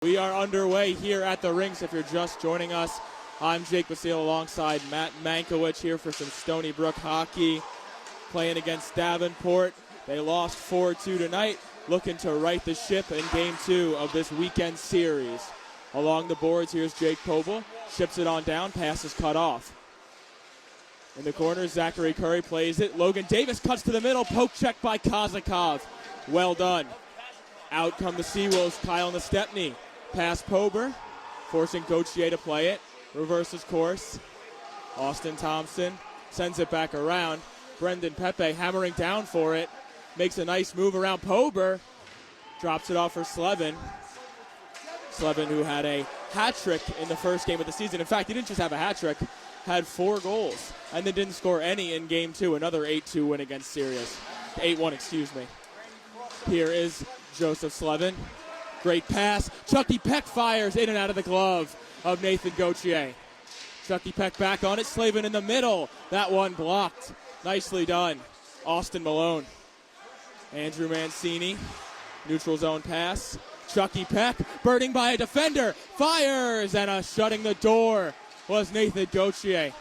We are underway here at the Rinx. If you're just joining us, I'm Jake Basile alongside Matt Mankiewich here for some Stony Brook Hockey, playing against Davenport. They lost 4-2 tonight, looking to right the ship in Game 2 of this weekend series. Along the boards, here's Jake Pobel, ships it on down, pass is cut off. In the corner, Zachary Curry plays it. Logan Davis cuts to the middle, poke check by Kozakov. Well done. Out come the Seawolves, Kyle Nastepny. Pass Pober, forcing Gauthier to play it. Reverses course. Austin Thompson sends it back around. Brendan Pepe hammering down for it. Makes a nice move around Pober. Drops it off for Slevin. Slevin, who had a hat trick in the first game of the season. In fact, he didn't just have a hat trick, had 4 goals, and then didn't score any in Game 2. Another 8-2 win against Sirius. 8-1, excuse me. Here is Joseph Slevin. Great pass. Chucky Peck fires in and out of the glove of Nathan Gauthier. Chucky Peck back on it. Slavin in the middle. That one blocked. Nicely done. Austin Malone. Andrew Mancini. Neutral zone pass. Chucky Peck burning by a defender. Fires, and shutting the door was Nathan Gauthier.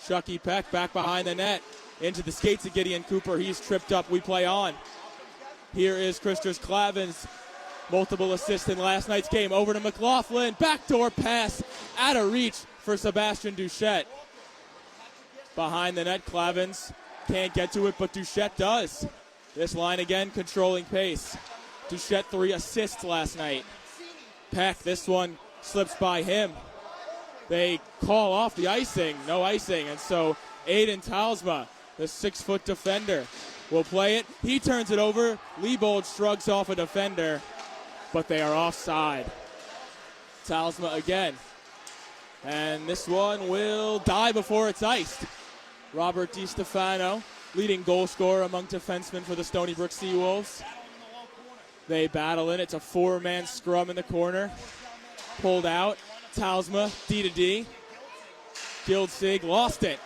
Chucky Peck back behind the net. Into the skates of Gideon Cooper. He's tripped up. We play on. Here is Christos Clavins. Multiple assists in last night's game. Over to McLaughlin. Backdoor pass out of reach for Sebastian Duchette. Behind the net, Clavins can't get to it, but Duchette does. This line again, controlling pace. Duchette 3 assists last night. Peck, this one slips by him. They call off the icing. No icing. And so Aiden Talsma, the 6-foot defender, will play it. He turns it over. Liebold shrugs off a defender, but they are offside. Talsma again. And this one will die before it's iced. Robert DiStefano, leading goal scorer among defensemen for the Stony Brook Seawolves. They battle in. It's a 4-man scrum in the corner. Pulled out. Talsma, D-to-D. Gildsig lost it.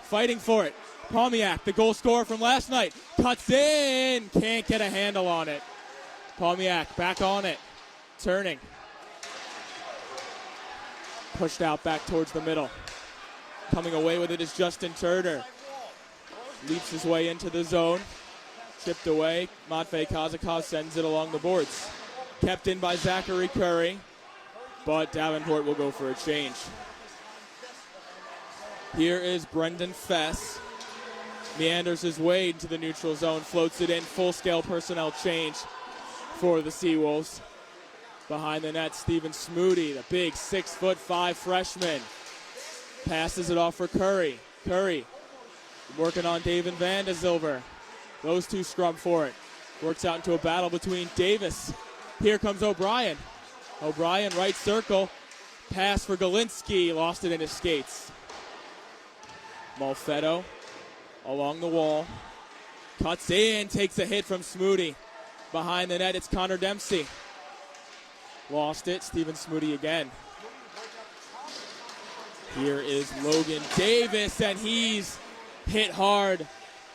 Fighting for it. Palmiak, the goal scorer from last night, cuts in. Can't get a handle on it. Palmiak back on it. Turning. Pushed out back towards the middle. Coming away with it is Justin Turner. Leaps his way into the zone. Chipped away. Matvei Kozakov sends it along the boards. Kept in by Zachary Curry, but Davenport will go for a change. Here is Brendan Fess. Meanders his way into the neutral zone, floats it in, full-scale personnel change for the Seawolves. Behind the net, Steven Smoody, the big 6'5" freshman. Passes it off for Curry. Curry working on David Van de Zilver. Those two scrum for it. Works out into a battle between Davis. Here comes O'Brien. O'Brien, right circle. Pass for Galinsky. Lost it in his skates. Malfetto along the wall. Cuts in. Takes a hit from Smoody. Behind the net, it's Connor Dempsey. Lost it. Steven Smoody again. Here is Logan Davis, and he's hit hard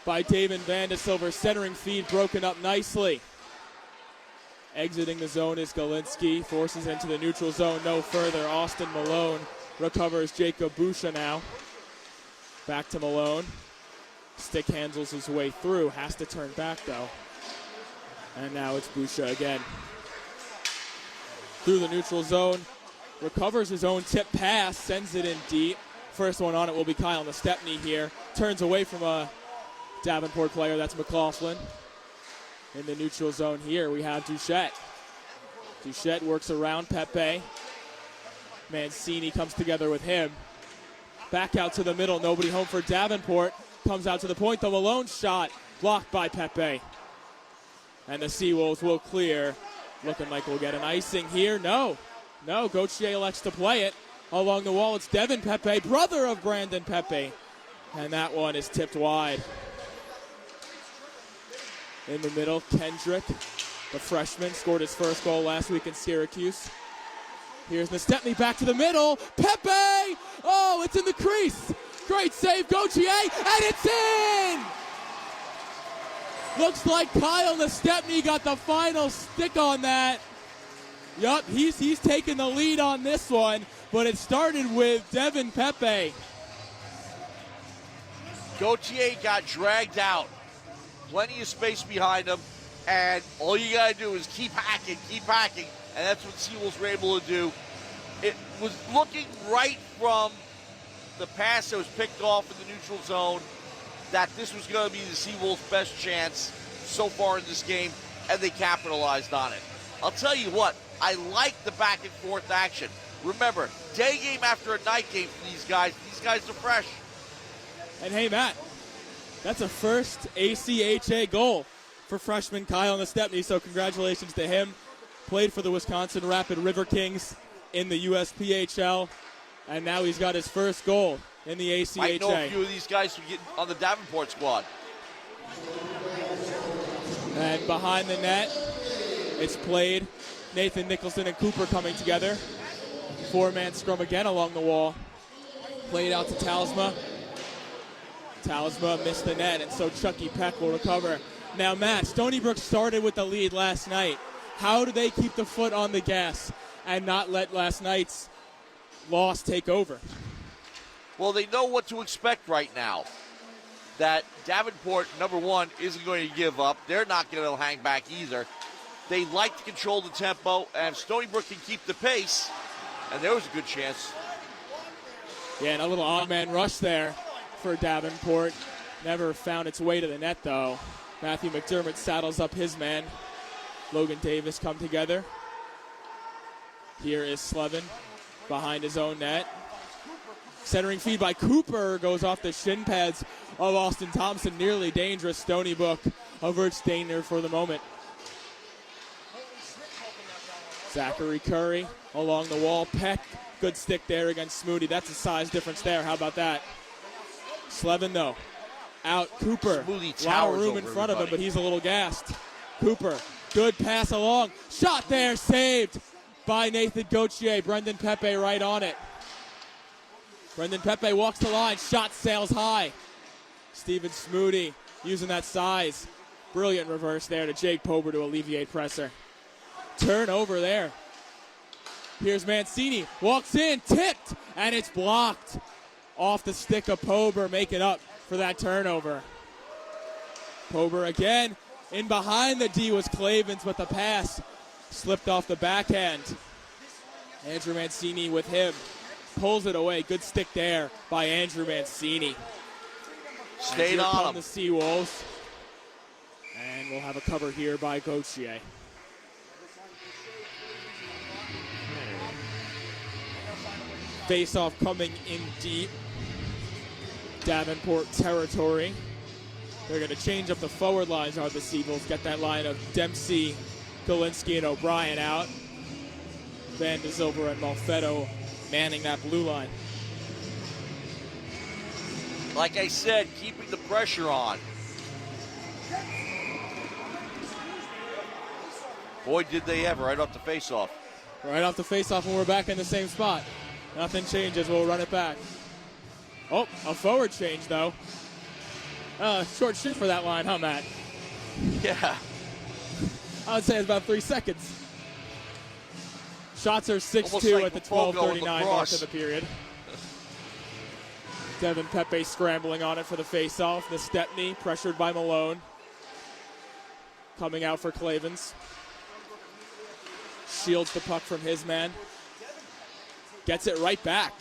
by David Van de Silver. Centering feed broken up nicely. Exiting the zone is Galinsky. Forces into the neutral zone no further. Austin Malone recovers Jacob Busha now. Back to Malone. Stick handles his way through. Has to turn back though. And now it's Busha again. Through the neutral zone. Recovers his own tip pass. Sends it in deep. First one on it will be Kyle Nastepny here. Turns away from a Davenport player. That's McLaughlin. In the neutral zone here, we have Duchette. Duchette works around Pepe. Mancini comes together with him. Back out to the middle. Nobody home for Davenport. Comes out to the point. The Malone shot blocked by Pepe. And the Seawolves will clear. Looking like we'll get an icing here. No. Gauthier elects to play it. Along the wall, it's Devin Pepe, brother of Brandon Pepe. And that one is tipped wide. In the middle, Kendrick, the freshman, scored his first goal last week in Syracuse. Here's Nastepny back to the middle. Pepe! Oh, it's in the crease. Great save, Gauthier, and it's in! Looks like Kyle Nastepny got the final stick on that. Yup, he's taking the lead on this one, but it started with Devin Pepe. Gauthier got dragged out. Plenty of space behind him, and all you got to do is keep hacking, and that's what Seawolves were able to do. It was looking right from the pass that was picked off in the neutral zone that this was going to be the Seawolves' best chance so far in this game, and they capitalized on it. I'll tell you what, I like the back and forth action. Remember, day game after a night game for these guys. These guys are fresh. And hey, Matt, that's a first ACHA goal for freshman Kyle Stepney, so congratulations to him. Played for the Wisconsin Rapid River Kings in the USPHL, and now he's got his first goal in the ACHA. I know a few of these guys who get on the Davenport squad. And behind the net, it's played. Nathan Nicholson and Cooper coming together. Four-man scrum again along the wall. Played out to Talisma. Talisma missed the net, and so Chucky Peck will recover. Now, Matt, Stony Brook started with the lead last night. How do they keep the foot on the gas and not let last night's loss take over? Well, they know what to expect right now. That Davenport, number one, isn't going to give up. They're not going to hang back either. They like to control the tempo, and if Stony Brook can keep the pace, and there was a good chance. Yeah, and a little odd-man rush there for Davenport. Never found its way to the net, though. Matthew McDermott saddles up his man. Logan Davis come together. Here is Slevin behind his own net. Centering feed by Cooper goes off the shin pads of Austin Thompson. Nearly dangerous. Stony Brook averts danger for the moment. Zachary Curry along the wall. Peck, good stick there against Smoody. That's a size difference there. How about that? Slevin, though, out. Cooper, a lot of room in front of him, but he's a little gassed. Cooper, good pass along. Shot there, saved by Nathan Gauthier. Brendan Pepe right on it. Brendan Pepe walks the line. Shot sails high. Steven Smoody using that size. Brilliant reverse there to Jake Pober to alleviate pressure. Turnover there. Here's Mancini. Walks in, tipped, and it's blocked. Off the stick of Pober, making up for that turnover. Pober again. In behind the D was Clavens, but the pass slipped off the backhand. Andrew Mancini with him. Pulls it away. Good stick there by Andrew Mancini. Stayed on him. The Seawolves. And we'll have a cover here by Gauthier. Face-off coming in deep. Davenport territory. They're going to change up the forward lines on the Seawolves. Get that line of Dempsey, Galinsky, and O'Brien out. Van de Zilver and Malfetto manning that blue line. Like I said, keeping the pressure on. Boy, did they ever, right off the face-off. Right off the face-off, and we're back in the same spot. Nothing changes. We'll run it back. Oh, a forward change, though. Short shit for that line, huh, Matt? Yeah. I would say it's about 3 seconds. Shots are 6-2 like at the 12:39 mark of the period. Devin Pepe scrambling on it for the face-off. The Stepney pressured by Malone. Coming out for Clavens. Shields the puck from his man. Gets it right back.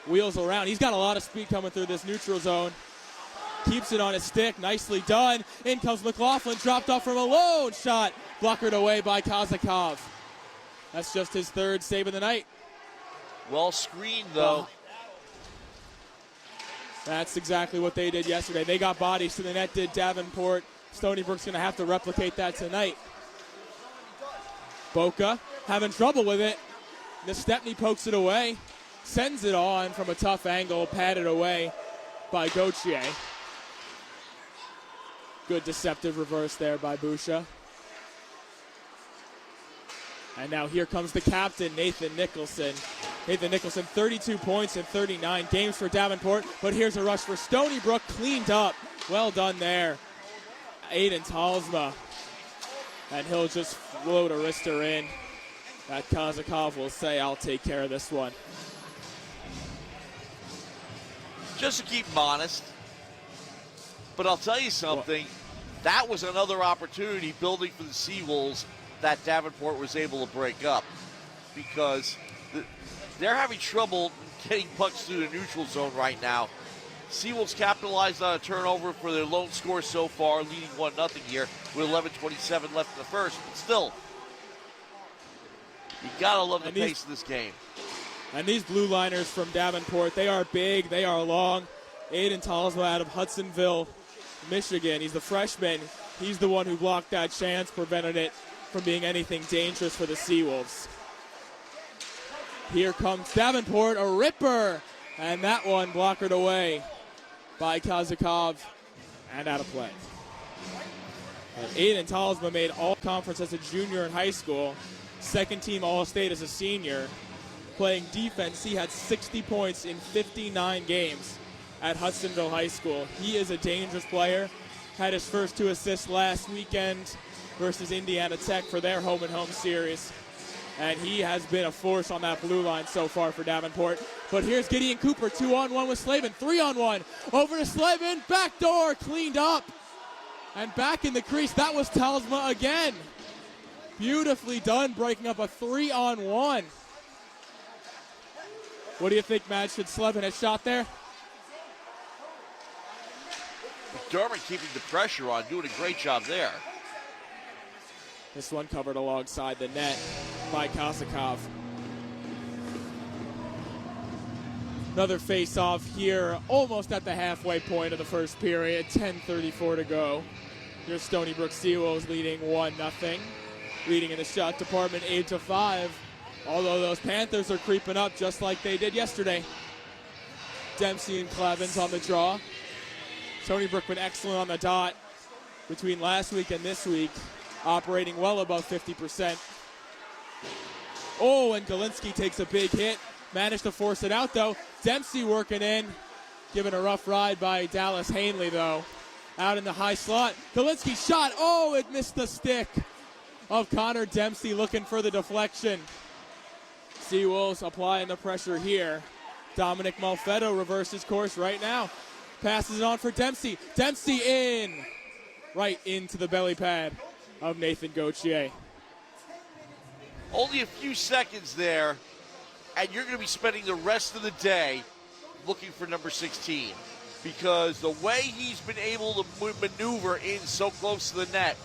Wheels around. He's got a lot of speed coming through this neutral zone. Keeps it on his stick. Nicely done. In comes McLaughlin. Dropped off from Malone. Shot blockered away by Kazakov. That's just his third save of the night. Well screened, though. That's exactly what they did yesterday. They got bodies to the net, did Davenport. Stony Brook's going to have to replicate that tonight. Boca having trouble with it. The Stepney pokes it away. Sends it on from a tough angle. Patted away by Gauthier. Good deceptive reverse there by Busha. And now here comes the captain, Nathan Nicholson. Nathan Nicholson, 32 points in 39 games for Davenport. But here's a rush for Stony Brook, cleaned up. Well done there. Aiden Talsma. And he'll just float Arista in. that Kazakov will say, I'll take care of this one. Just to keep him honest. But I'll tell you something. That was another opportunity building for the Seawolves that Davenport was able to break up. Because they're having trouble getting pucks through the neutral zone right now. Seawolves capitalized on a turnover for their lone score so far, leading 1-0 here with 11:27 left in the first. But still, you gotta love the pace of this game. And these blue liners from Davenport, they are big, they are long. Aiden Talsma out of Hudsonville, Michigan. He's the freshman. He's the one who blocked that chance, prevented it from being anything dangerous for the Seawolves. Here comes Davenport, a ripper. And that one blockered away by Kazakov and out of play. And Aiden Talsma made all-conference as a junior in high school. Second-team All-State as a senior. Playing defense, he had 60 points in 59 games at Hudsonville High School. He is a dangerous player. Had his first 2 assists last weekend versus Indiana Tech for their home-and-home series. And he has been a force on that blue line so far for Davenport. But here's Gideon Cooper, 2-on-1 with Slavin, 3-on-1. Over to Slavin, backdoor, cleaned up. And back in the crease, that was Talsma again. Beautifully done, breaking up a 3-on-1. What do you think, Matt? Should Slavin have shot there? McDermott keeping the pressure on, doing a great job there. This one covered alongside the net by Kazakov. Another face-off here, almost at the halfway point of the first period. 10:34 to go. Your Stony Brook Seawolves leading 1-0. Leading in the shot department 8-5. Although those Panthers are creeping up just like they did yesterday. Dempsey and Clevens on the draw. Stony Brook been excellent on the dot between last week and this week, operating well above 50%. Oh, and Galinsky takes a big hit. Managed to force it out, though. Dempsey working in. Given a rough ride by Dallas Hanley, though. Out in the high slot. Galinsky shot. Oh, it missed the stick of Connor Dempsey, looking for the deflection. Seawolves applying the pressure here. Dominic Malfetto reverses course right now. Passes it on for Dempsey. Dempsey in. Right into the belly pad of Nathan Gauthier. Only a few seconds there, and you're going to be spending the rest of the day looking for number 16. Because the way he's been able to maneuver in so close to the net,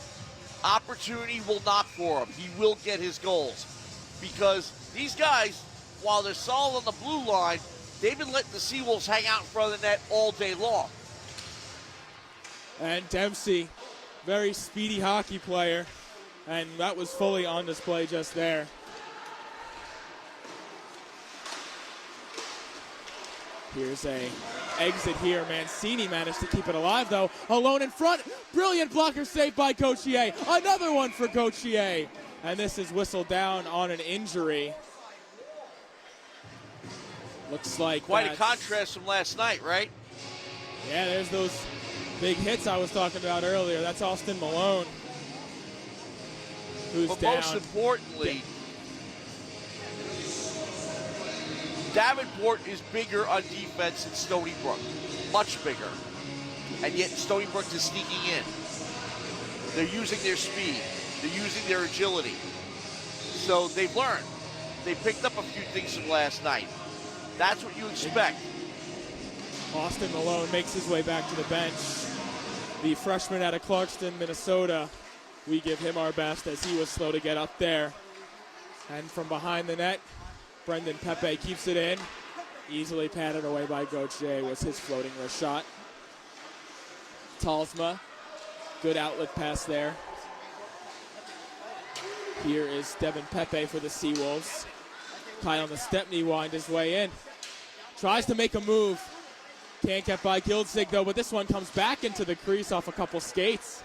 opportunity will knock for him. He will get his goals. Because these guys, while they're solid on the blue line, they've been letting the Seawolves hang out in front of the net all day long. And Dempsey, very speedy hockey player, and that was fully on display just there. Here's a exit here. Mancini managed to keep it alive, though. Alone in front. Brilliant blocker save by Gauthier. Another one for Gauthier. And this is whistled down on an injury. Looks like quite a contrast from last night, right? Yeah, there's those big hits I was talking about earlier. That's Austin Malone, who's but down. Most importantly, Davenport is bigger on defense than Stony Brook. Much bigger. And yet Stony Brook is sneaking in. They're using their speed. They're using their agility. So they've learned. They picked up a few things from last night. That's what you expect. Austin Malone makes his way back to the bench. The freshman out of Clarkston, Minnesota. We give him our best as he was slow to get up there. And from behind the net, Brendan Pepe keeps it in. Easily patted away by Gauthier was his floating wrist shot. Talsma, good outlet pass there. Here is Devin Pepe for the Seawolves. Kyle Stepney wind his way in. Tries to make a move. Can't get by Gildzig, though, but this one comes back into the crease off a couple skates.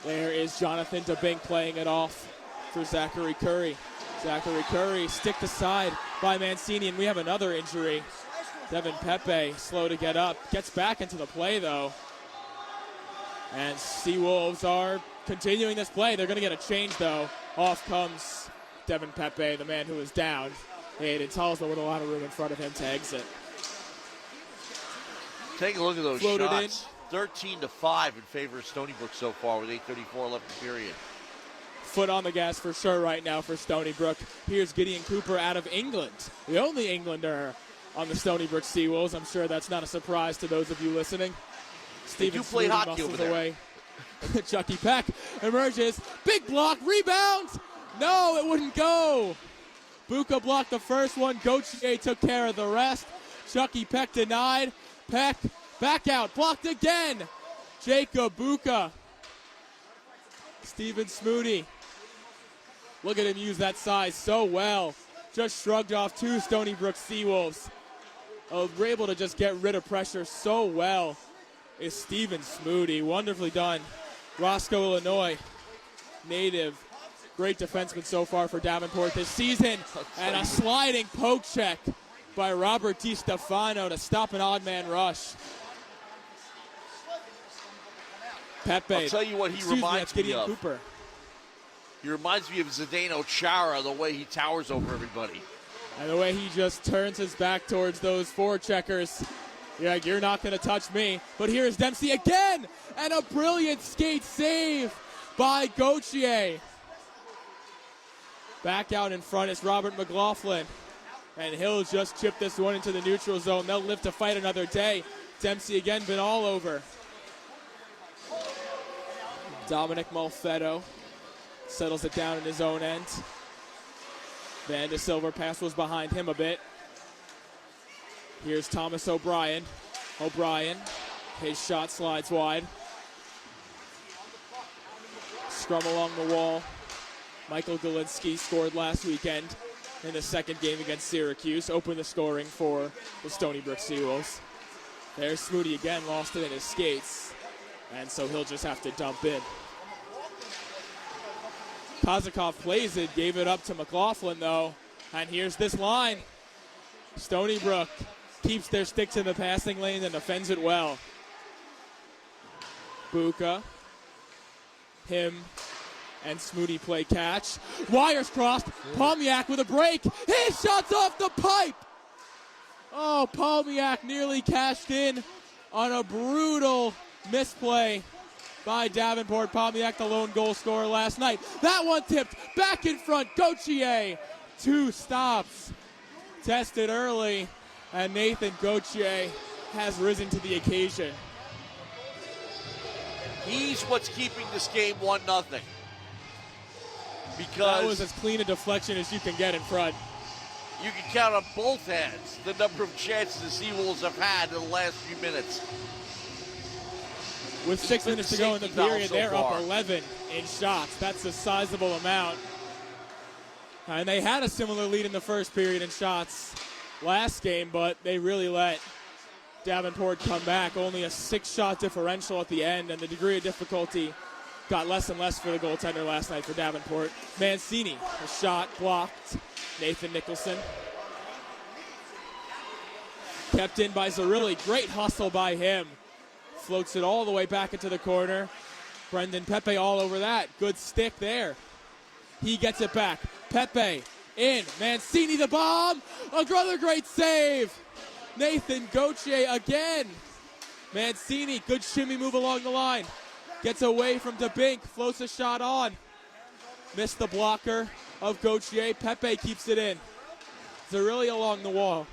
There is Jonathan DeBink playing it off for Zachary Curry. Zachary Curry sticked aside by Mancini, and we have another injury. Devin Pepe, slow to get up. Gets back into the play, though. And Seawolves are continuing this play. They're going to get a change, though. Off comes Devin Pepe, the man who was down. Hayden Tulsa with a lot of room in front of him to exit. Take a look at those Floated shots. 13-5 in favor of Stony Brook so far with 8:34 left in the period. Foot on the gas for sure right now for Stony Brook. Here's Gideon Cooper out of England, the only Englander on the Stony Brook Seawolves. I'm sure that's not a surprise to those of you listening. Steven play hockey muscles over there. away. Chucky Peck emerges. Big block, rebound. No, it wouldn't go. Buka blocked the first one. Gauthier took care of the rest. Chucky Peck denied. Peck back out, blocked again. Jacob Buka. Steven Smoody. Look at him use that size so well. Just shrugged off two Stony Brook Seawolves. We're able to just get rid of pressure so well. Is Steven Smoody. Wonderfully done. Roscoe, Illinois native. Great defenseman so far for Davenport this season. And a sliding poke check by Robert DiStefano to stop an odd man rush. Pepe. I'll tell you what he reminds me of. Cooper. He reminds me of Zdeno Chara, the way he towers over everybody. And the way he just turns his back towards those forecheckers. Yeah, you're not going to touch me. But here's Dempsey again. And a brilliant skate save by Gauthier. Back out in front is Robert McLaughlin. And he'll just chip this one into the neutral zone. They'll live to fight another day. Dempsey again been all over. Dominic Malfetto settles it down in his own end. Van de Silver pass was behind him a bit. Here's Thomas O'Brien. O'Brien, his shot slides wide. Scrum along the wall. Michael Galinsky scored last weekend in the second game against Syracuse. Opened the scoring for the Stony Brook Seawolves. There's Smoody again, lost it in his skates. And so he'll just have to dump in. Kozakov plays it, gave it up to McLaughlin though. And here's this line. Stony Brook keeps their sticks in the passing lane and defends it well. Buka, him, and Smoody play catch. Wires crossed. Palmiak with a break. His shot's off the pipe. Oh, Palmiak nearly cashed in on a brutal misplay by Davenport. Palmiak, the lone goal scorer last night. That one tipped back in front. Gauthier, 2 stops. Tested early, and Nathan Gauthier has risen to the occasion. He's what's keeping this game 1-0. Because that was as clean a deflection as you can get in front. You can count on both hands the number of chances the Seawolves have had in the last few minutes. With 6 minutes to go in the period, they're up 11 in shots. That's a sizable amount. And they had a similar lead in the first period in shots last game, but they really let Davenport come back. Only a 6-shot differential at the end, and the degree of difficulty got less and less for the goaltender last night for Davenport. Mancini, a shot blocked. Nathan Nicholson. Kept in by Zerilli. Great hustle by him. Floats it all the way back into the corner. Brendan Pepe all over that. Good stick there. He gets it back. Pepe in. Mancini the bomb. Another great save. Nathan Gauthier again. Mancini, good shimmy move along the line. Gets away from DeBink. Floats a shot on. Missed the blocker of Gauthier. Pepe keeps it in. Zerilli along the wall.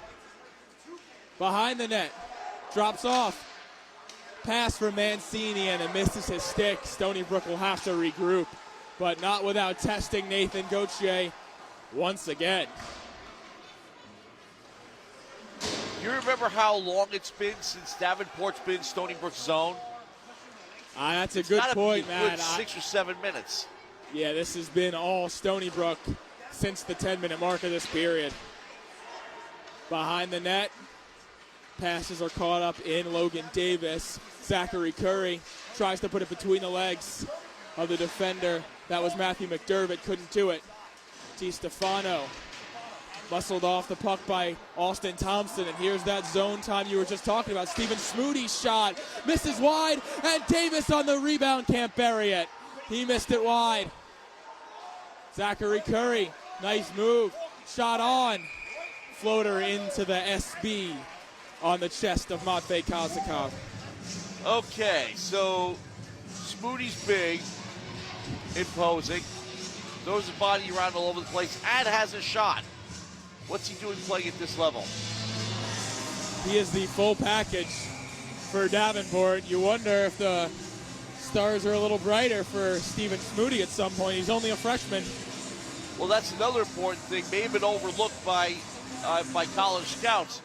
Behind the net. Drops off. Pass for Mancini, and it misses his stick. Stony Brook will have to regroup, but not without testing Nathan Gauthier once again. You remember how long it's been since Davenport's been Stony Brook's zone? That's a good point, man. Good 6 or 7 minutes. Yeah, this has been all Stony Brook since the 10-minute mark of this period. Behind the net, passes are caught up in Logan Davis. Zachary Curry tries to put it between the legs of the defender. That was Matthew McDermott, couldn't do it. DiStefano muscled off the puck by Austin Thompson, and here's that zone time you were just talking about. Steven Smoody's shot misses wide, and Davis on the rebound can't bury it. He missed it wide. Zachary Curry Nice move. Shot on. Floater into the SB on the chest of Matvei Kozakov. Okay, so Smooty's big, imposing, throws his body around all over the place, and has a shot. What's he doing playing at this level? He is the full package for Davenport. You wonder if the stars are a little brighter for Steven Smoody at some point. He's only a freshman. Well, that's another important thing. May have been overlooked by college scouts.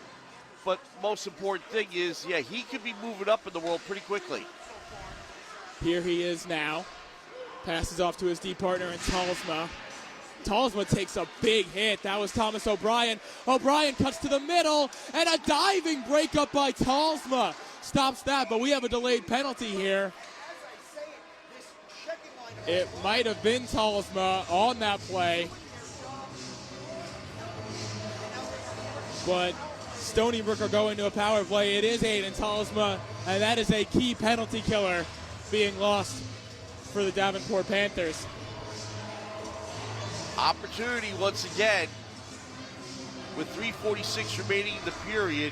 But most important thing is, yeah, he could be moving up in the world pretty quickly. Here he is now. Passes off to his D partner in Talsma. Talsma takes a big hit. That was Thomas O'Brien. O'Brien cuts to the middle, and a diving breakup by Talsma stops that, but we have a delayed penalty here. It might have been Talsma on that play. But Stony Brook are going to a power play. It is Aiden Talsma, and that is a key penalty killer being lost for the Davenport Panthers. Opportunity once again with 3:46 remaining in the period.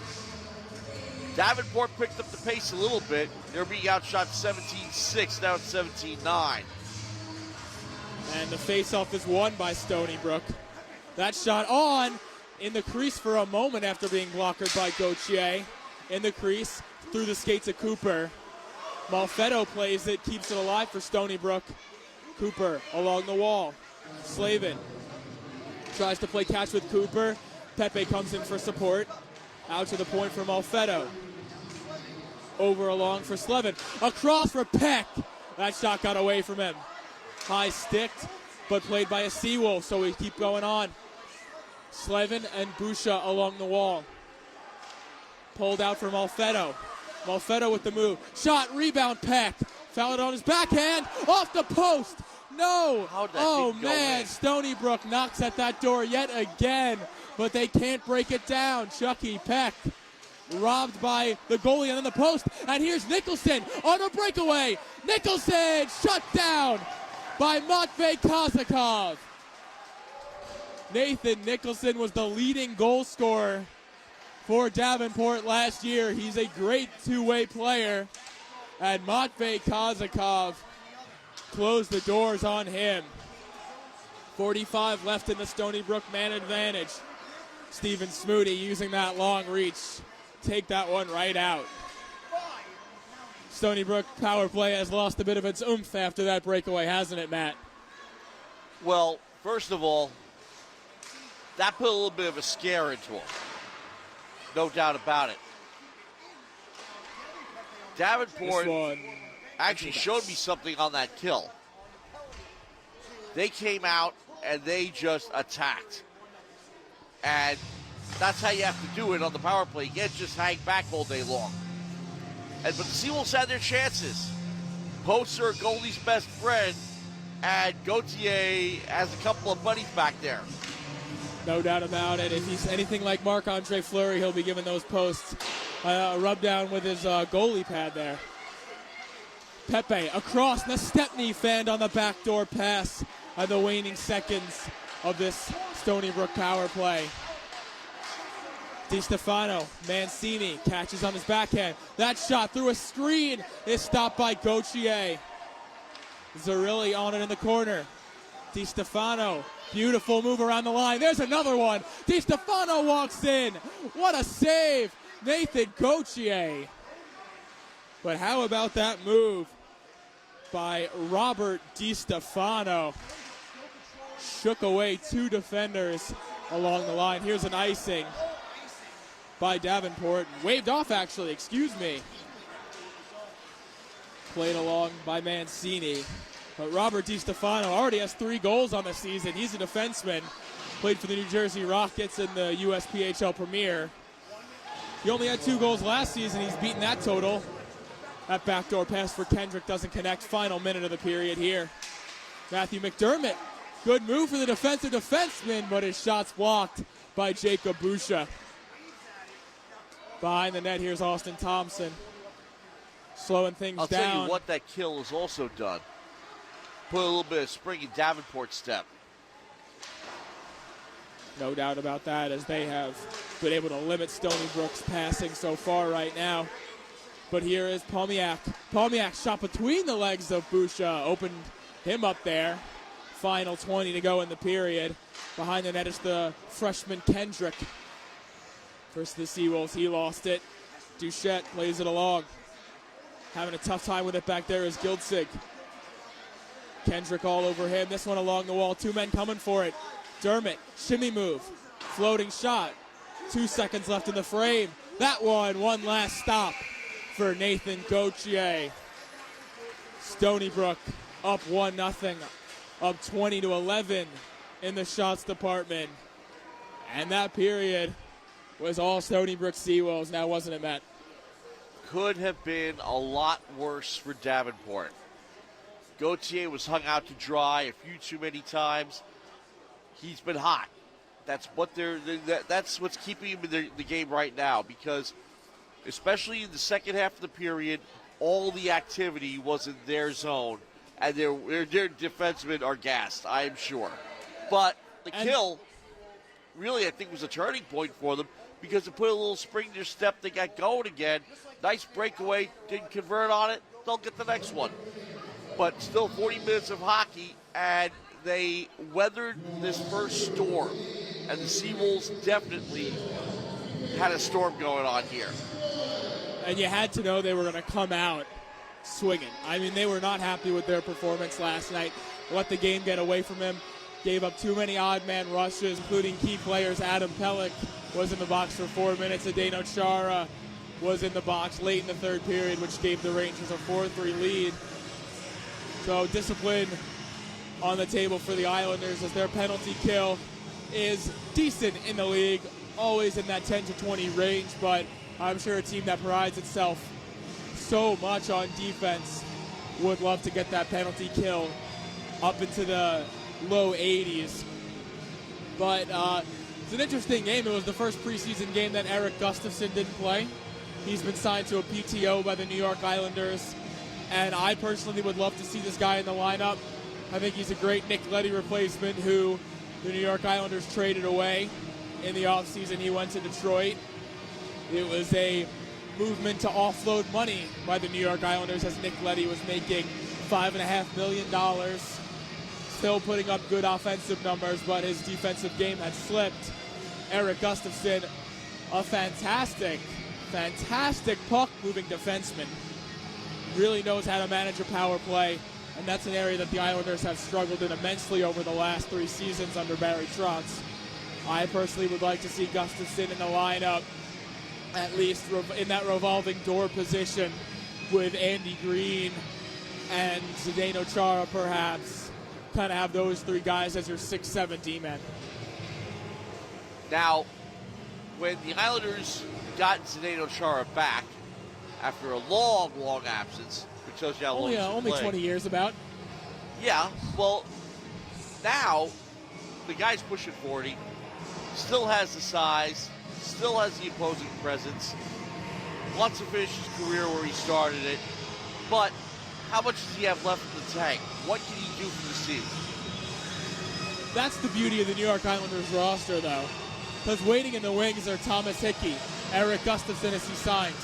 Davenport picked up the pace a little bit. They're being outshot 17-6, now it's 17-9. And the faceoff is won by Stony Brook. That shot on in the crease for a moment after being blocked by Gauthier. In the crease, through the skates of Cooper. Malfetto plays it, keeps it alive for Stony Brook. Cooper along the wall. Slavin tries to play catch with Cooper. Pepe comes in for support. Out to the point for Malfetto. Over along for Slevin. Across for Peck. That shot got away from him. High sticked, but played by a Seawolf, so we keep going on. Slevin and Busha along the wall. Pulled out for Malfetto. Malfetto with the move. Shot, rebound, Peck. Fouled on his backhand. Off the post. No. Oh, man. Stony Brook knocks at that door yet again, but they can't break it down. Chucky Peck robbed by the goalie and then the post. And here's Nicholson on a breakaway. Nicholson shut down by Matvei Kozakov. Nathan Nicholson was the leading goal scorer for Davenport last year. He's a great two-way player. And Matvei Kozakov closed the doors on him. 45 left in the Stony Brook man advantage. Steven Smoody using that long reach. Take that one right out. Stony Brook power play has lost a bit of its oomph after that breakaway, hasn't it, Matt? Well, first of all, that put a little bit of a scare into him. No doubt about it. Davenport actually showed me something on that kill. They came out and they just attacked. And that's how you have to do it on the power play. You can't just hang back all day long. But the Seawolves had their chances. Poster, goalie's best friend, and Gauthier has a couple of buddies back there. No doubt about it. If he's anything like Marc-Andre Fleury, he'll be giving those posts a rub down with his goalie pad there. Pepe across. Nastepny fanned on the backdoor pass at the waning seconds of this Stony Brook power play. Di Stefano, Mancini catches on his backhand. That shot through a screen is stopped by Gauthier. Zarilli on it in the corner. Di Stefano, beautiful move around the line. There's another one. Di Stefano walks in. What a save, Nathan Gauthier. But how about that move by Robert Di Stefano? Shook away two defenders along the line. Here's an icing by Davenport. Waved off, actually, excuse me. Played along by Mancini. But Robert Di Stefano already has 3 goals on the season. He's a defenseman. Played for the New Jersey Rockets in the USPHL Premier. He only had 2 goals last season. He's beaten that total. That backdoor pass for Kendrick doesn't connect. Final minute of the period here. Matthew McDermott. Good move for the defensive defenseman, but his shot's blocked by Jacob Busha. Behind the net, here's Austin Thompson. Slowing things down. I'll tell you what that kill has also done. Put a little bit of spring in Davenport's step. No doubt about that, as they have been able to limit Stony Brook's passing so far right now. But here is Palmiak. Palmiak shot between the legs of Busha, opened him up there. Final 20 to go in the period. Behind the net is the freshman Kendrick. Versus the Seawolves, he lost it. Duchette plays it along. Having a tough time with it back there is Gildsig. Kendrick all over him. This one along the wall. 2 men coming for it. Dermott, shimmy move. Floating shot. 2 seconds left in the frame. That one last stop for Nathan Gauthier. Stony Brook up 1-0. Up 20-11 in the shots department. And that period was all Stony Brook Seawolves now, wasn't it, Matt? Could have been a lot worse for Davenport. Gauthier was hung out to dry a few too many times. He's been hot. That's what's keeping him in the game right now, because especially in the second half of the period, all the activity was in their zone, and their defensemen are gassed, I am sure. But the kill really, I think, was a turning point for them, because it put a little spring in their step. They got going again. Nice breakaway, didn't convert on it. They'll get the next one. But still 40 minutes of hockey, and they weathered this first storm. And the Seawolves definitely had a storm going on here. And you had to know they were going to come out swinging. I mean, they were not happy with their performance last night. Let the game get away from them. Gave up too many odd man rushes, including key players. Adam Pellick was in the box for 4 minutes. Adeno Chara was in the box late in the third period, which gave the Rangers a 4-3 lead. So discipline on the table for the Islanders, as their penalty kill is decent in the league, always in that 10 to 20 range, but I'm sure a team that prides itself so much on defense would love to get that penalty kill up into the low 80s. But it's an interesting game. It was the first preseason game that Eric Gustafson didn't play. He's been signed to a PTO by the New York Islanders, and I personally would love to see this guy in the lineup. I think he's a great Nick Leddy replacement who the New York Islanders traded away in the offseason. He went to Detroit. It was a movement to offload money by the New York Islanders, as Nick Leddy was making $5.5 million. Still putting up good offensive numbers, but his defensive game had slipped. Eric Gustafson, a fantastic puck-moving defenseman. Really knows how to manage a power play, and that's an area that the Islanders have struggled in immensely over the last 3 seasons under Barry Trotz. I personally would like to see Gustafson in the lineup, at least in that revolving door position, with Andy Green and Zdeno Chara perhaps. Kind of have those 3 guys as your 6-7 D-men. Now, when the Islanders got Zdeno Chara back after a long absence, which tells you how long he's only playing. 20 years about. Yeah, well, now the guy's pushing 40, still has the size, still has the opposing presence, wants to finish his career where he started it, but how much does he have left in the tank? What can he do for the team? That's the beauty of the New York Islanders roster, though, because waiting in the wings are Thomas Hickey, Eric Gustafson as he signed,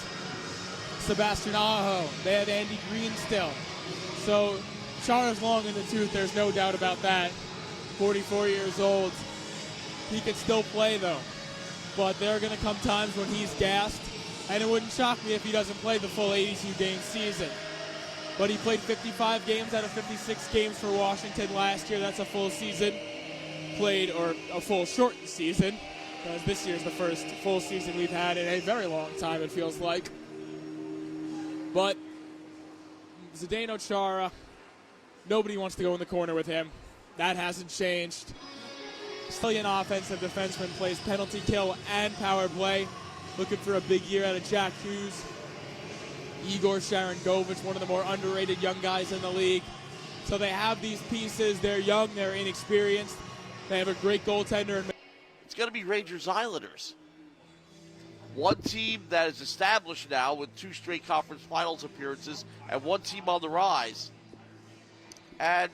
Sebastian Aho. They have Andy Green still. So Chara's long in the tooth, there's no doubt about that. 44 years old. He can still play, though. But there are going to come times when he's gassed, and it wouldn't shock me if he doesn't play the full 82-game season. But he played 55 games out of 56 games for Washington last year. That's a full season. Played, or a full shortened season, because this year's the first full season we've had in a very long time, it feels like. But Zdeno Chara, nobody wants to go in the corner with him. That hasn't changed. Still an offensive defenseman, plays penalty kill and power play. Looking for a big year out of Jack Hughes. Igor Sharangovich, one of the more underrated young guys in the league. So they have these pieces. They're young, they're inexperienced. They have a great goaltender. It's going to be Rangers-Islanders. One team that is established now with 2 straight conference finals appearances, and one team on the rise. And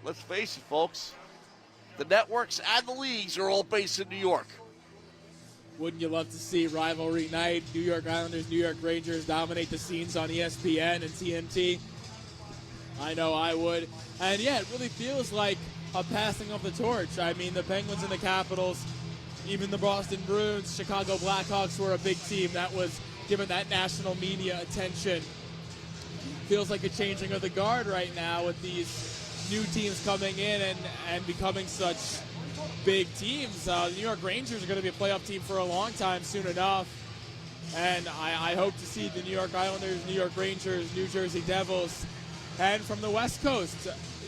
let's face it, folks, The networks and the leagues are all based in New York. Wouldn't you love to see rivalry night, New York Islanders, New York Rangers dominate the scenes on ESPN and TNT? I know I would. And yeah, it really feels like a passing of the torch. I mean, the Penguins and the Capitals, even the Boston Bruins, Chicago Blackhawks were a big team that was given that national media attention. Feels like a changing of the guard right now with these new teams coming in and becoming such big teams. The New York Rangers are going to be a playoff team for a long time soon enough. And I hope to see the New York Islanders, New York Rangers, New Jersey Devils, and from the West Coast,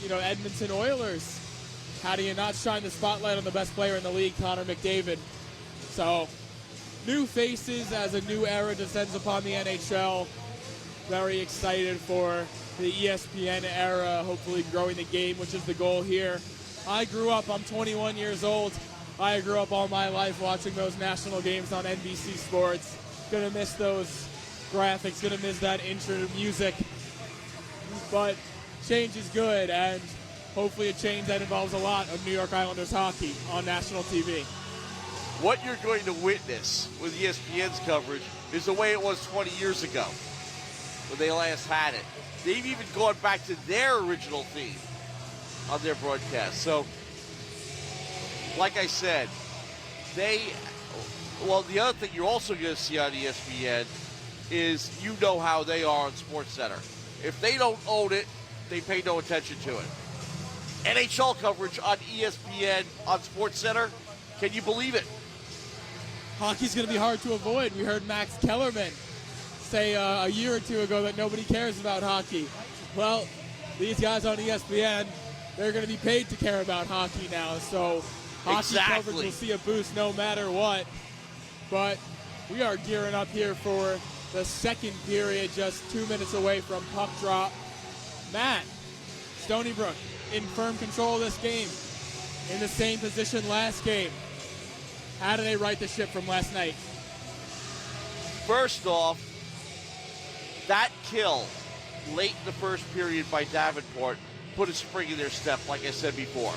Edmonton Oilers. How do you not shine the spotlight on the best player in the league, Connor McDavid? So, new faces as a new era descends upon the NHL. Very excited for the ESPN era, hopefully growing the game, which is the goal here. I'm 21 years old. I grew up all my life watching those national games on NBC Sports. Gonna miss those graphics, gonna miss that intro music. But change is good, and hopefully a change that involves a lot of New York Islanders hockey on national TV. What you're going to witness with ESPN's coverage is the way it was 20 years ago when they last had it. They've even gone back to their original theme on their broadcast. So, like I said, the other thing you're also going to see on ESPN is how they are on SportsCenter. If they don't own it, they pay no attention to it. NHL coverage on ESPN on SportsCenter, can you believe it? Hockey's going to be hard to avoid. We heard Max Kellerman say a year or two ago that nobody cares about hockey. Well, these guys on ESPN, they're going to be paid to care about hockey now. So hockey coverage will see a boost no matter what. But we are gearing up here for the second period, just 2 minutes away from puck drop. Matt, Stony Brook in firm control of this game, in the same position last game. How do they right the ship from last night? First off, that kill late in the first period by Davenport put a spring in their step, like I said before.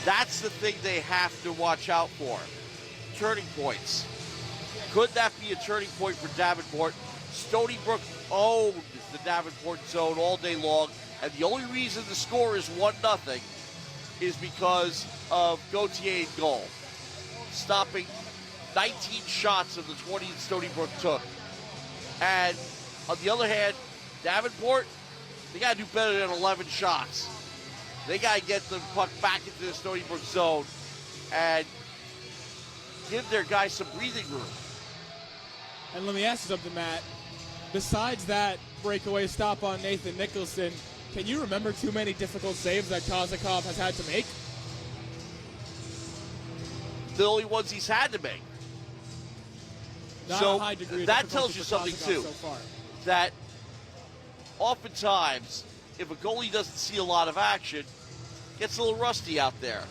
That's the thing they have to watch out for. Turning points. Could that be a turning point for Davenport? Stony Brook owned the Davenport zone all day long, and the only reason the score is 1-0 is because of Gauthier in goal, stopping 19 shots of the 20 that Stony Brook took. And on the other hand, Davenport, they got to do better than 11 shots. They got to get the puck back into the Stony Brook zone and give their guys some breathing room. And let me ask you something, Matt. Besides that breakaway stop on Nathan Nicholson, can you remember too many difficult saves that Kozakov has had to make? The only ones he's had to make. Not so a high degree of that tells you something too. So far. That oftentimes, if a goalie doesn't see a lot of action, gets a little rusty out there.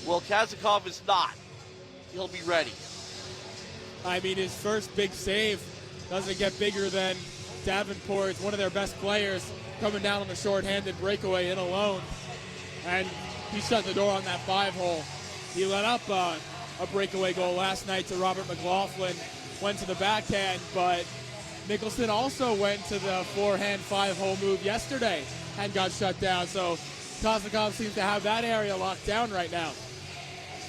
Well, Kozakov is not. He'll be ready. I mean, his first big save doesn't get bigger than Davenport, one of their best players, coming down on the shorthanded breakaway in alone. And he shut the door on that 5-hole. He let up a breakaway goal last night to Robert McLaughlin, went to the backhand, but Nicholson also went to the forehand 5-hole move yesterday and got shut down. So Kozakov seems to have that area locked down right now.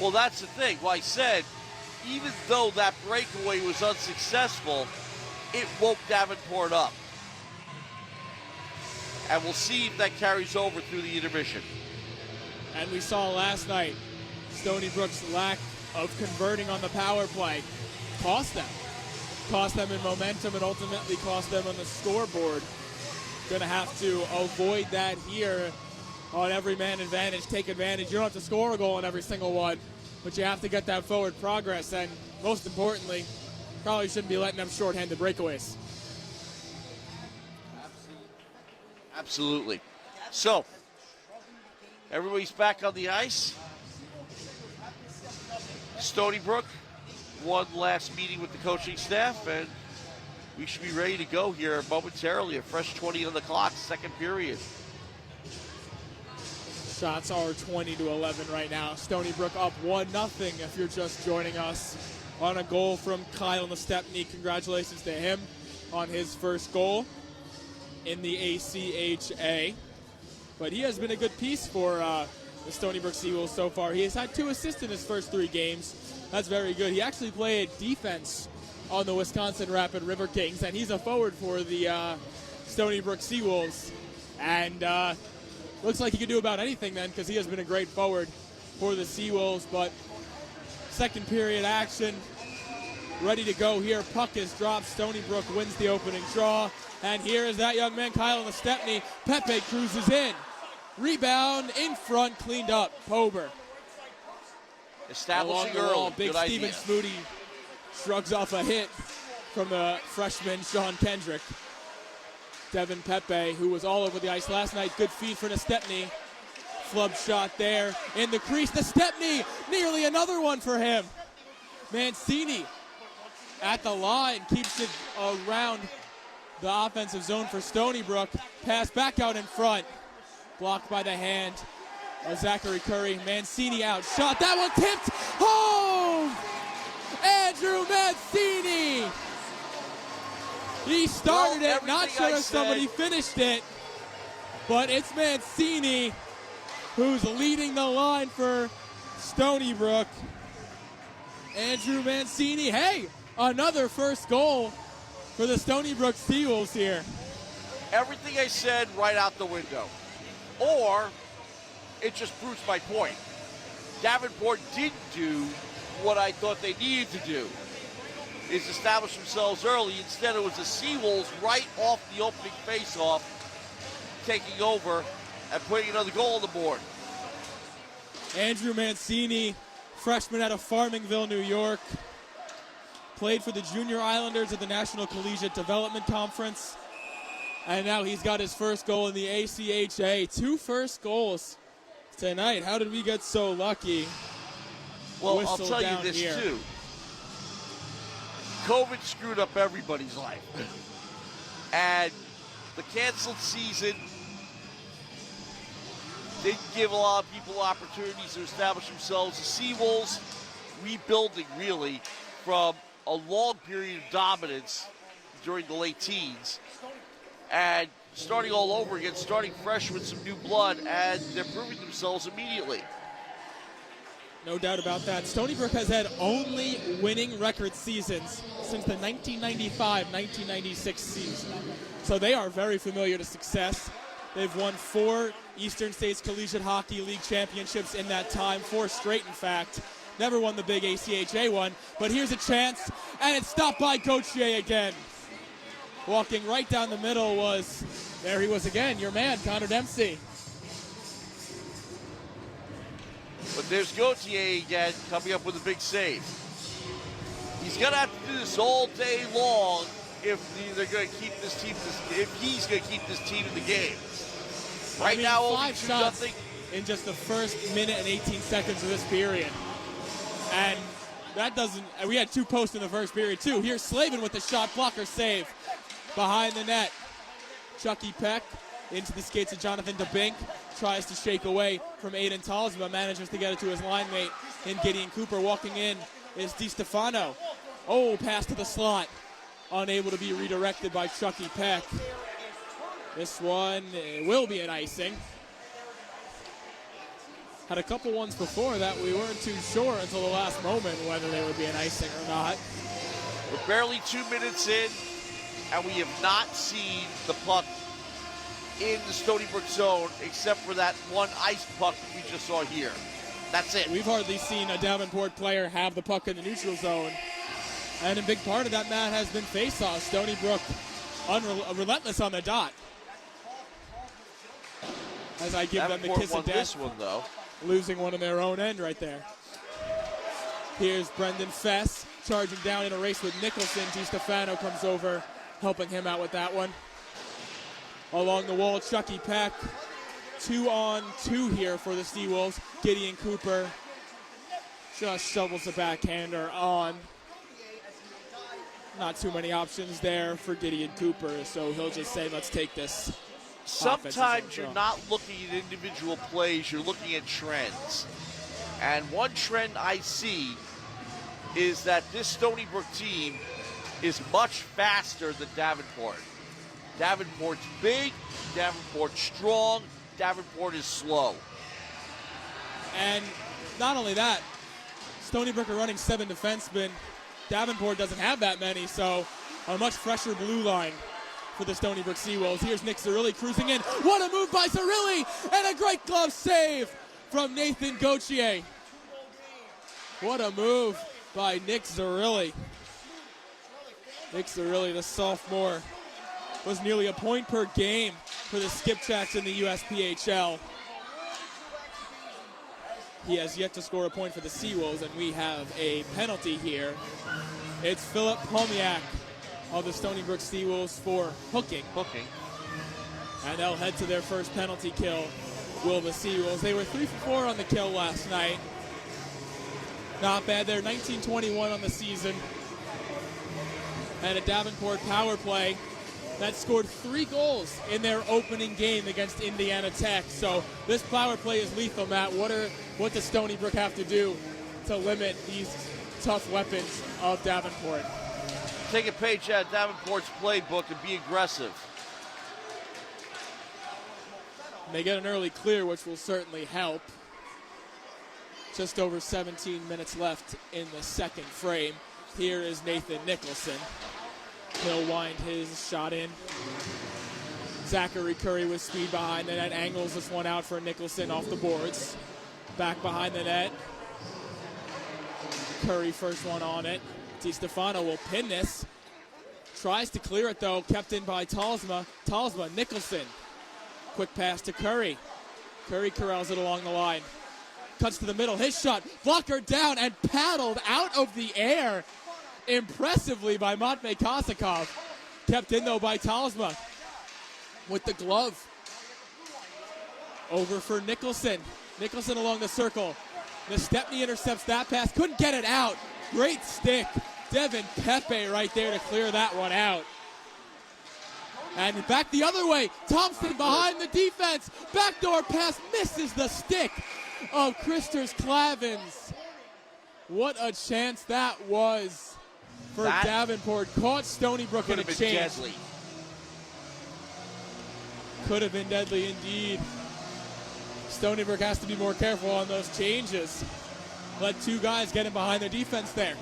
Well, that's the thing. Well, I said, even though that breakaway was unsuccessful, it woke Davenport up. And we'll see if that carries over through the intermission. And we saw last night, Stony Brook's lack of converting on the power play cost them. Cost them in momentum and ultimately cost them on the scoreboard. Going to have to avoid that here on every man advantage, take advantage. You don't have to score a goal on every single one, but you have to get that forward progress. And most importantly, probably shouldn't be letting them shorthanded breakaways. Absolutely. So, everybody's back on the ice. Stony Brook, one last meeting with the coaching staff, and we should be ready to go here momentarily. A fresh 20 on the clock, second period. shots are 20-11 right now. Stony Brook up 1-0 if you're just joining us, on a goal from Kyle Stepney. Congratulations to him on his first goal in the ACHA. But he has been a good piece for the Stony Brook Seawolves so far. He has had 2 assists in his first 3 games. That's very good. He actually played defense on the Wisconsin Rapid River Kings, and he's a forward for the Stony Brook Seawolves. And looks like he could do about anything then, because he has been a great forward for the Seawolves. But second period action, ready to go here. Puck is dropped. Stony Brook wins the opening draw. And here is that young man, Kyle Stepney. Pepe cruises in. Rebound in front, cleaned up. Pober. Establishing early. Big Good Steven idea. Smoody shrugs off a hit from the freshman Sean Kendrick. Devin Pepe, who was all over the ice last night. Good feed for Stepney. Flub shot there in the crease. Stepney, nearly another one for him. Mancini at the line, keeps it around the offensive zone for Stony Brook. Pass back out in front. Blocked by the hand of Zachary Curry. Mancini out. Shot. That one tipped home. Andrew Mancini. He started it. Not sure if somebody finished it. But it's Mancini who's leading the line for Stony Brook. Andrew Mancini. Hey, another first goal for the Stony Brook Seawolves here. Everything I said right out the window. Or it just proves my point. Davenport didn't do what I thought they needed to do, is establish themselves early. Instead, it was the Seawolves right off the opening faceoff, taking over and putting another goal on the board. Andrew Mancini, freshman out of Farmingville, New York. Played for the Junior Islanders at the National Collegiate Development Conference. And now he's got his first goal in the ACHA. 2 first goals tonight. How did we get so lucky? Well, Whistle I'll tell you down this, here. too. COVID screwed up everybody's life. And the canceled season didn't give a lot of people opportunities to establish themselves. The Seawolves rebuilding, really, from a long period of dominance during the late teens. And starting all over again, starting fresh with some new blood, and they're proving themselves immediately. No doubt about that. Stony Brook has had only winning record seasons since the 1995-1996 season. So they are very familiar to success. They've won 4 Eastern States Collegiate Hockey League championships in that time, 4 straight in fact. Never won the big ACHA one, but here's a chance, and it's stopped by Gauthier again. Walking right down the middle there he was again, your man, Connor Dempsey. But there's Gauthier again, coming up with a big save. He's going to have to do this all day long if they're going to keep this team, if he's going to keep this team in the game. Right now, only 5 shots in just the first minute and 18 seconds of this period. And that doesn't, we had 2 posts in the first period too. Here's Slavin with the shot blocker save behind the net. Chucky Peck into the skates of Jonathan DeBink. Tries to shake away from Aiden Talsman, but manages to get it to his line mate in Gideon Cooper. Walking in is DiStefano. Oh, pass to the slot. Unable to be redirected by Chucky Peck. This one will be an icing. Had a couple ones before that we weren't too sure until the last moment whether they would be an icing or not. We're barely 2 minutes in, and we have not seen the puck in the Stony Brook zone except for that one ice puck we just saw here. That's it. We've hardly seen a Davenport player have the puck in the neutral zone. And a big part of that, Matt, has been face-offs. Stony Brook relentless on the dot. As I give them the kiss of death. This one, though. Losing one on their own end right there. Here's Brendan Fess charging down in a race with Nicholson. DiStefano comes over, helping him out with that one. Along the wall, Chucky Peck. 2-on-2 here for the Seawolves. Gideon Cooper just shovels the backhander on. Not too many options there for Gideon Cooper, so he'll just say, let's take this. sometimes you're not looking at individual plays, you're looking at trends. And one trend I see is that this Stony Brook team is much faster than Davenport. Davenport's big, Davenport's strong, Davenport is slow. And not only that, Stony Brook are running 7 defensemen. Davenport doesn't have that many, so a much fresher blue line for the Stony Brook Seawolves. Here's Nick Zerilli cruising in. What a move by Zerilli! And a great glove save from Nathan Gauthier. What a move by Nick Zerilli. Nick Zerilli, the sophomore, was nearly a point per game for the Skipjacks in the USPHL. He has yet to score a point for the Seawolves, and we have a penalty here. It's Philip Pomiak of the Stony Brook Seawolves for hooking. And they'll head to their first penalty kill, will the Seawolves. They were 3 for 4 on the kill last night. Not bad. They're 19-21 on the season. And a Davenport power play that scored 3 goals in their opening game against Indiana Tech. So this power play is lethal, Matt. What does Stony Brook have to do to limit these tough weapons of Davenport? Take a page out of Davenport's playbook and be aggressive. They get an early clear, which will certainly help. Just over 17 minutes left in the second frame. Here is Nathan Nicholson. He'll wind his shot in. Zachary Curry with speed behind the net. Angles this one out for Nicholson off the boards. Back behind the net. Curry first one on it. DiStefano will pin this. Tries to clear it though. Kept in by Talsma. Nicholson. Quick pass to Curry. Curry corrals it along the line. Cuts to the middle. His shot. Blocker down and paddled out of the air impressively by Matvey Kosakov. Kept in though by Talsma with the glove. Over for Nicholson. Nicholson along the circle. Stepney intercepts that pass. Couldn't get it out. Great stick. Devin Pepe right there to clear that one out. And back the other way. Thompson behind the defense. Backdoor pass misses the stick of Christers Clavins. What a chance that was for Davenport. Caught Stony Brook in a change. Deadly. Could have been deadly indeed. Stony Brook has to be more careful on those changes. Let 2 guys get in behind the defense there.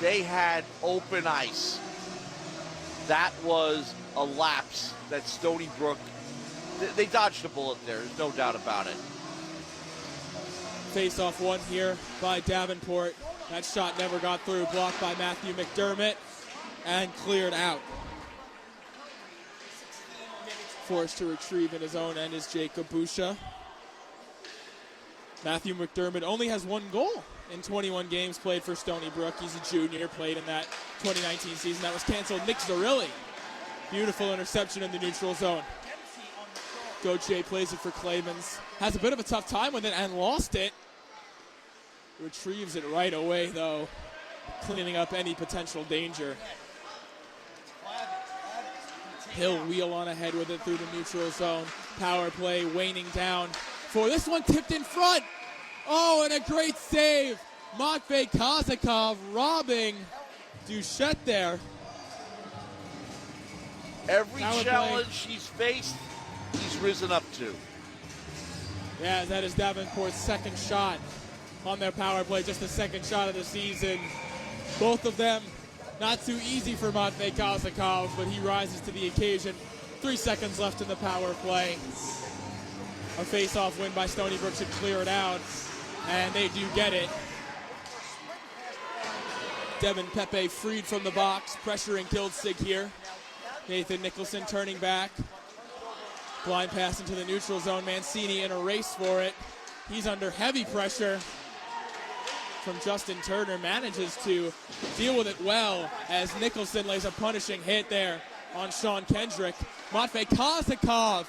They had open ice. That was a lapse that Stony Brook, they dodged a bullet there. There's no doubt about it. Face-off one here by Davenport. That shot never got through. Blocked by Matthew McDermott and cleared out. Forced to retrieve in his own end is Jacob Busha. Matthew McDermott only has 1 goal in 21 games played for Stony Brook. He's a junior, played in that 2019 season. That was canceled. Nick Zerilli. Beautiful interception in the neutral zone. Gauthier plays it for Clavins. Has a bit of a tough time with it and lost it. Retrieves it right away, though, cleaning up any potential danger. He'll wheel on ahead with it through the neutral zone. Power play waning down. For this one tipped in front. Oh, and a great save. Matvey Kosakov robbing Duchette there. Every challenge he's faced, he's risen up to. Yeah, that is Davenport's second shot on their power play, just the second shot of the season. Both of them not too easy for Matvey Kosakov, but he rises to the occasion. 3 seconds left in the power play. A face-off win by Stony Brook should clear it out, and they do get it. Devin Pepe freed from the box, pressuring Kildsig here. Nathan Nicholson turning back. Blind pass into the neutral zone. Mancini in a race for it. He's under heavy pressure from Justin Turner. Manages to deal with it well as Nicholson lays a punishing hit there on Sean Kendrick. Matvey Kosakov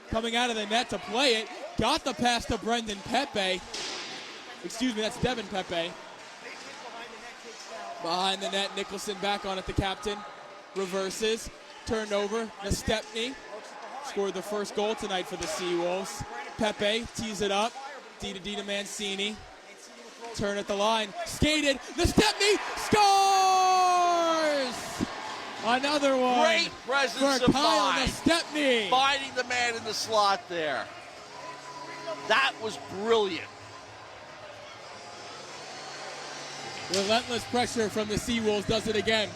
coming out of the net to play it. Got the pass to Brendan Pepe. Excuse me, that's Devin Pepe. Behind the net, Nicholson back on it, the captain. Reverses, turned over, Stepney. scored the first goal tonight for the Seawolves. Pepe tees it up. D to Mancini. Turn at the line. Skated. The Stepney scores! Another one. Great presence of Kyle mind. Stepney. Finding the man in the slot there. That was brilliant. Relentless pressure from the Seawolves does it again.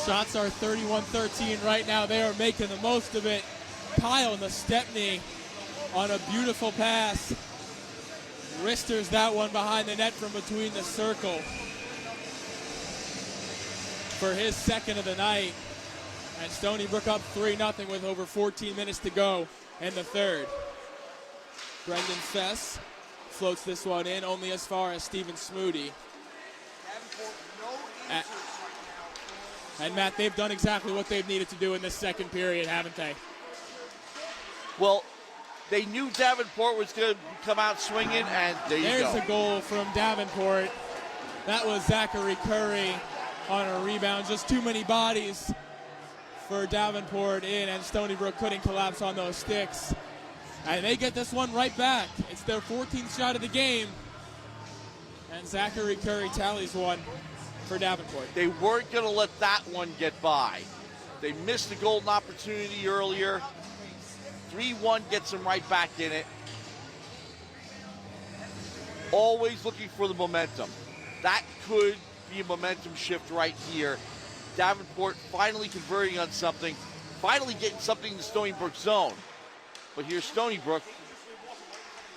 Shots are 31-13 right now. They are making the most of it. Kyle and the Stepney on a beautiful pass. Risters that one behind the net from between the circle for his second of the night. And Stony Brook up 3-0 with over 14 minutes to go in the third. Brendan Fess floats this one in only as far as Stephen Smoody. And Matt, they've done exactly what they've needed to do in this second period, haven't they? Well, they knew Davenport was going to come out swinging, and there you go. There's a goal from Davenport. That was Zachary Curry on a rebound. Just too many bodies for Davenport in, and Stony Brook couldn't collapse on those sticks. And they get this one right back. It's their 14th shot of the game. And Zachary Curry tallies one for Davenport. They weren't going to let that one get by. They missed the golden opportunity earlier. 3-1 gets them right back in it. Always looking for the momentum. That could be a momentum shift right here. Davenport finally converting on something, finally getting something in the Stony Brook zone. But here's Stony Brook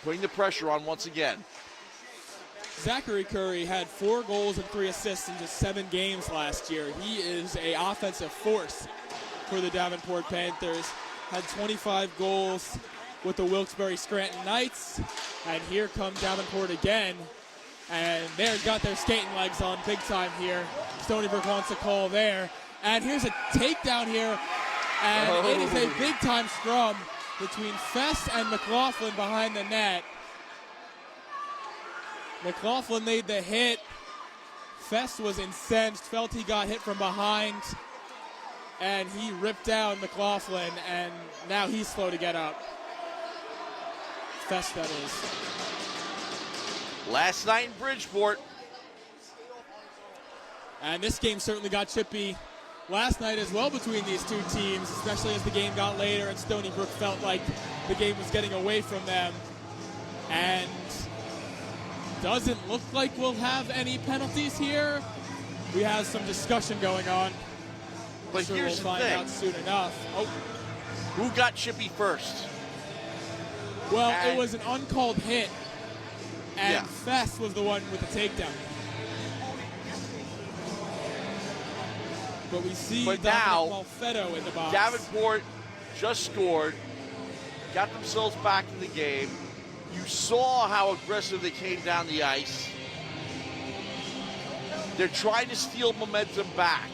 putting the pressure on once again. Zachary Curry had 4 goals and 3 assists in just 7 games last year. He is an offensive force for the Davenport Panthers. Had 25 goals with the Wilkes-Barre Scranton Knights. And here comes Davenport again. And they've got their skating legs on big time here. Stony Brook wants a call there. And here's a takedown here. And it is a big time scrum between Fess and McLaughlin behind the net. McLaughlin made the hit. Fess was incensed, felt he got hit from behind, and he ripped down McLaughlin, and now he's slow to get up. Fess, that is. Last night in Bridgeport. And this game certainly got chippy last night as well between these two teams, especially as the game got later and Stony Brook felt like the game was getting away from them. And doesn't look like we'll have any penalties here. We have some discussion going on. But sure here's we'll the find thing. out soon enough. Oh. Who got chippy first? Well, it was an uncalled hit, and Yeah. Fess was the one with the takedown. But we see But Dominic now, Malfetto in the box. Davenport just scored, got themselves back in the game. You saw how aggressive they came down the ice. They're trying to steal momentum back.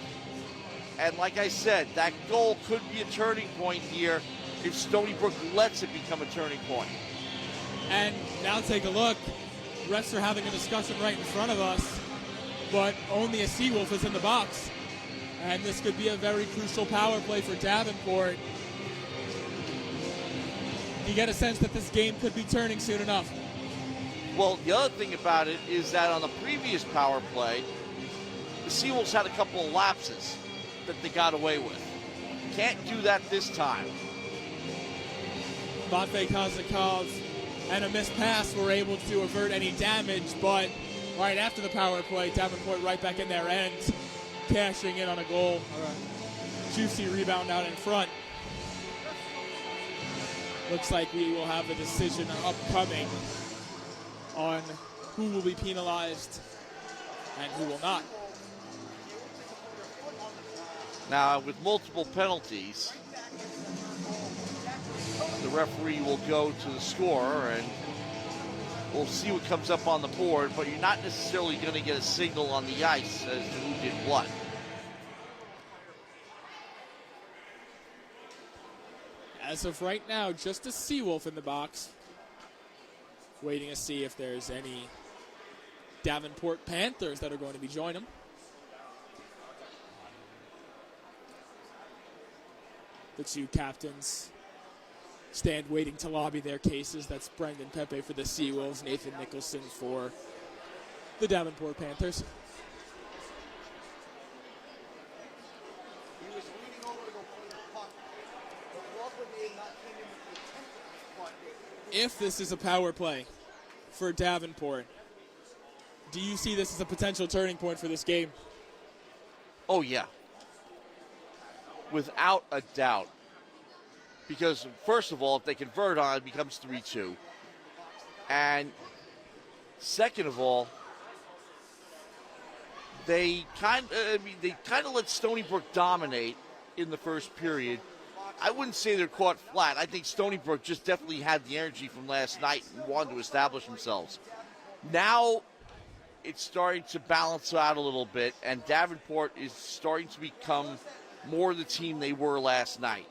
And like I said, that goal could be a turning point here if Stony Brook lets it become a turning point. And now take a look. Refs are having a discussion right in front of us, but only a Seawolf is in the box. And this could be a very crucial power play for Davenport. You get a sense that this game could be turning soon enough. Well, the other thing about it is that on the previous power play, the Seawolves had a couple of lapses that they got away with. Can't do that this time. Matvei Kozakov and a missed pass were able to avert any damage, but right after the power play, Davenport right back in their end, cashing in on a goal, or a juicy rebound out in front. Looks like we will have a decision upcoming on who will be penalized and who will not. Now, with multiple penalties, the referee will go to the scorer and we'll see what comes up on the board, but you're not necessarily going to get a signal on the ice as to who did what. As of right now, just a Seawolf in the box. Waiting to see if there's any Davenport Panthers that are going to be joining them. the two captains stand waiting to lobby their cases. That's Brendan Pepe for the Seawolves, Nathan Nicholson for the Davenport Panthers. If this is a power play for Davenport, do you see this as a potential turning point for this game? Oh, yeah. Without a doubt. Because, first of all, if they convert on, it becomes 3-2. And second of all, they kind of let Stony Brook dominate in the first period. I wouldn't say they're caught flat. I think Stony Brook just definitely had the energy from last night and wanted to establish themselves. Now it's starting to balance out a little bit, and Davenport is starting to become more the team they were last night.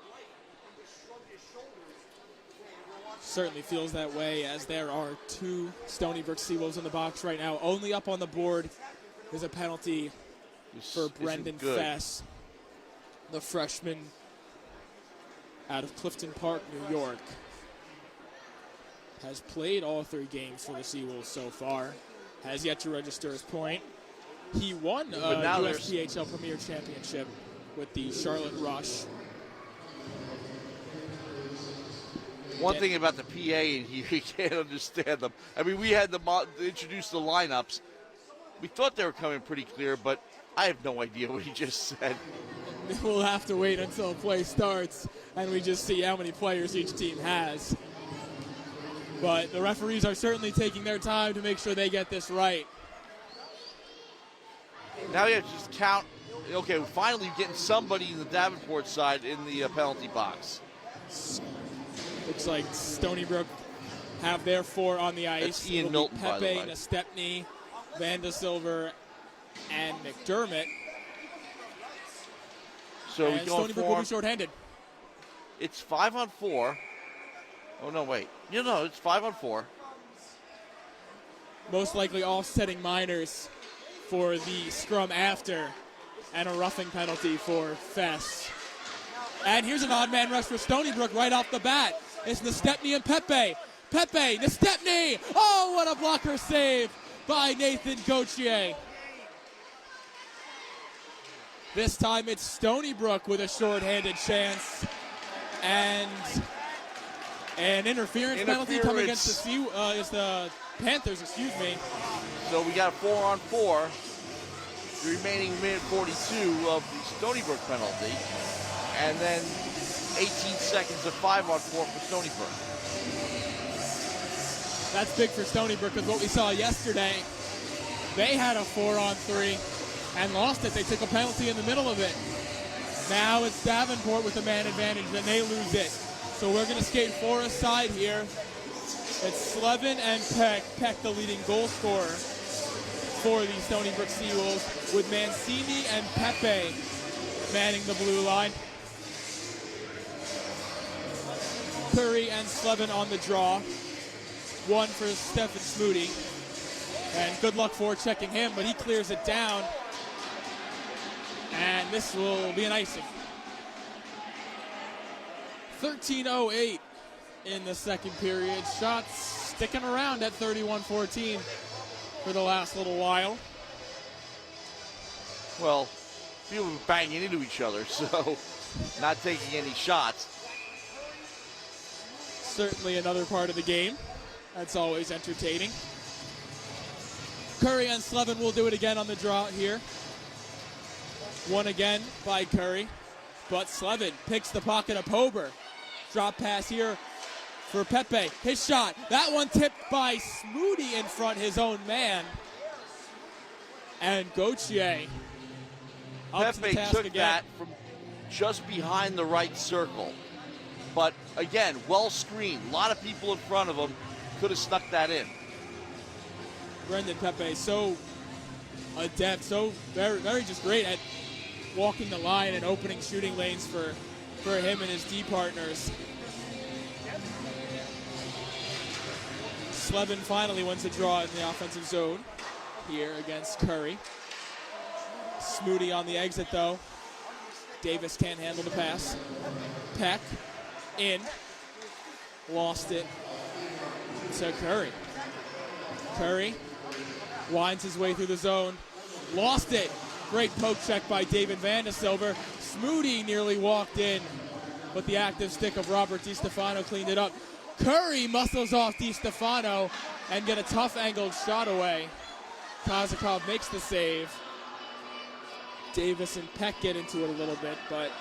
Certainly feels that way, as there are two Stony Brook Seawolves in the box right now. Only up on the board is a penalty for Brendan Fess, the freshman out of Clifton Park, New York. Has played all 3 games for the Seawolves so far. Has yet to register his point. He won a USPHL Premier Championship with the Charlotte Rush. One thing about the PA in here, you can't understand them. I mean, we had them introduce the lineups. We thought they were coming pretty clear, but I have no idea what he just said. We'll have to wait until play starts and we just see how many players each team has. But the referees are certainly taking their time to make sure they get this right. Now you have to just count. Okay, we're finally getting somebody in the Davenport side in the penalty box. Looks like Stony Brook have their 4 on the ice. That's Ian Milton, Pepe, by the way. Nestepny, Vanda Silver, and McDermott. So and Stony Brook will be shorthanded. It's 5-on-4. Oh, no, wait. It's 5-on-4. Most likely offsetting minors for the scrum after, and a roughing penalty for Fess. And here's an odd man rush for Stony Brook right off the bat. It's Nestepny and Pepe. Pepe, Nestepny! Oh, what a blocker save by Nathan Gauthier. This time it's Stony Brook with a shorthanded chance. And an interference penalty coming against the Panthers, excuse me. So we got a 4-on-4. The remaining minute 42 of the Stony Brook penalty. And then 18 seconds of 5-on-4 for Stony Brook. That's big for Stony Brook, because what we saw yesterday, they had a 4-on-3 and lost it. They took a penalty in the middle of it. Now it's Davenport with the man advantage, and they lose it. So we're going to skate 4 aside here. It's Slevin and Peck. Peck, the leading goal scorer for the Stony Brook Seawolves, with Mancini and Pepe manning the blue line. Curry and Slevin on the draw. 1 for Stephen Smoody. And good luck for checking him, but he clears it down. And this will be an icing. 13:08 in the second period. Shots sticking around at 31-14 for the last little while. Well, people were banging into each other, so not taking any shots. Certainly another part of the game. That's always entertaining. Curry and Slevin will do it again on the draw here. 1 again by Curry, but Slevin picks the pocket of Pober. Drop pass here for Pepe. His shot. That one tipped by Smoody in front, his own man. And Gauthier up to the Pepe task took again. that from just behind the right circle. But again, well screened. A lot of people in front of him could have snuck that in. Brendan Pepe, so adept, so very, very just great at walking the line and opening shooting lanes for him and his D partners. Slevin finally wins a draw in the offensive zone here against Curry. Smoody on the exit though. Davis can't handle the pass. Peck in. Lost it to Curry. Curry winds his way through the zone. Lost it. Great poke check by David Vandesilver. Smoody nearly walked in, but the active stick of Robert DiStefano cleaned it up. Curry muscles off DiStefano and get a tough angled shot away. Kozakov makes the save. Davis and Peck get into it a little bit, but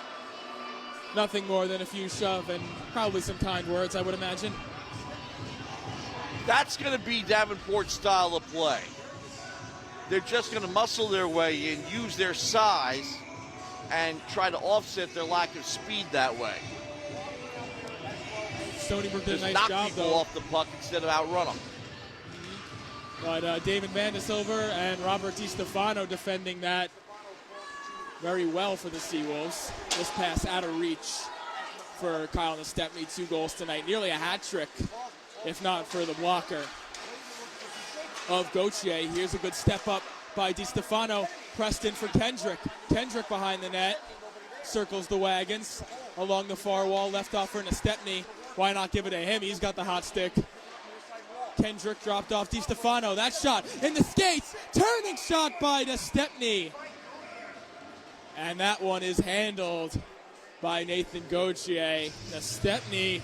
nothing more than a few shove and probably some kind words, I would imagine. That's going to be Davenport's style of play. They're just going to muscle their way in, use their size, and try to offset their lack of speed that way. Stony Brook did a nice knock job, people though. off the puck instead of outrun them. But David Vandesilver and Robert DiStefano defending that very well for the Seawolves. This pass out of reach for Kyle Nestepny. 2 goals tonight. Nearly a hat trick, if not for the blocker of Gauthier. Here's a good step up by DiStefano. Pressed in for Kendrick. Kendrick behind the net. Circles the wagons along the far wall. Left off for Nestepny. Why not give it to him? He's got the hot stick. Kendrick dropped off DiStefano. That shot in the skates. Turning shot by Nestepny. And that one is handled by Nathan Gauthier. Nestepny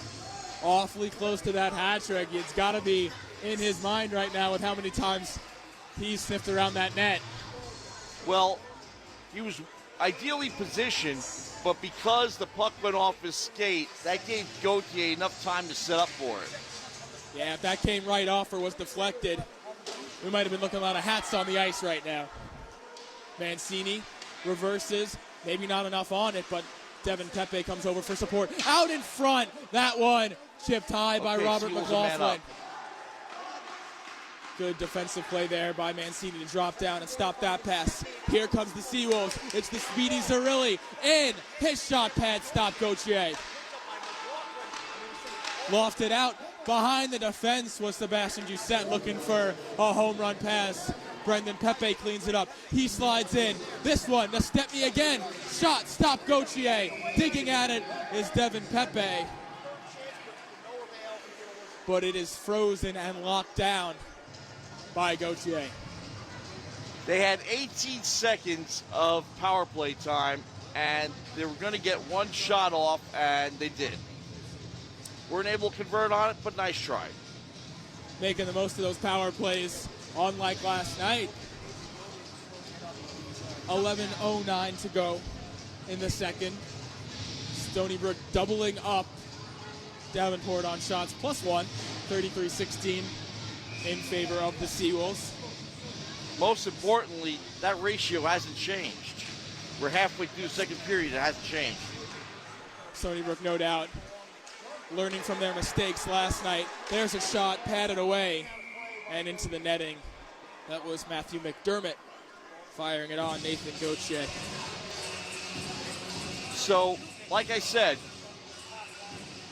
awfully close to that hat trick. It's got to be in his mind right now with how many times he sniffed around that net. Well, he was ideally positioned, but because the puck went off his skate, that gave Gauthier enough time to set up for it. Yeah, if that came right off or was deflected, we might have been looking at a lot of hats on the ice right now. Mancini reverses, maybe not enough on it, but Devin Pepe comes over for support. Out in front, that one chipped high by Robert McLaughlin. Good defensive play there by Mancini to drop down and stop that pass. Here comes the Seawolves. It's the speedy Zerilli in. His shot pad stopped Gauthier. Lofted out. Behind the defense was Sebastian Doucette looking for a home run pass. Brendan Pepe cleans it up. He slides in. This one, Nestepny again. Shot, stop Gauthier. Digging at it is Devin Pepe. But it is frozen and locked down by Gauthier. They had 18 seconds of power play time, and they were going to get one shot off, and they did. Weren't able to convert on it, but nice try. Making the most of those power plays, unlike last night. 11:09 to go in the second. Stony Brook doubling up Davenport on shots, +1, 33-16 in favor of the Seawolves. Most importantly, that ratio hasn't changed. We're halfway through the second period, it hasn't changed. Stony Brook, no doubt, learning from their mistakes last night. There's a shot, patted away, and into the netting. That was Matthew McDermott firing it on Nathan Gauthier. So, like I said,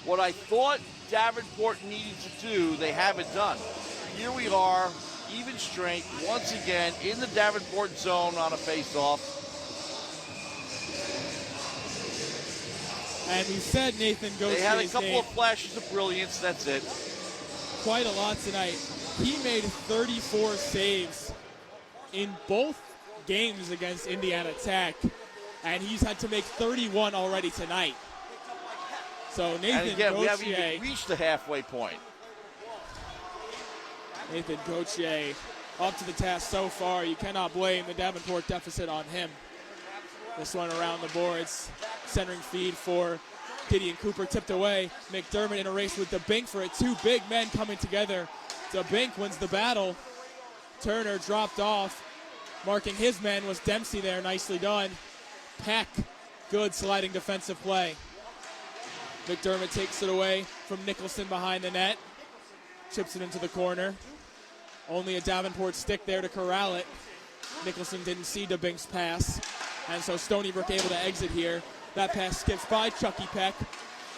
what I thought Davenport needed to do, they haven't done. Here we are, even strength, once again, in the Davenport zone on a face-off. And we said Nathan Gauthier's They had a couple name of flashes of brilliance, that's it. quite a lot tonight. He made 34 saves in both games against Indiana Tech, and he's had to make 31 already tonight. So Nathan And again, we haven't Gauthier, even reached the halfway point. Nathan Gauthier up to the task so far. You cannot blame the Davenport deficit on him. This one around the boards. Centering feed for Gideon Cooper, tipped away. McDermott in a race with DeBink for it. 2 big men coming together. DeBink wins the battle. Turner dropped off. Marking his man was Dempsey there. Nicely done. Peck, good sliding defensive play. McDermott takes it away from Nicholson behind the net. Chips it into the corner. Only a Davenport stick there to corral it. Nicholson didn't see DeBink's pass. And so Stony Brook able to exit here. That pass skips by Chucky Peck.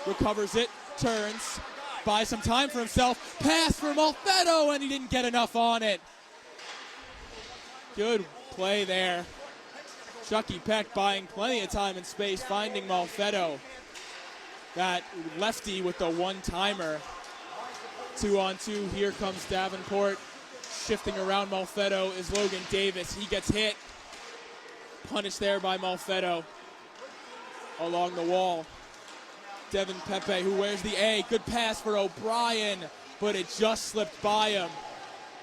Recovers it, turns, buys some time for himself. Pass for Malfetto, and he didn't get enough on it. Good play there. Chucky Peck buying plenty of time and space, finding Malfetto. that lefty with the one-timer. 2-on-2, here comes Davenport. Shifting around Malfetto is Logan Davis. He gets hit. Punished there by Malfetto. Along the wall, Devin Pepe, who wears the A. Good pass for O'Brien, but it just slipped by him.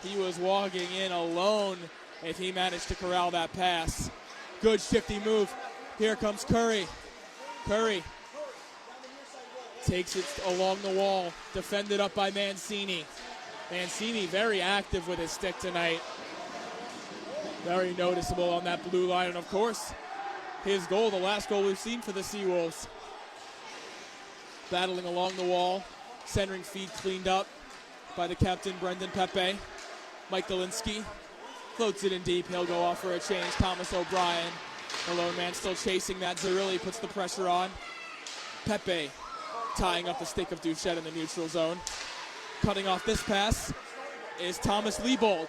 He was walking in alone if he managed to corral that pass. Good shifty move. Here comes Curry. Curry takes it along the wall, defended up by Mancini. Mancini very active with his stick tonight. Very noticeable on that blue line, and of course, his goal, the last goal we've seen for the Seawolves. Battling along the wall, centering feed cleaned up by the captain, Brendan Pepe. Mike Galinsky floats it in deep. He'll go off for a change. Thomas O'Brien, the lone man, still chasing that. Zerilli puts the pressure on. Pepe tying up the stick of Duchette in the neutral zone. Cutting off this pass is Thomas Liebold.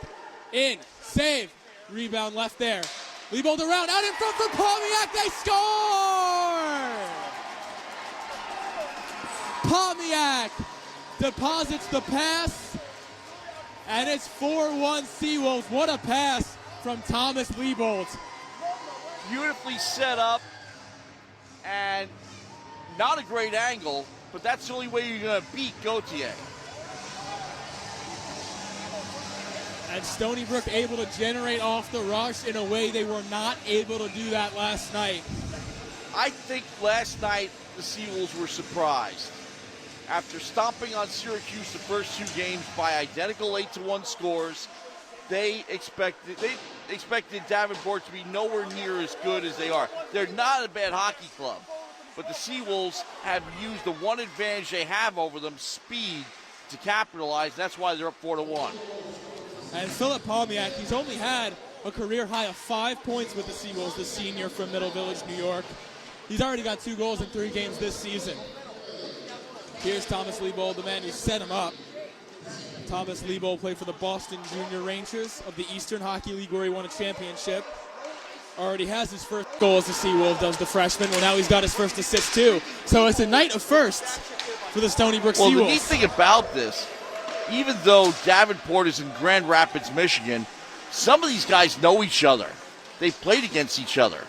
In, save, rebound left there. Liebold around, out in front for Palmiak, they score! Palmiak deposits the pass, and it's 4-1 Seawolves. What a pass from Thomas Liebold. Beautifully set up, and not a great angle, but that's the only way you're going to beat Gauthier. And Stony Brook able to generate off the rush in a way they were not able to do that last night. I think last night the Seawolves were surprised. After stomping on Syracuse the first two games by identical 8-1 scores, they expected Davenport to be nowhere near as good as they are. They're not a bad hockey club, but the Seawolves have used the one advantage they have over them, speed, to capitalize. That's why they're up 4-1. And Philip Palmiak, he's only had a career high of 5 points with the Seawolves, the senior from Middle Village, New York. He's already got 2 goals in 3 games this season. Here's Thomas Liebold, the man who set him up. Thomas Liebold played for the Boston Junior Rangers of the Eastern Hockey League, where he won a championship. Already has his first goal as a Seawolf, does the freshman. Well, now he's got his first assist, too. So it's a night of firsts for the Stony Brook Seawolves. Well, the neat thing about this, even though Davenport is in Grand Rapids, Michigan, some of these guys know each other. They've played against each other.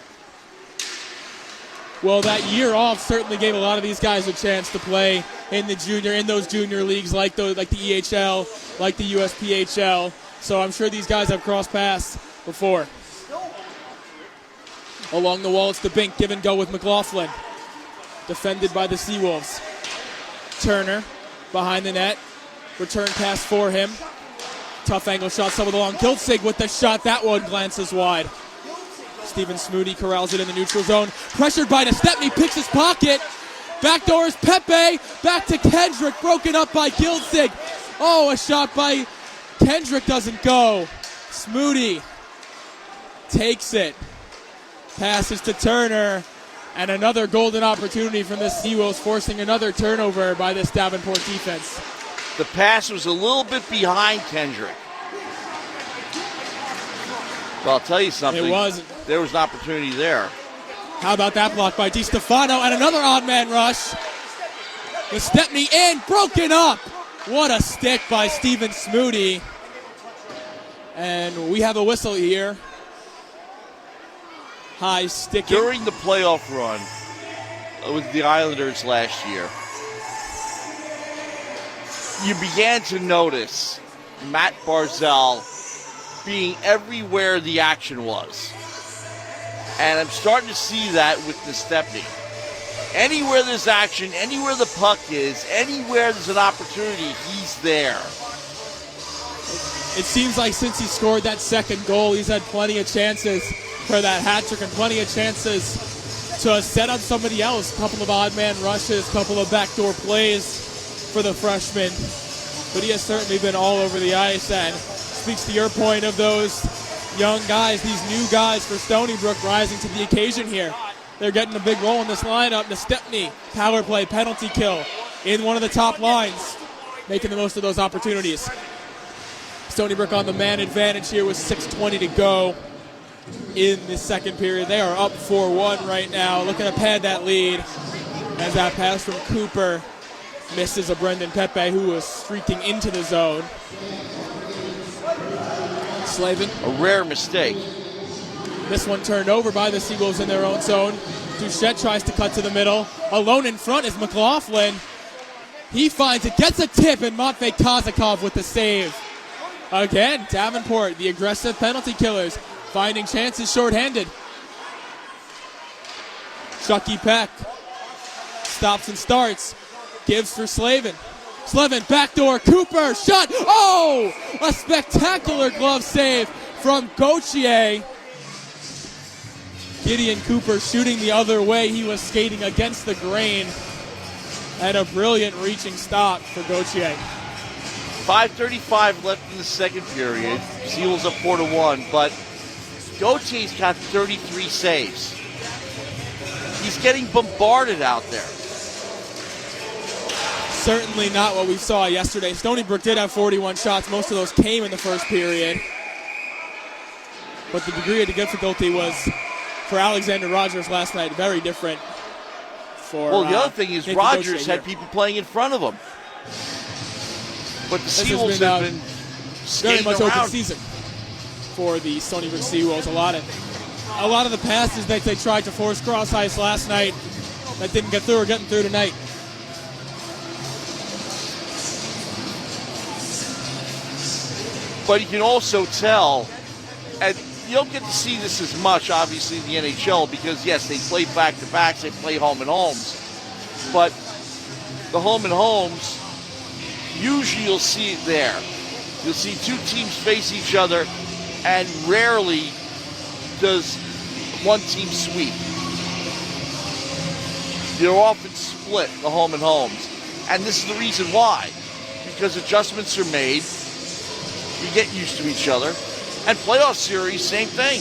Well, that year off certainly gave a lot of these guys a chance to play in those junior leagues, like the EHL, like the USPHL. So I'm sure these guys have crossed paths before. Along the wall, it's the Bink, give and go with McLaughlin. Defended by the Seawolves. Turner behind the net. Return pass for him. Tough angle shot, someone along. Giltzig with the shot. That one glances wide. Steven Smoody corrals it in the neutral zone. Pressured by Nestepny, picks his pocket. Backdoor is Pepe. Back to Kendrick, broken up by Giltzig. Oh, a shot by Kendrick doesn't go. Smoody takes it. Passes to Turner. And another golden opportunity from the Seawolves, forcing another turnover by this Davenport defense. The pass was a little bit behind Kendrick. But I'll tell you something. It wasn't. There was an opportunity there. How about that block by DiStefano and another odd man rush. The Stepney in, broken up. What a stick by Steven Smoody. And we have a whistle here. High sticking. During the playoff run with the Islanders last year, you began to notice Matt Barzal being everywhere the action was. And I'm starting to see that with Nestepny. Anywhere there's action, anywhere the puck is, anywhere there's an opportunity, he's there. It seems like since he scored that second goal, he's had plenty of chances for that hat trick and plenty of chances to set up somebody else. A couple of odd man rushes, a couple of backdoor plays for the freshman. But he has certainly been all over the ice, and speaks to your point of those young guys, these new guys for Stony Brook rising to the occasion here. They're getting a big role in this lineup. Nestepny, power play, penalty kill in one of the top lines, making the most of those opportunities. Stony Brook on the man advantage here with 6:20 to go in the second period. They are up 4-1 right now, looking to pad that lead As that pass from Cooper misses a Brendan Pepe who was streaking into the zone. Slavin. A rare mistake. This one turned over by the Seawolves in their own zone. Duchette tries to cut to the middle. Alone in front is McLaughlin. He finds it, gets a tip, and Matvey Kozakov with the save. Again, Davenport, the aggressive penalty killers, finding chances shorthanded. Chucky Peck stops and starts. Gives for Slavin. Slavin, backdoor, Cooper, shot! Oh! A spectacular glove save from Gauthier. Gideon Cooper shooting the other way. He was skating against the grain. And a brilliant reaching stop for Gauthier. 5:35 left in the second period. Seals up 4-1, but Gauthier's got 33 saves. He's getting bombarded out there. Certainly not what we saw yesterday. Stony Brook did have 41 shots. Most of those came in the first period. But the degree of the difficulty was, for Alexander Rogers last night, very different. Well, the other thing is Rogers had people playing in front of him. But the Seawolves have been very much around. open season for the Stony Brook Seawolves. A lot of the passes that they tried to force cross ice last night that didn't get through are getting through tonight. But you can also tell, and you don't get to see this as much, obviously, in the NHL, because, yes, they play back-to-backs, they play home and homes. But the home and homes, usually you'll see it there. You'll see two teams face each other, and rarely does one team sweep. They're often split, the home and homes. And this is the reason why. Because adjustments are made, you get used to each other. And playoff series, same thing.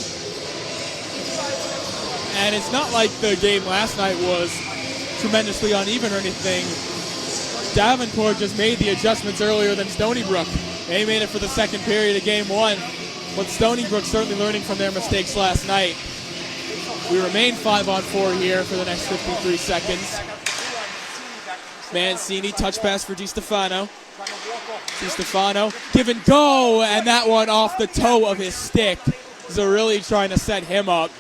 And it's not like the game last night was tremendously uneven or anything. Davenport just made the adjustments earlier than Stony Brook. They made it for the second period of game one. But Stony Brook certainly learning from their mistakes last night. We remain 5-on-4 here for the next 53 seconds. Mancini, touch pass for DiStefano. DiStefano, give and go, and that one off the toe of his stick. Zerilli trying to set him up.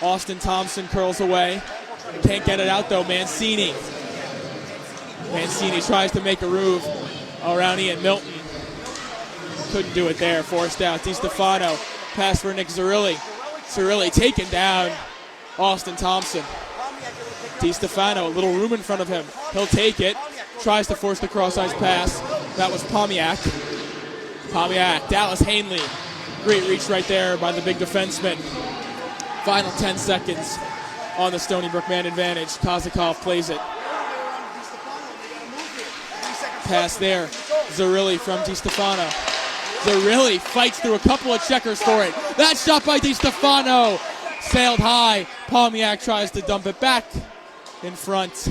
Austin Thompson curls away. Can't get it out though, Mancini. Mancini tries to make a move around Ian Milton. Couldn't do it there, forced out. DiStefano, pass for Nick Zerilli. Zerilli taken down. Austin Thompson. DiStefano, a little room in front of him. He'll take it. Tries to force the cross-ice pass. That was Pomiak. Dallas Hanley. Great reach right there by the big defenseman. Final 10 seconds on the Stony Brook man advantage. Kozakov plays it. Pass there. Zerilli from DiStefano. Zerilli fights through a couple of checkers for it. That shot by DiStefano sailed high. Pomiak tries to dump it back in front,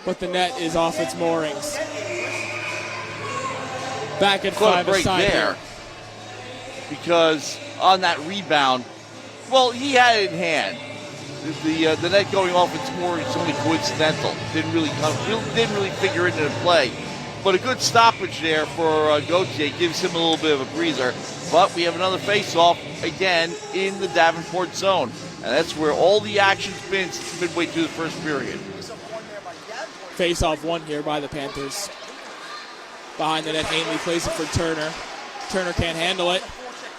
but the net is off its moorings. Back at five aside there. Because on that rebound, well, he had it in hand. The net going off its moorings is only coincidental. Didn't really figure it into play. But a good stoppage there for Gauthier gives him a little bit of a breather. But we have another face-off again in the Davenport zone. And that's where all the action's been since midway through the first period. Face-off one here by the Panthers. Behind the net, Hanley plays it for Turner. Turner can't handle it.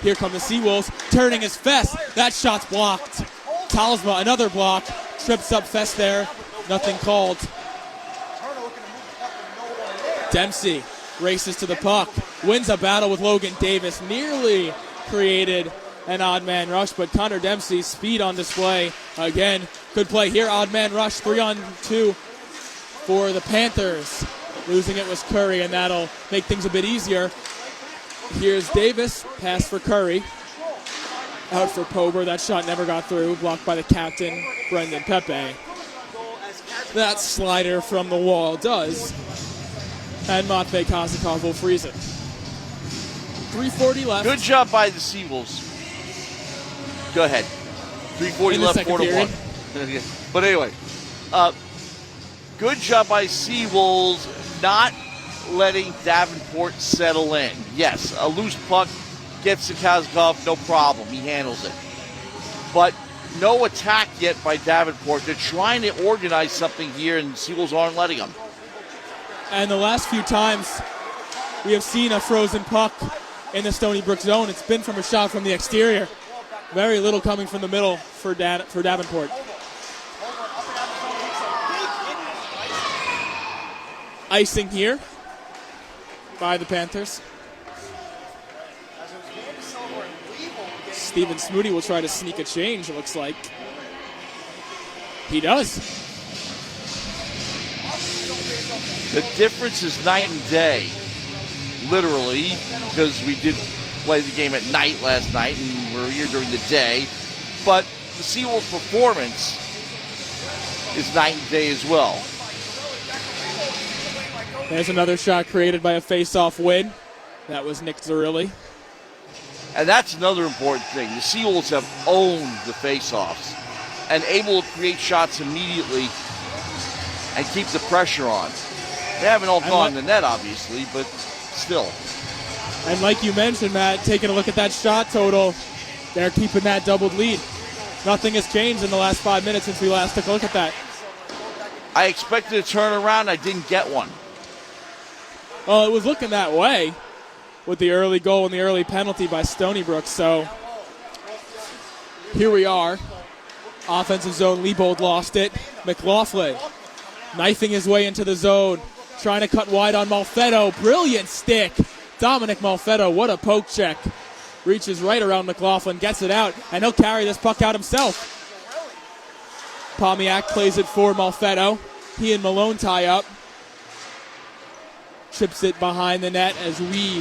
Here come the Seawolves. Turning is Fest. That shot's blocked. Talsma, another block. Trips up Fest there. Nothing called. Dempsey races to the puck. Wins a battle with Logan Davis. Nearly created an odd man rush, but Connor Dempsey's speed on display. Again, good play here. Odd man rush, 3-on-2 for the Panthers. Losing it was Curry, and that'll make things a bit easier. Here's Davis. Pass for Curry. Out for Pober. That shot never got through. Blocked by the captain, Brendan Pepe. That slider from the wall does. And Matvey Kozakov will freeze it. 3:40 left. Good job by the Seawolves. Go ahead. 3:40 left, 4-1. But anyway, Good job by Seawolves not letting Davenport settle in. Yes, a loose puck gets to Kazakov, no problem. He handles it. But no attack yet by Davenport. They're trying to organize something here, and Seawolves aren't letting them. And the last few times we have seen a frozen puck in the Stony Brook zone, it's been from a shot from the exterior. Very little coming from the middle for Davenport. Icing here by the Panthers. Steven Smoody will try to sneak a change, it looks like. He does. The difference is night and day, literally, because we did play the game at night last night and we're here during the day. But the Seawolves' performance is night and day as well. There's another shot created by a face-off win. That was Nick Zerilli. And that's another important thing. The Seawolves have owned the face-offs and able to create shots immediately and keep the pressure on. They haven't all gone in the net, obviously, but still. And like you mentioned, Matt, taking a look at that shot total, they're keeping that doubled lead. Nothing has changed in the last 5 minutes since we last took a look at that. I expected a turnaround. I didn't get one. Well, it was looking that way with the early goal and the early penalty by Stony Brook. So here we are. Offensive zone, Leibold lost it. McLaughlin knifing his way into the zone, trying to cut wide on Malfetto. Brilliant stick. Dominic Malfetto, what a poke check. Reaches right around McLaughlin, gets it out, and he'll carry this puck out himself. Pomiak plays it for Malfetto. He and Malone tie up. Chips it behind the net as we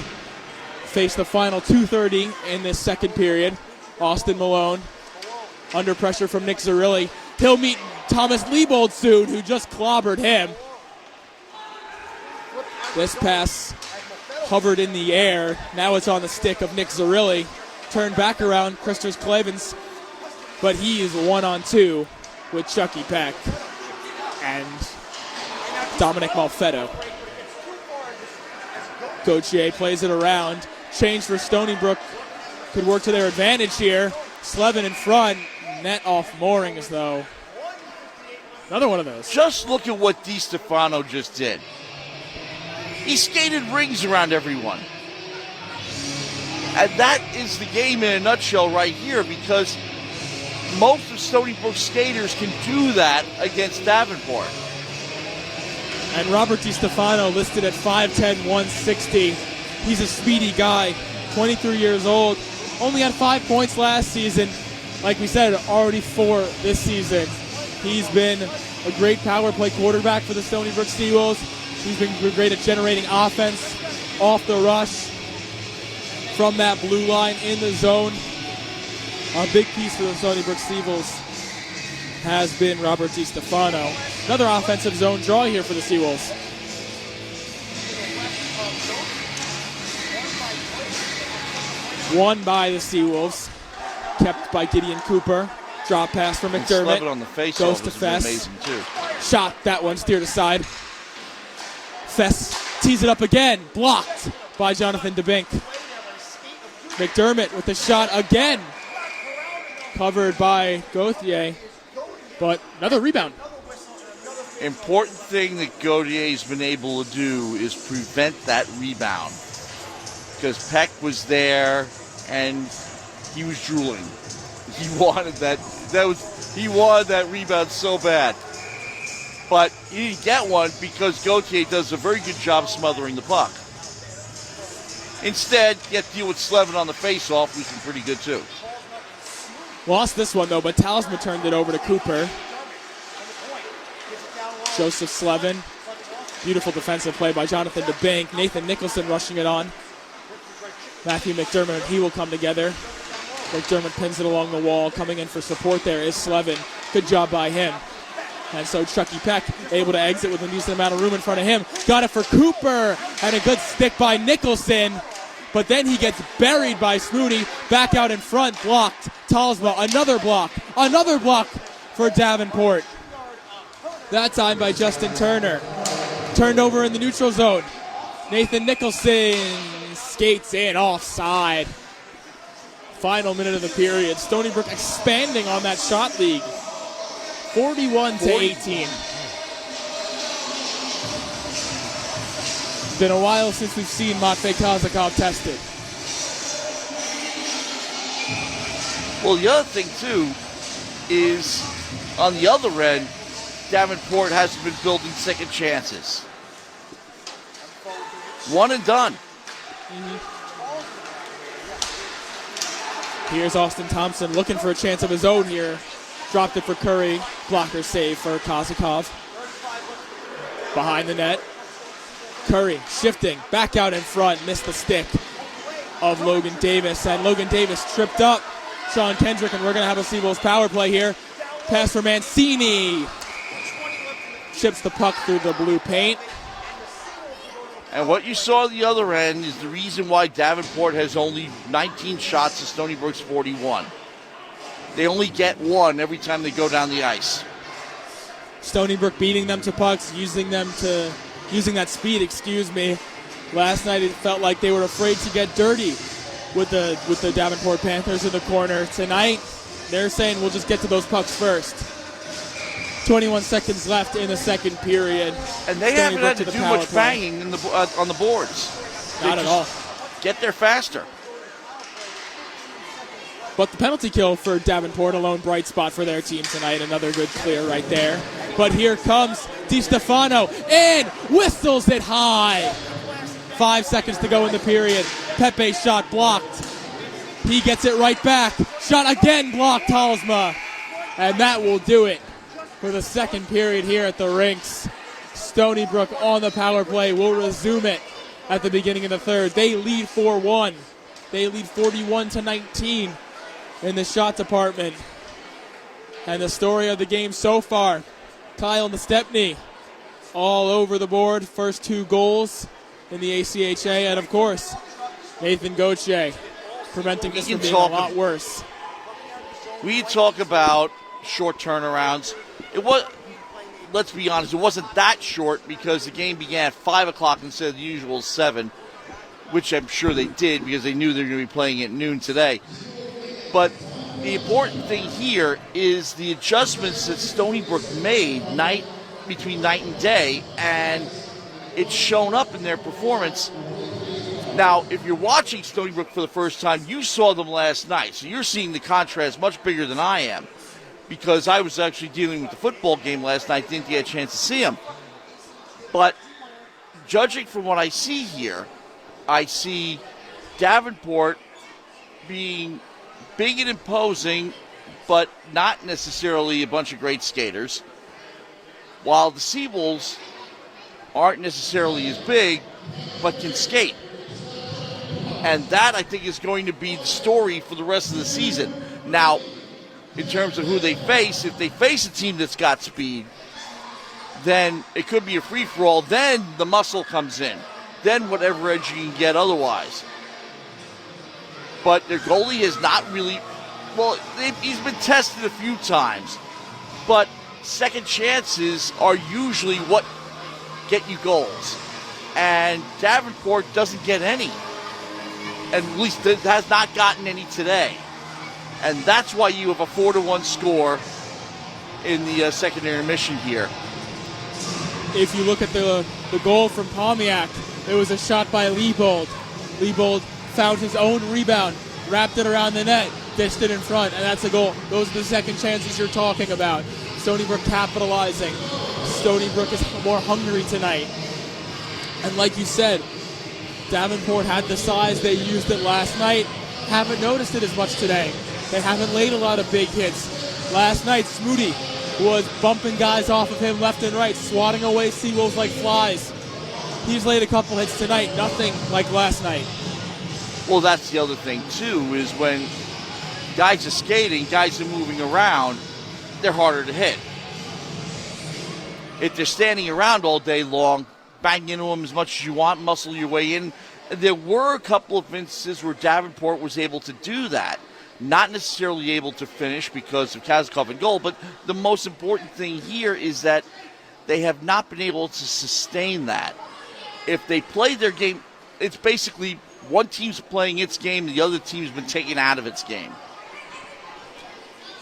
face the final 2:30 in this second period. Austin Malone under pressure from Nick Zerilli. He'll meet Thomas Leibold soon, who just clobbered him. This pass hovered in the air. Now it's on the stick of Nick Zerilli. Turned back around Christos Clavens, but he is 1-on-2 with Chucky Peck and Dominic Malfetto. Gauthier plays it around. Change for Stony Brook. Could work to their advantage here. Slevin in front. Net off moorings, though. Another one of those. Just look at what DiStefano just did. He skated rings around everyone. And that is the game in a nutshell right here, because most of Stony Brook skaters can do that against Davenport. And Robert DiStefano listed at 5'10", 160. He's a speedy guy, 23 years old. Only had 5 points last season. Like we said, already 4 this season. He's been a great power play quarterback for the Stony Brook Seawolves. He's been great at generating offense off the rush from that blue line in the zone. A big piece for the Stony Brook Seawolves has been Robert DiStefano. Another offensive zone draw here for the Seawolves. Won by the Seawolves. Kept by Gideon Cooper. Drop pass from McDermott. On the face goes to Fess. Amazing too. Shot, that one steered aside. Fess tees it up again. Blocked by Jonathan DeBink. McDermott with the shot again. Covered by Gauthier. But another rebound. Important thing that Gautier's been able to do is prevent that rebound, because Peck was there and he was drooling. He wanted that. He wanted that rebound so bad, but he didn't get one because Gauthier does a very good job smothering the puck. Instead, you have to deal with Slevin on the face-off, who's been pretty good too. Lost this one though, but Talisman turned it over to Cooper. Joseph Slevin. Beautiful defensive play by Jonathan DeBink. Nathan Nicholson rushing it on. Matthew McDermott, he will come together. McDermott pins it along the wall. Coming in for support there is Slevin. Good job by him. And so Chucky Peck able to exit with a decent amount of room in front of him. Got it for Cooper. And a good stick by Nicholson. But then he gets buried by Smoody. Back out in front. Blocked. Talsma, another block. Another block for Davenport. That time by Justin Turner. Turned over in the neutral zone. Nathan Nicholson skates in offside. Final minute of the period. Stony Brook expanding on that shot lead. 41-18. Been a while since we've seen Matvei Kazakov tested. Well, the other thing, too, is on the other end, Davenport hasn't been building second chances. One and done. Here's Austin Thompson looking for a chance of his own here. Dropped it for Curry. Blocker save for Kazakov. Behind the net. Curry shifting back out in front. Missed the stick of Logan Davis. And Logan Davis tripped up Sean Kendrick, and we're going to have a Seawolves power play here. Pass for Mancini. Chips the puck through the blue paint. And what you saw at the other end is the reason why Davenport has only 19 shots to Stony Brook's 41. They only get one every time they go down the ice. Stony Brook beating them to pucks, using that speed, Last night it felt like they were afraid to get dirty with the Davenport Panthers in the corner. Tonight, they're saying we'll just get to those pucks first. 21 seconds left in the second period. And they haven't had to do much banging on the boards. Not at all. Get there faster. But the penalty kill for Davenport, a lone bright spot for their team tonight. Another good clear right there. But here comes DiStefano and whistles it high. 5 seconds to go in the period. Pepe's shot blocked. He gets it right back. Shot again blocked, Halsma. And that will do it for the second period here at the Rinx. Stony Brook on the power play. Will resume it at the beginning of the third. They lead 4-1. They lead 41-19 in the shot department. And the story of the game so far, Kyle Nestepny all over the board. First 2 goals in the ACHA. And, of course, Nathan Gauthier preventing this from being a lot worse. We talk about short turnarounds. Let's be honest, it wasn't that short because the game began at 5 o'clock instead of the usual 7, which I'm sure they did because they knew they were going to be playing at noon today. But the important thing here is the adjustments that Stony Brook made between night and day, and it's shown up in their performance. Now, if you're watching Stony Brook for the first time, you saw them last night, so you're seeing the contrast much bigger than I am, because I was actually dealing with the football game last night, didn't get a chance to see them. But judging from what I see here, I see Davenport being big and imposing, but not necessarily a bunch of great skaters, while the Seawolves aren't necessarily as big, but can skate. And that, I think, is going to be the story for the rest of the season. Now, in terms of who they face, if they face a team that's got speed, then it could be a free-for-all. Then the muscle comes in. Then whatever edge you can get otherwise. But their goalie is not really, well, he's been tested a few times. But second chances are usually what get you goals. And Davenport doesn't get any. And at least has not gotten any today. And that's why you have a 4-1 score in the second intermission here. If you look at the goal from Palmiak, it was a shot by Liebold. Liebold found his own rebound, wrapped it around the net, dished it in front, and that's a goal. Those are the second chances you're talking about. Stony Brook capitalizing. Stony Brook is more hungry tonight. And like you said, Davenport had the size. They used it last night. Haven't noticed it as much today. They haven't laid a lot of big hits. Last night, Smoody was bumping guys off of him left and right, swatting away Seawolves like flies. He's laid a couple hits tonight, nothing like last night. Well, that's the other thing, too, is when guys are skating, guys are moving around, they're harder to hit. If they're standing around all day long, bang into them as much as you want, muscle your way in. There were a couple of instances where Davenport was able to do that. Not necessarily able to finish because of Kazakov in goal, but the most important thing here is that they have not been able to sustain that. If they play their game, it's basically one team's playing its game, the other team's been taken out of its game.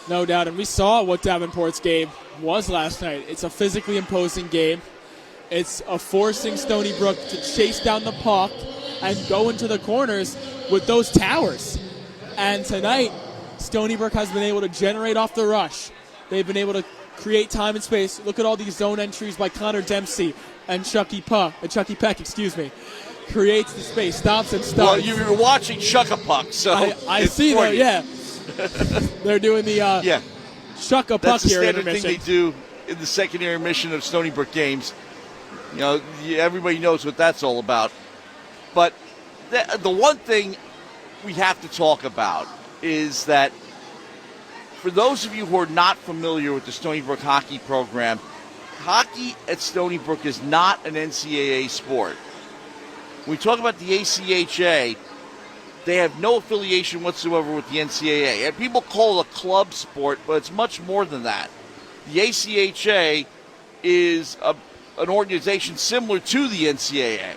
No doubt, and we saw what Davenport's game was last night. It's a physically imposing game. It's a forcing Stony Brook to chase down the puck and go into the corners with those towers. And tonight, Stony Brook has been able to generate off the rush. They've been able to create time and space. Look at all these zone entries by Connor Dempsey and Chucky Peck, creates the space, stops and starts. Well, you were watching Shuck-a-Puck, so I see that, yeah. They're doing the Shuck-a-Puck That's the here standard intermission. thing they do in the second intermission of Stony Brook games. You know, everybody knows what that's all about. But the one thing we have to talk about is that for those of you who are not familiar with the Stony Brook hockey program, hockey at Stony Brook is not an NCAA sport. When we talk about the ACHA, they have no affiliation whatsoever with the NCAA. And people call it a club sport, but it's much more than that. The ACHA is an organization similar to the NCAA,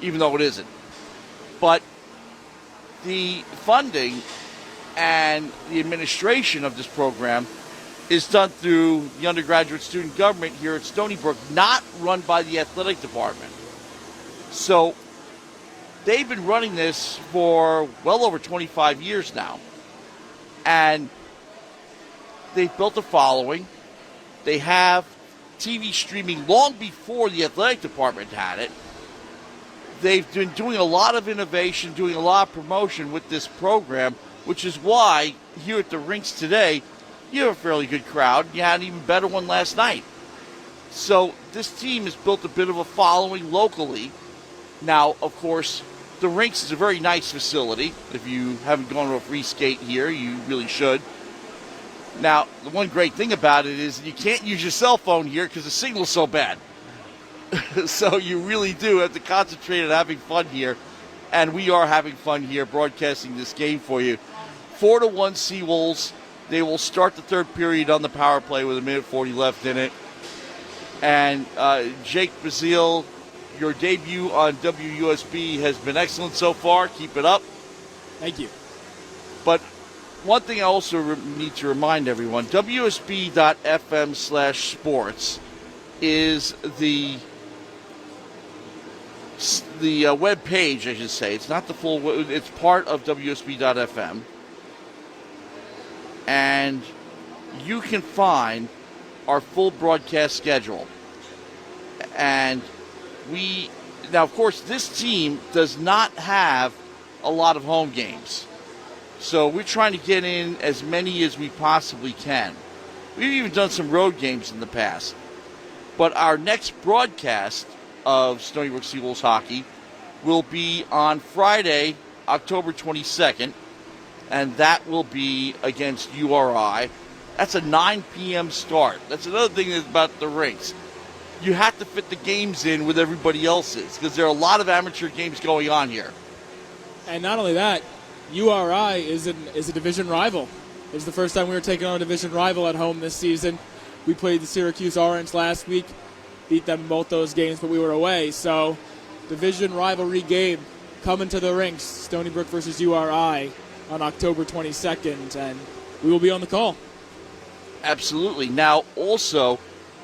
even though it isn't. But the funding and the administration of this program is done through the undergraduate student government here at Stony Brook, not run by the athletic department. So they've been running this for well over 25 years now. And they've built a following. They have TV streaming long before the athletic department had it. They've been doing a lot of innovation, doing a lot of promotion with this program, which is why here at the Rinx today, you have a fairly good crowd. You had an even better one last night. So this team has built a bit of a following locally. Now, of course, the Rinx is a very nice facility. If you haven't gone to a free skate here, you really should. Now, the one great thing about it is you can't use your cell phone here because the signal's so bad. So you really do have to concentrate on having fun here. And we are having fun here broadcasting this game for you. 4-1 Seawolves. They will start the third period on the power play with 1:40 left in it. And Jake Basile, your debut on WUSB has been excellent so far. Keep it up. Thank you. But one thing I also need to remind everyone, WUSB.FM/sports is the web page, I should say. It's not the full, it's part of WUSB.FM. And you can find our full broadcast schedule. And now of course this team does not have a lot of home games. So we're trying to get in as many as we possibly can. We've even done some road games in the past. But our next broadcast of Stony Brook Seawolves hockey will be on Friday, October 22nd, and that will be against URI. That's a 9 p.m. start. That's another thing about the Rinx. You have to fit the games in with everybody else's because there are a lot of amateur games going on here. And not only that, URI is a division rival. It's the first time we were taking on a division rival at home this season. We played the Syracuse Orange last week, beat them both those games, but we were away. So, division rivalry game coming to the Rinx, Stony Brook versus URI on October 22nd, and we will be on the call. Absolutely. Now, also,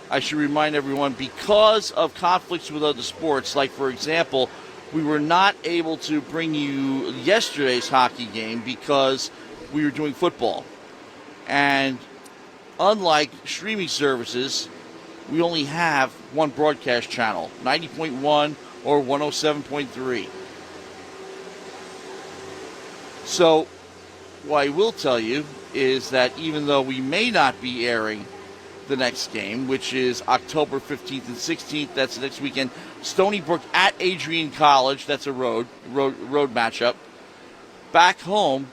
I should remind everyone, because of conflicts with other sports, like, for example, we were not able to bring you yesterday's hockey game because we were doing football. And unlike streaming services, we only have one broadcast channel, 90.1 or 107.3. So what I will tell you is that even though we may not be airing the next game, which is October 15th and 16th, that's the next weekend, Stony Brook at Adrian College, that's a road matchup. Back home,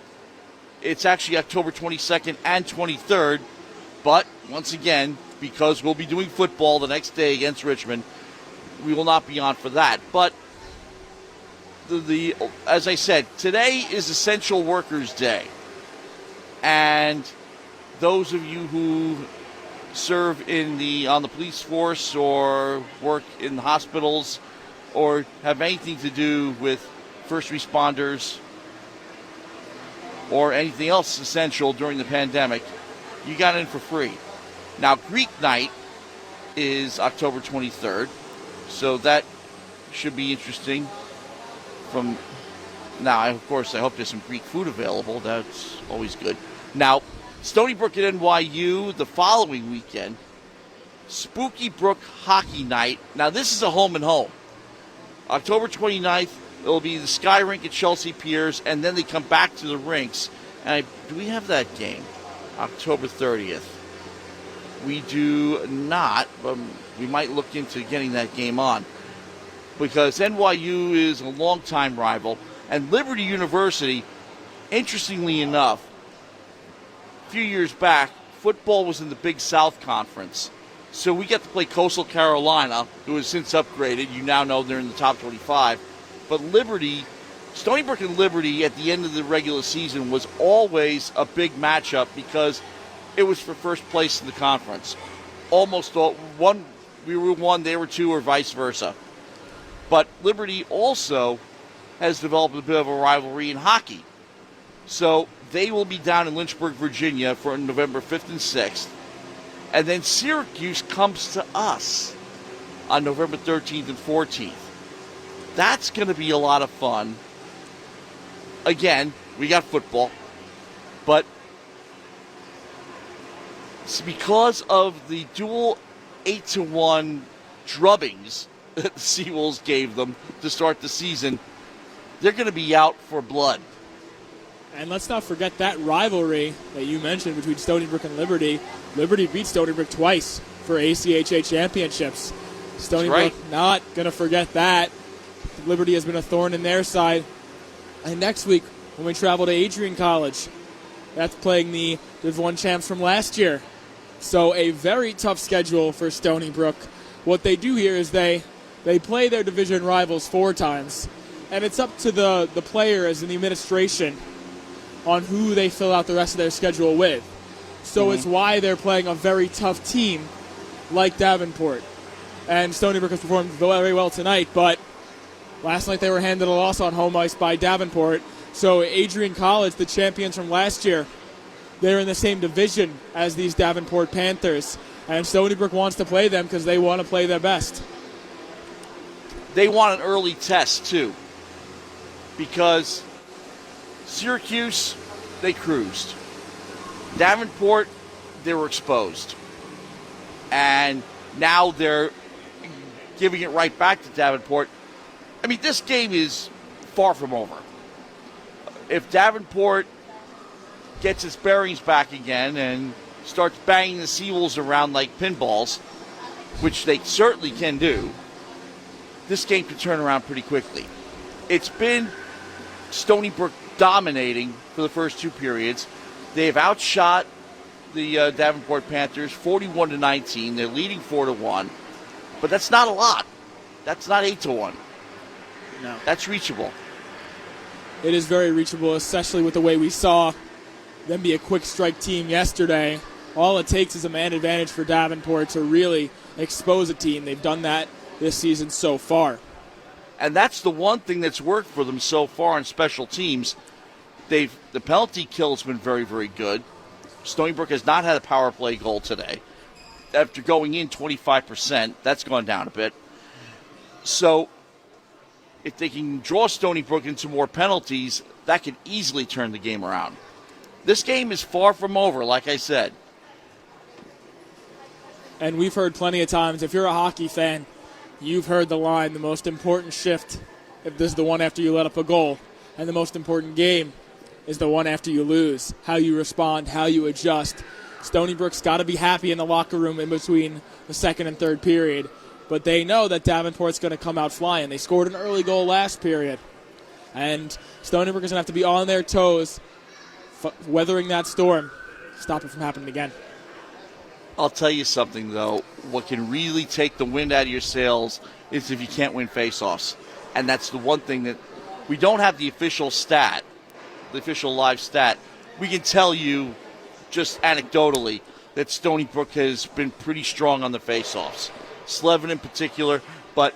it's actually October 22nd and 23rd, but once again, because we'll be doing football the next day against Richmond, we will not be on for that. But as I said, today is Essential Workers Day. And those of you who serve on the police force or work in hospitals or have anything to do with first responders or anything else essential during the pandemic, you got in for free. Now, Greek night is October 23rd, so that should be interesting. Of course, I hope there's some Greek food available. That's always good. Now, Stony Brook at NYU the following weekend. Spooky Brook Hockey Night. Now, this is a home and home. October 29th, it'll be the Sky Rink at Chelsea Piers, and then they come back to the Rinx. And do we have that game? October 30th. We do not, but we might look into getting that game on. Because NYU is a longtime rival, and Liberty University, interestingly enough, a few years back, football was in the Big South Conference. So we get to play Coastal Carolina, who has since upgraded. You now know they're in the top 25. But Stony Brook and Liberty at the end of the regular season was always a big matchup because it was for first place in the conference. Almost all, we were one, they were two, or vice versa. But Liberty also has developed a bit of a rivalry in hockey. So they will be down in Lynchburg, Virginia for November 5th and 6th. And then Syracuse comes to us on November 13th and 14th. That's going to be a lot of fun. Again, we got football. But it's because of the dual 8-1 drubbings that the Seawolves gave them to start the season, they're going to be out for blood. And let's not forget that rivalry that you mentioned between Stony Brook and Liberty. Liberty beat Stony Brook twice for ACHA championships. Stony Brook not going to forget that. Liberty has been a thorn in their side. And next week, when we travel to Adrian College, that's playing the Div 1 champs from last year. So a very tough schedule for Stony Brook. What they do here is they play their division rivals 4 times. And it's up to the players and the administration on who they fill out the rest of their schedule with. So it's why they're playing a very tough team like Davenport. And Stony Brook has performed very well tonight, but last night they were handed a loss on home ice by Davenport. So Adrian College, the champions from last year, they're in the same division as these Davenport Panthers. And Stony Brook wants to play them because they want to play their best. They want an early test, too, because Syracuse, they cruised. Davenport, they were exposed. And now they're giving it right back to Davenport. I mean, this game is far from over. If Davenport gets its bearings back again and starts banging the Seawolves around like pinballs, which they certainly can do, this game could turn around pretty quickly. It's been Stony Brook dominating for the first 2 periods. They've outshot the Davenport Panthers 41-19. They're leading 4-1. But that's not a lot. That's not 8-1. No. That's reachable. It is very reachable, especially with the way we saw them be a quick strike team yesterday. All it takes is a man advantage for Davenport to really expose a team. They've done that this season so far. And that's the one thing that's worked for them so far in special teams. The penalty kill has been very, very good. Stony Brook has not had a power play goal today. After going in 25%, that's gone down a bit. So if they can draw Stony Brook into more penalties, that could easily turn the game around. This game is far from over, like I said. And we've heard plenty of times, if you're a hockey fan, you've heard the line, the most important shift, if this is the one after you let up a goal, and the most important game is the one after you lose. How you respond, how you adjust. Stony Brook's got to be happy in the locker room in between the second and third period, but they know that Davenport's going to come out flying. They scored an early goal last period, and Stony Brook is going to have to be on their toes, weathering that storm, stop it from happening again. I'll tell you something, though. What can really take the wind out of your sails is if you can't win faceoffs. And that's the one thing that we don't have the official stat, the official live stat. We can tell you just anecdotally, that Stony Brook has been pretty strong on the faceoffs. Slevin in particular, but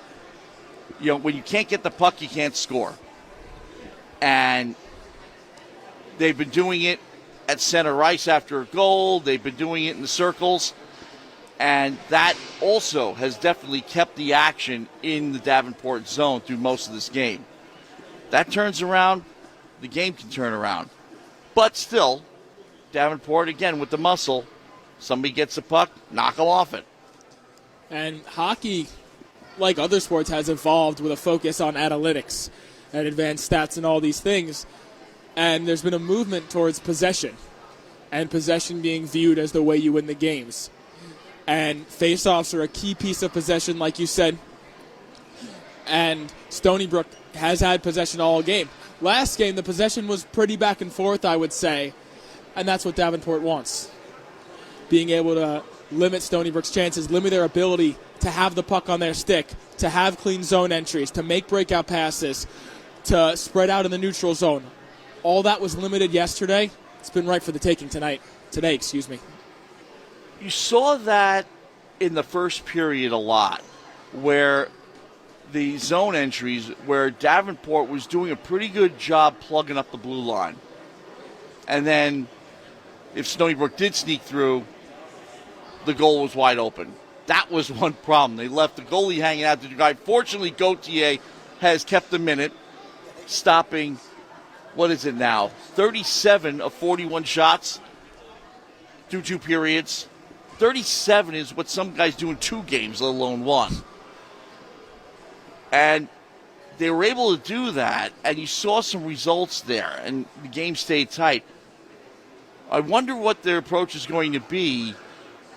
when you can't get the puck, you can't score. And they've been doing it at center ice after a goal. They've been doing it in the circles. And that also has definitely kept the action in the Davenport zone through most of this game. That turns around, the game can turn around. But still, Davenport, again, with the muscle, somebody gets the puck, knock them off it. And hockey, like other sports, has evolved with a focus on analytics and advanced stats and all these things. And there's been a movement towards possession, and possession being viewed as the way you win the games. And faceoffs are a key piece of possession, like you said. And Stony Brook has had possession all game. Last game, the possession was pretty back and forth, I would say. And that's what Davenport wants. Being able to limit Stony Brook's chances, limit their ability to have the puck on their stick, to have clean zone entries, to make breakout passes, to spread out in the neutral zone. All that was limited yesterday. It's been right for the taking today. You saw that in the first period a lot, where the zone entries, where Davenport was doing a pretty good job plugging up the blue line. And then if Stony Brook did sneak through, the goal was wide open. That was one problem. They left the goalie hanging out to the guy. Fortunately, Gauthier has kept the minute, stopping, 37 of 41 shots through 2 periods. 37 is what some guys do in 2 games, let alone 1. And they were able to do that, and you saw some results there, and the game stayed tight. I wonder what their approach is going to be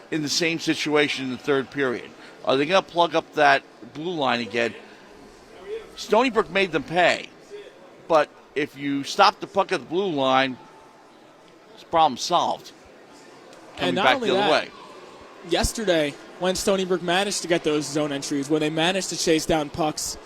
in the same situation in the third period. Are they going to plug up that blue line again? Stony Brook made them pay, but if you stop the puck at the blue line, it's problem solved. Coming and not back only the other that, way. Yesterday, when Stony Brook managed to get those zone entries, when they managed to chase down pucks,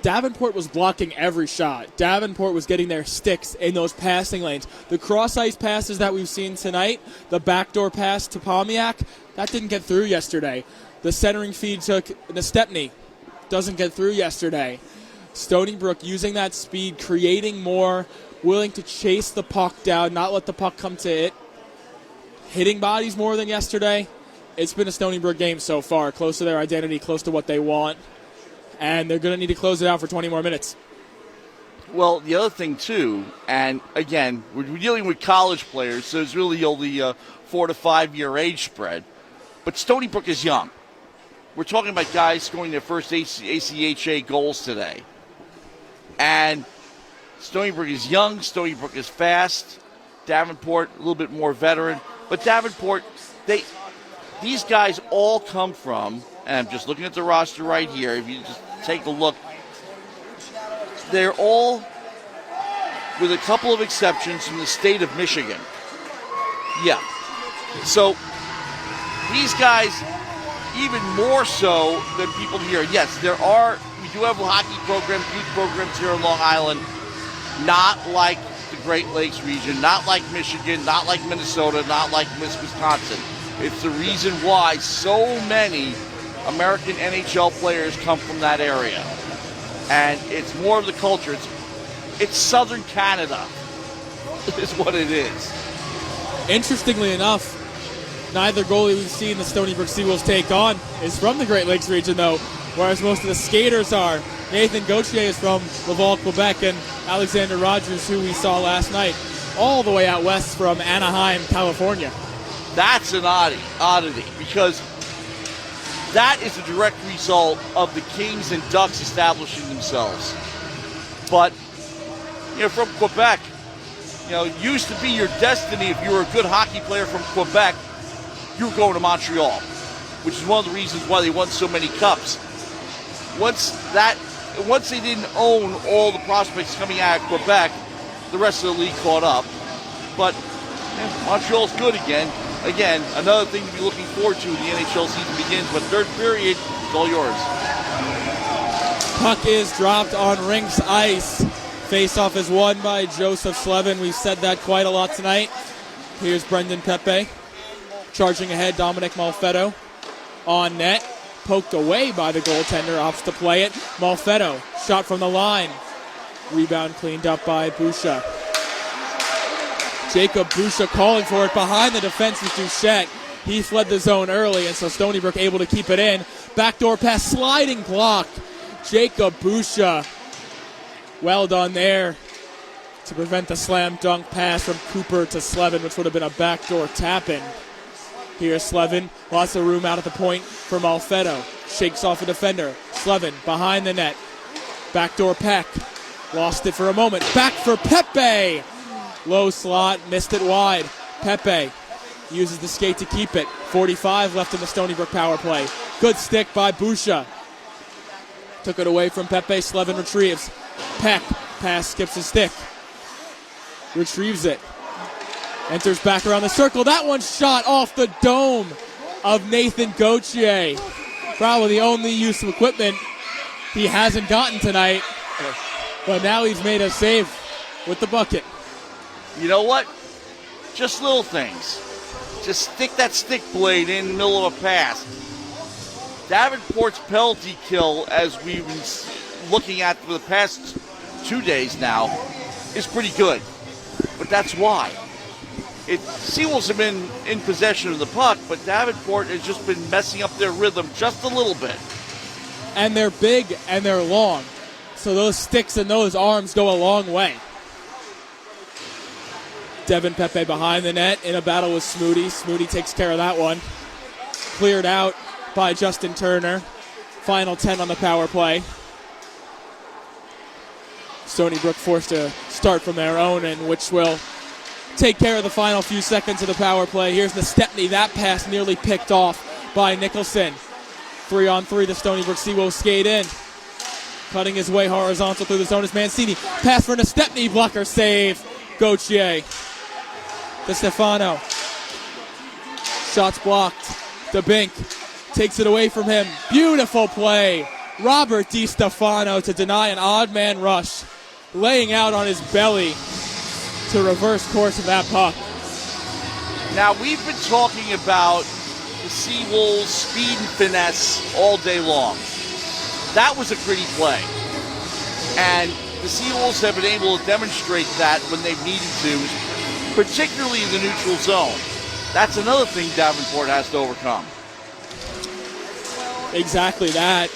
Davenport was blocking every shot. Davenport was getting their sticks in those passing lanes. The cross-ice passes that we've seen tonight, the backdoor pass to Palmiak, that didn't get through yesterday. The centering feed took Nestepny, doesn't get through yesterday. Stony Brook using that speed, creating more, willing to chase the puck down, not let the puck come to it. Hitting bodies more than yesterday. It's been a Stony Brook game so far, close to their identity, close to what they want. And they're going to need to close it out for 20 more minutes. Well, the other thing, too, and again, we're dealing with college players, so it's really only a 4 to 5 year age spread. But Stony Brook is young. We're talking about guys scoring their first ACHA goals today. And Stony Brook is young, Stony Brook is fast. Davenport, a little bit more veteran. But Davenport, these guys all come from, and I'm just looking at the roster right here, if you just take a look, they're all, with a couple of exceptions, from the state of Michigan. Yeah. So these guys, even more so than people here, yes, we do have hockey programs, youth programs here in Long Island, not like the Great Lakes region, not like Michigan, not like Minnesota, not like Wisconsin. It's the reason why so many American NHL players come from that area. And it's more of the culture. It's Southern Canada is what it is. Interestingly enough, neither goalie we've seen the Stony Brook Seawolves take on is from the Great Lakes region, though, whereas most of the skaters are. Nathan Gauthier is from Laval, Quebec, and Alexander Rogers, who we saw last night, all the way out west from Anaheim, California. That's an oddity, because that is a direct result of the Kings and Ducks establishing themselves. But, from Quebec, it used to be your destiny if you were a good hockey player from Quebec, you were going to Montreal, which is one of the reasons why they won so many cups. Once they didn't own all the prospects coming out of Quebec, the rest of the league caught up. But Montreal's good again. Again, another thing to be looking forward to when the NHL season begins. But third period, it's all yours. Puck is dropped on Rinx ice. Face-off is won by Joseph Slevin. We've said that quite a lot tonight. Here's Brendan Pepe. Charging ahead, Dominic Malfetto on net. Poked away by the goaltender, opts to play it. Malfetto, shot from the line. Rebound cleaned up by Boucher. Jacob Boucher calling for it behind the defense is Duchette. He fled the zone early, and so Stony Brook able to keep it in. Backdoor pass, sliding block. Jacob Boucher. Well done there to prevent the slam dunk pass from Cooper to Slevin, which would have been a backdoor tap-in. Here's Slevin. Lots of room out at the point for Malfetto. Shakes off a defender. Slevin behind the net. Backdoor Peck. Lost it for a moment. Back for Pepe. Low slot. Missed it wide. Pepe uses the skate to keep it. 45 left in the Stony Brook power play. Good stick by Boucher. Took it away from Pepe. Slevin retrieves. Peck. Pass skips his stick. Retrieves it. Enters back around the circle. That one shot off the dome of Nathan Gauthier. Probably the only use of equipment he hasn't gotten tonight. But now he's made a save with the bucket. You know what? Just little things. Just stick that stick blade in the middle of a pass. Davenport's penalty kill, as we've been looking at for the past 2 days now, is pretty good. But that's why. Seawolves have been in possession of the puck, but Davenport has just been messing up their rhythm just a little bit. And they're big and they're long. So those sticks and those arms go a long way. Devin Pepe behind the net in a battle with Smoody. Smoody takes care of that one. Cleared out by Justin Turner. Final 10 on the power play. Stony Brook forced to start from their own, and which will take care of the final few seconds of the power play. Here's the Stepney. That pass nearly picked off by Nicholson. 3-on-3, the Stony Brook Seawolves skate in. Cutting his way horizontal through the zone is Mancini. Pass for Stepney. Blocker save. Gauthier. DeStefano. Shots blocked. DeBink takes it away from him. Beautiful play. Robert DeStefano to deny an odd man rush. Laying out on his belly to reverse course of that puck. Now, we've been talking about the Seawolves' speed and finesse all day long. That was a pretty play. And the Seawolves have been able to demonstrate that when they've needed to, particularly in the neutral zone. That's another thing Davenport has to overcome. Exactly that.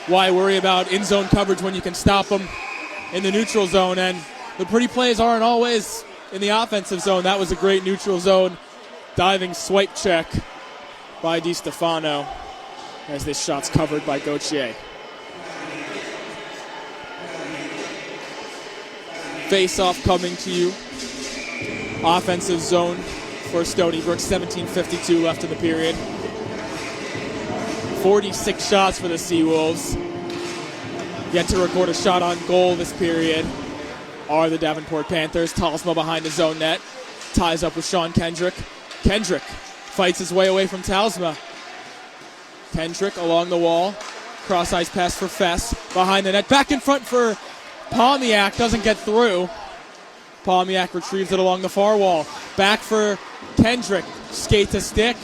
Why worry about in-zone coverage when you can stop them in the neutral zone? And the pretty plays aren't always in the offensive zone. That was a great neutral zone diving swipe check by DeStefano as this shot's covered by Gauthier. Face-off coming to you. Offensive zone for Stony Brook. 17:52 left in the period. 46 shots for the Seawolves. Yet to record a shot on goal this period are the Davenport Panthers. Talsma behind his own net. Ties up with Sean Kendrick. Kendrick fights his way away from Talsma. Kendrick along the wall. Cross-ice pass for Fess. Behind the net. Back in front for Palmiak. Doesn't get through. Palmiak retrieves it along the far wall. Back for Kendrick. Skate to stick.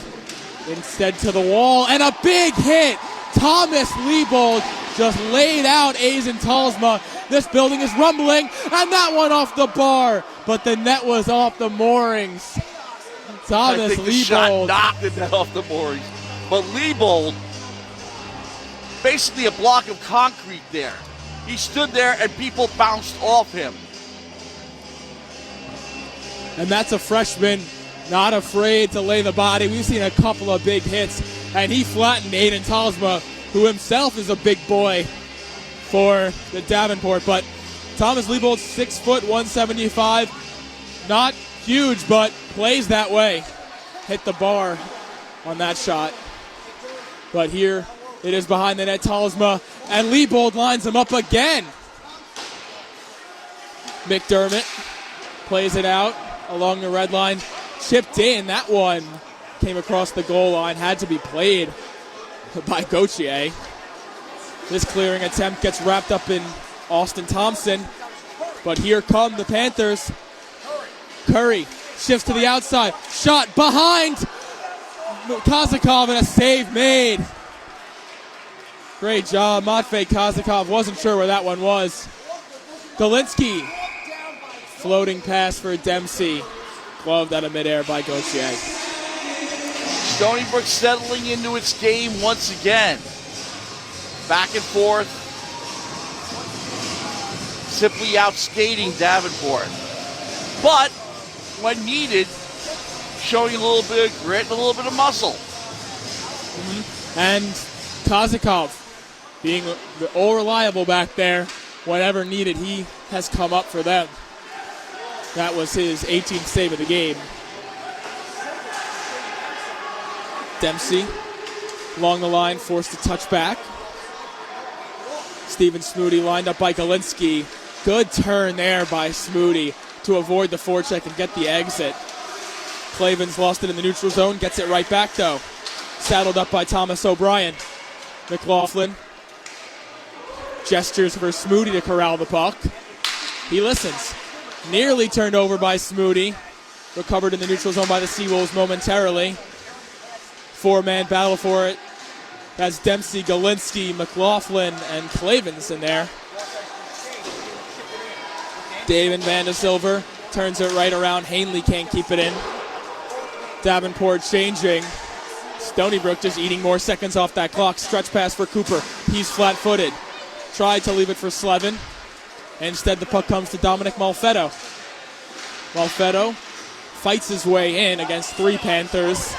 Instead to the wall. And a big hit. Thomas Liebold just laid out Azen Talsma. This building is rumbling. And that one off the bar. But the net was off the moorings. Thomas Liebold. The shot knocked the net off the moorings. But Liebold, basically a block of concrete there. He stood there and people bounced off him. And that's a freshman not afraid to lay the body. We've seen a couple of big hits, and he flattened Aiden Talsma, who himself is a big boy for the Davenport. But Thomas Liebold, 6 foot, 175. Not huge, but plays that way. Hit the bar on that shot. But here it is behind the net, Talsma, and Liebold lines him up again. McDermott plays it out along the red line. Chipped in. That one came across the goal line. Had to be played by Gauthier. This clearing attempt gets wrapped up in Austin Thompson. But here come the Panthers. Curry shifts to the outside. Shot behind. Kozakov and a save made. Great job. Matvey Kozakov wasn't sure where that one was. Galinsky. Floating pass for Dempsey. Gloved out of midair by Gauthier. Stony Brook settling into its game once again. Back and forth. Simply outskating Davenport. But when needed, showing a little bit of grit and a little bit of muscle. And Kozakov being all reliable back there. Whenever needed, he has come up for them. That was his 18th save of the game. Dempsey along the line, forced to touch back. Steven Smoody lined up by Galinsky. Good turn there by Smoody to avoid the forecheck and get the exit. Clavens lost it in the neutral zone, gets it right back though. Saddled up by Thomas O'Brien. McLaughlin gestures for Smoody to corral the puck. He listens. Nearly turned over by Smoody. Recovered in the neutral zone by the Seawolves momentarily. Four-man battle for it. That's Dempsey, Galinsky, McLaughlin, and Clavens in there. David Van de Silver turns it right around. Hanley can't keep it in. Davenport changing. Stony Brook just eating more seconds off that clock. Stretch pass for Cooper. He's flat-footed. Tried to leave it for Slevin. Instead, the puck comes to Dominic Malfetto. Malfetto fights his way in against three Panthers.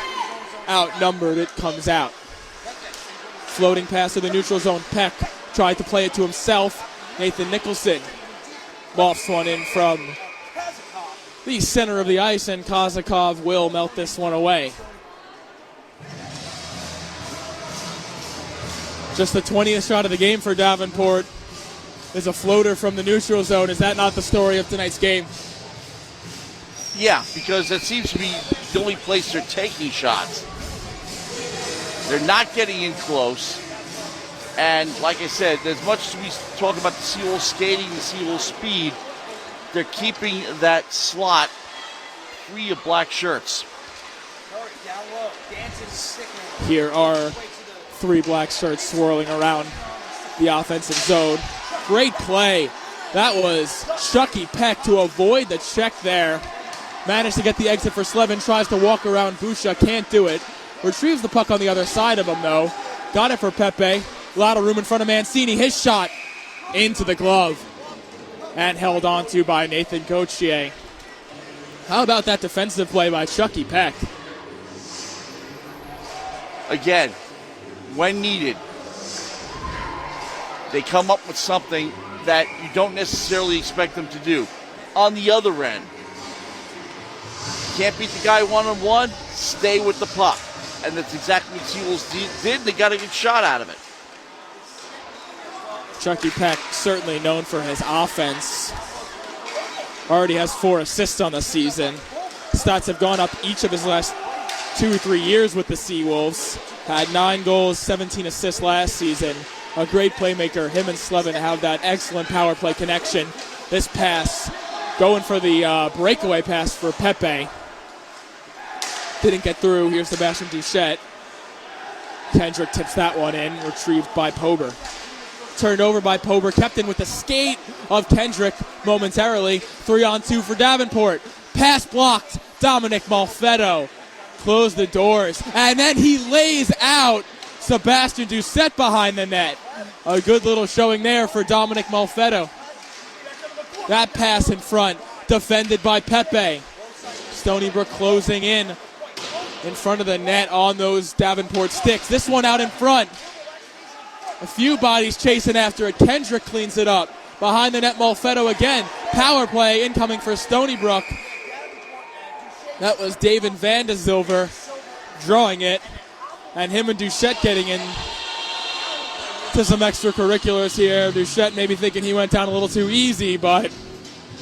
Outnumbered, it comes out. Floating pass to the neutral zone. Peck tried to play it to himself. Nathan Nicholson lofts one in from the center of the ice, and Kozakov will melt this one away. Just the 20th shot of the game for Davenport is a floater from the neutral zone. Is that not the story of tonight's game? Yeah, because that seems to be the only place they're taking shots. They're not getting in close. And like I said, as much as we talk about the Seawolves skating, the Seawolves speed, they're keeping that slot free of black shirts. Here are three black shirts swirling around the offensive zone. Great play. That was Chucky Peck to avoid the check there. Managed to get the exit for Slevin. Tries to walk around Busha. Can't do it. Retrieves the puck on the other side of him, though. Got it for Pepe. A lot of room in front of Mancini. His shot into the glove. And held on to by Nathan Gauthier. How about that defensive play by Chucky Peck? Again, when needed, they come up with something that you don't necessarily expect them to do. On the other end, can't beat the guy one-on-one, stay with the puck. And that's exactly what Seawolves did. They got a good shot out of it. Chucky Peck, certainly known for his offense. Already has 4 assists on the season. Stats have gone up each of his last 2 or 3 years with the Seawolves. Had 9 goals, 17 assists last season. A great playmaker. Him and Slevin have that excellent power play connection. This pass, going for the breakaway pass for Pepe. Didn't get through. Here's Sebastian Duchette. Kendrick tips that one in. Retrieved by Pober. Turned over by Pober. Kept in with the skate of Kendrick momentarily. 3-on-2 for Davenport. Pass blocked. Dominic Malfetto. Closed the doors. And then he lays out Sebastian Duchette behind the net. A good little showing there for Dominic Malfetto. That pass in front. Defended by Pepe. Stony Brook closing in front of the net on those Davenport sticks. This one out in front. A few bodies chasing after it. Kendrick cleans it up. Behind the net, Malfetto again. Power play incoming for Stony Brook. That was David Van de Silver drawing it. And him and Duchette getting in to some extracurriculars here. Duchette maybe thinking he went down a little too easy, but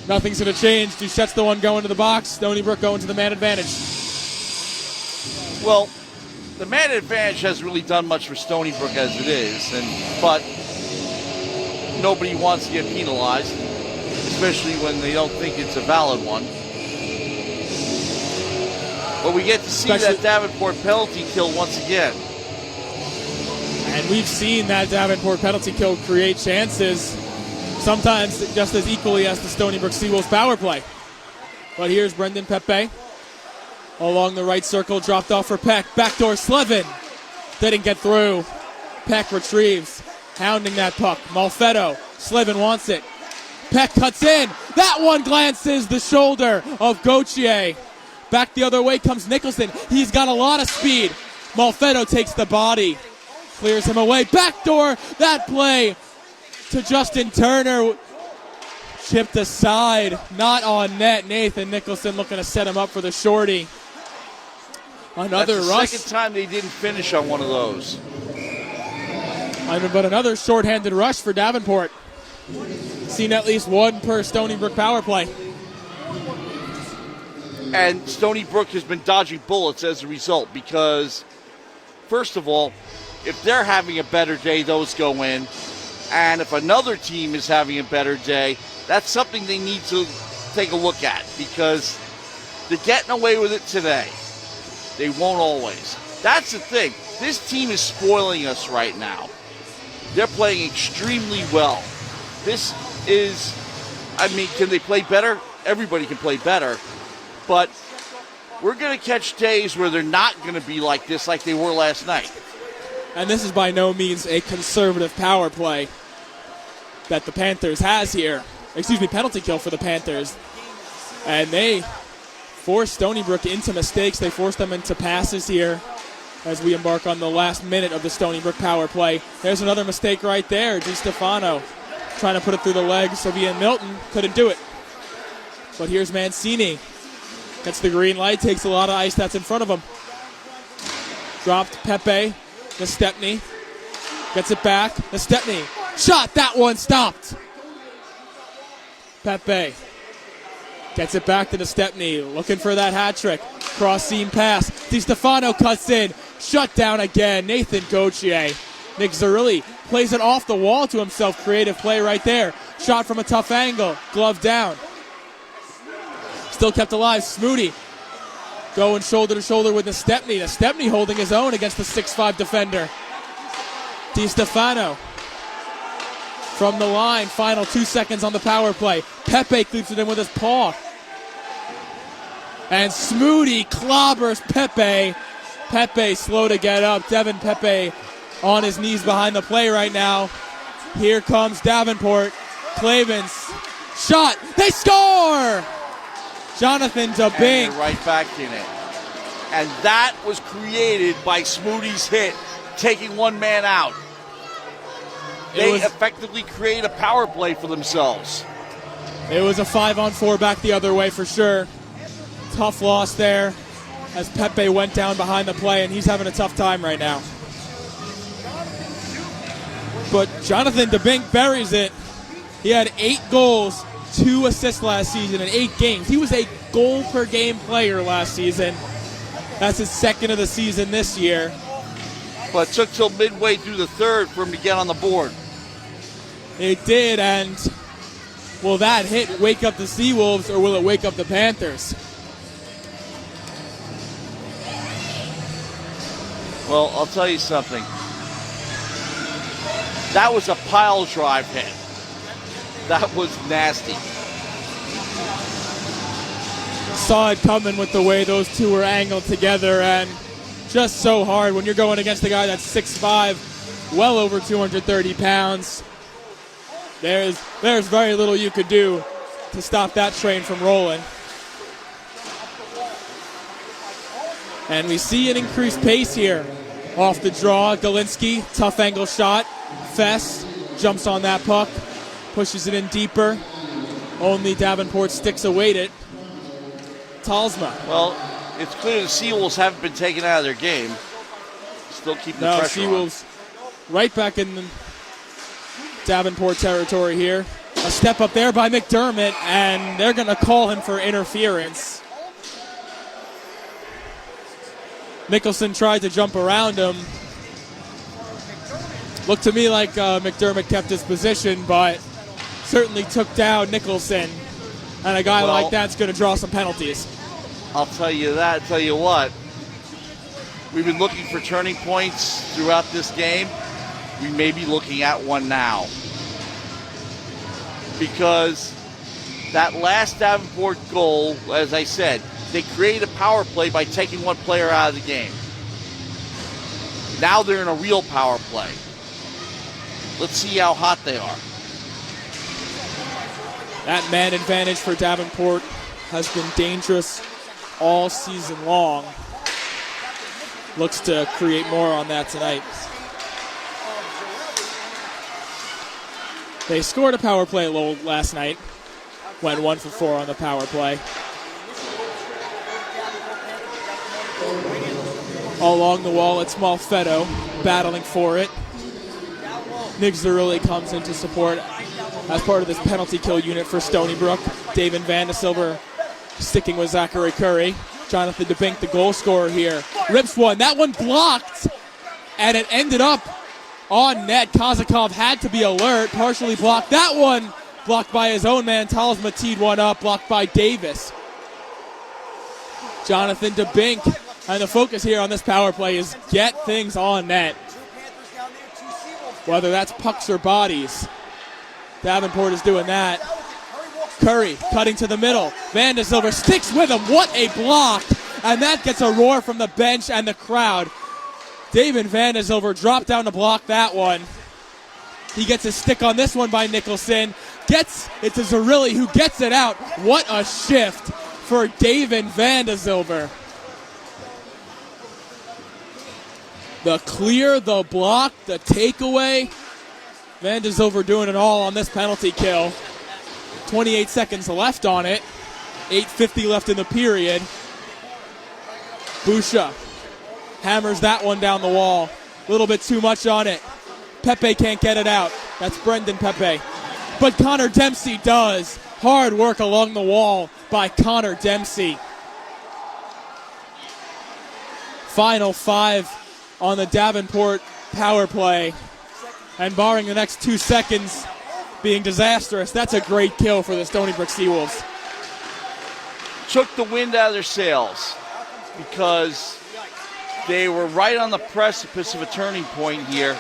nothing's going to change. Duchette's the one going to the box. Stony Brook going to the man advantage. Well, the man advantage hasn't really done much for Stony Brook as it is, but nobody wants to get penalized, especially when they don't think it's a valid one. But we get to see that Davenport penalty kill once again. And we've seen that Davenport penalty kill create chances, sometimes just as equally as the Stony Brook Seawolves power play. But here's Brendan Pepe along the right circle, dropped off for Peck. Backdoor Slevin. Didn't get through. Peck retrieves, hounding that puck. Malfetto. Slevin wants it. Peck cuts in. That one glances the shoulder of Gauthier. Back the other way comes Nicholson. He's got a lot of speed. Malfetto takes the body. Clears him away. Backdoor. That play to Justin Turner. Chipped aside. Not on net. Nathan Nicholson looking to set him up for the shorty. Another That's the rush. second time they didn't finish on one of those. But another shorthanded rush for Davenport. Seen at least one per Stony Brook power play. And Stony Brook has been dodging bullets as a result because, first of all, if they're having a better day, those go in. And if another team is having a better day, that's something they need to take a look at because they're getting away with it today. They won't always. That's the thing. This team is spoiling us right now. They're playing extremely well. This is, can they play better? Everybody can play better. But we're going to catch days where they're not going to be like this like they were last night. And this is by no means a conservative power play that the Panthers has here. Penalty kill for the Panthers. And they force Stony Brook into mistakes. They force them into passes here as we embark on the last minute of the Stony Brook power play. There's another mistake right there. DiStefano trying to put it through the legs of Ian Milton. Couldn't do it. But here's Mancini. Gets the green light. Takes a lot of ice that's in front of him. Dropped Pepe. Nestepny. Gets it back. Nestepny. Shot. That one stopped. Pepe. Gets it back to Nestepny. Looking for that hat trick. Cross seam pass. DiStefano cuts in. Shut down again. Nathan Gauthier. Nick Zerilli plays it off the wall to himself. Creative play right there. Shot from a tough angle. Glove down. Still kept alive. Smoody going shoulder to shoulder with Nestepny. Nestepny holding his own against the 6'5 defender. DiStefano from the line. Final 2 seconds on the power play. Pepe cleaps it in with his paw. And Smoody clobbers Pepe. Pepe slow to get up. Devin Pepe on his knees behind the play right now. Here comes Davenport. Clavens. Shot. They score! Jonathan DeBink. And right back in it. And that was created by Smoody's hit, taking one man out. They effectively create a power play for themselves. It was a 5-on-4 back the other way for sure. Tough loss there as Pepe went down behind the play, and he's having a tough time right now. But Jonathan DeBink buries it. He had 8 goals, 2 assists last season in 8 games. He was a goal-per-game player last season. That's his second of the season this year. But it took till midway through the third for him to get on the board. It did, and will that hit wake up the Seawolves, or will it wake up the Panthers? Well, I'll tell you something. That was a pile drive hit. That was nasty. Saw it coming with the way those two were angled together, and just so hard when you're going against a guy that's 6'5", well over 230 pounds. There's very little you could do to stop that train from rolling. And we see an increased pace here. Off the draw, Galinsky, tough angle shot. Fess jumps on that puck, pushes it in deeper. Only Davenport sticks await it. Talsma. Well, it's clear the Seawolves haven't been taken out of their game. Still keeping the pressure Seawolves right back in the Davenport territory here. A step up there by McDermott, and they're going to call him for interference. Nicholson tried to jump around him. Looked to me like McDermott kept his position, but certainly took down Nicholson. And a guy like that's going to draw some penalties. I'll tell you that. Tell you what. We've been looking for turning points throughout this game. We may be looking at one now. Because that last Davenport goal, as I said, they created a power play by taking one player out of the game. Now they're in a real power play. Let's see how hot they are. That man advantage for Davenport has been dangerous all season long. Looks to create more on that tonight. They scored a power play last night. Went 1 for 4 on the power play. Along the wall, it's Malfetto battling for it. Nick Zerilli comes in to support as part of this penalty kill unit for Stony Brook. David Vandesilver sticking with Zachary Curry. Jonathan DeBink, the goal scorer here, rips one. That one blocked, and it ended up on net. Kozakov had to be alert, partially blocked. That one blocked by his own man. Talsma teed one up, blocked by Davis. Jonathan DeBink, and the focus here on this power play is get things on net. Whether that's pucks or bodies. Davenport is doing that. Curry cutting to the middle. Vandesilver sticks with him. What a block. And that gets a roar from the bench and the crowd. David Vandesilver dropped down to block that one. He gets a stick on this one by Nicholson. Gets it to Zerilli, who gets it out. What a shift for David Vandesilver. The clear, the block, the takeaway. Vandesilver doing it all on this penalty kill. 28 seconds left on it. 8:50 left in the period. Busha hammers that one down the wall. A little bit too much on it. Pepe can't get it out. That's Brendan Pepe. But Connor Dempsey does. Hard work along the wall by Connor Dempsey. Final 5 on the Davenport power play. And barring the next 2 seconds being disastrous, that's a great kill for the Stony Brook Seawolves. Took the wind out of their sails because they were right on the precipice of a turning point here.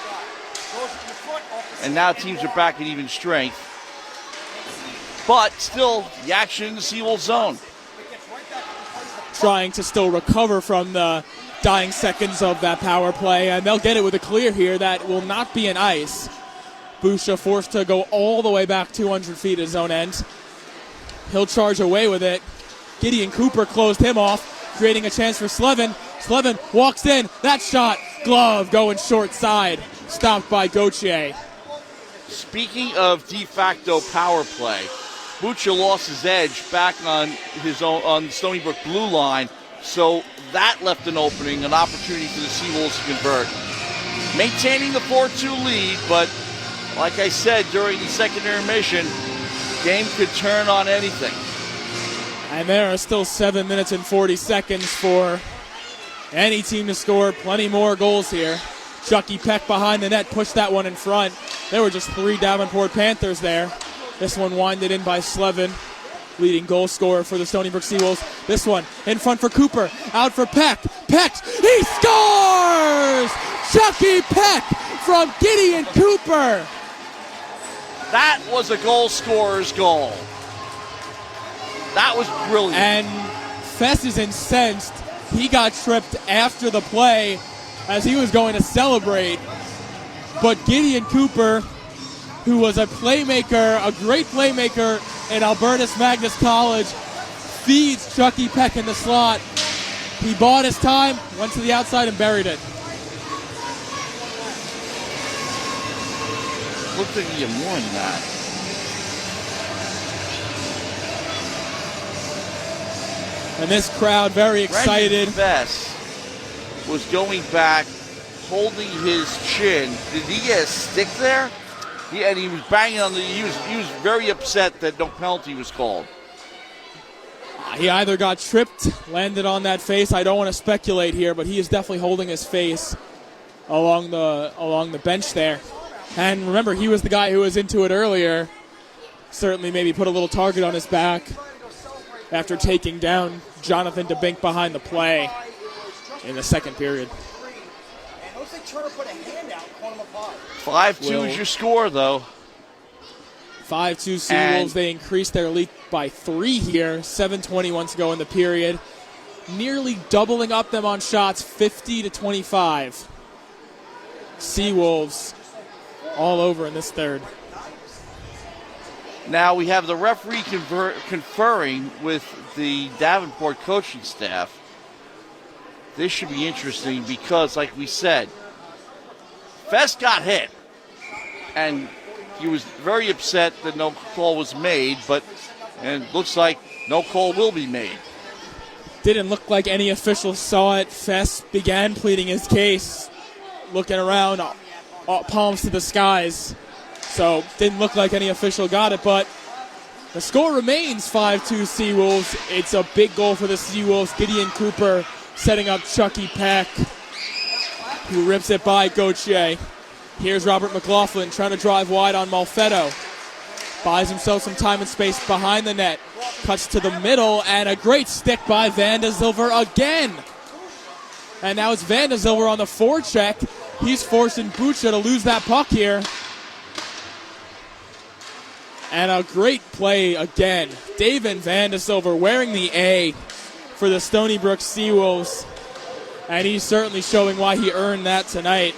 And now teams are back at even strength. But still, the action in the Seawolves zone. Trying to still recover from the dying seconds of that power play, and they'll get it with a clear here that will not be an ice. Busha forced to go all the way back 200 feet at his own end. He'll charge away with it. Gideon Cooper closed him off, creating a chance for Slevin. Slevin walks in. That shot, glove going short side. Stopped by Gauthier. Speaking of de facto power play, Bucha lost his edge back on his own on Stony Brook blue line, so that left an opening, an opportunity for the Seawolves to convert. Maintaining the 4-2 lead, but like I said during the second intermission, game could turn on anything. And there are still 7 minutes and 40 seconds for any team to score. Plenty more goals here. Chucky Peck behind the net, pushed that one in front. There were just 3 Davenport Panthers there. This one winded in by Slevin, leading goal scorer for the Stony Brook Seawolves. This one in front for Cooper, out for Peck. Peck, he scores! Chucky Peck from Gideon Cooper. That was a goal scorer's goal. That was brilliant. And Fess is incensed. He got tripped after the play as he was going to celebrate. But Gideon Cooper, who was a playmaker, a great playmaker in Albertus Magnus College, feeds Chucky Peck in the slot. He bought his time, went to the outside and buried it. Looks like he had more than that. And this crowd very excited. Fess was going back, holding his chin. Did he get a stick there? And he was banging on the. He was very upset that no penalty was called. He either got tripped, landed on that face. I don't want to speculate here, but he is definitely holding his face along the bench there. And remember, he was the guy who was into it earlier. Certainly, maybe put a little target on his back. after taking down Jonathan DeBink behind the play in the second period. 5-2 is your score, though. 5-2 Seawolves. They increased their lead by 3 here. 7:21 to go in the period. Nearly doubling up them on shots, 50-25. Seawolves all over in this third. Now we have the referee conferring with the Davenport coaching staff. This should be interesting because, like we said, Fest got hit, and he was very upset that no call was made, and it looks like no call will be made. Didn't look like any official saw it. Fest began pleading his case, looking around, palms to the skies. So didn't look like any official got it, but the score remains 5-2 Seawolves. It's a big goal for the Seawolves. Gideon Cooper setting up Chucky Peck, who rips it by Gauthier. Here's Robert McLaughlin trying to drive wide on Malfetto. Buys himself some time and space behind the net. Cuts to the middle, and a great stick by Van de Zilver again. And now it's Van de Zilver on the forecheck. He's forcing Bucha to lose that puck here. And a great play again. David Van de Zilver wearing the A for the Stony Brook Seawolves. And he's certainly showing why he earned that tonight.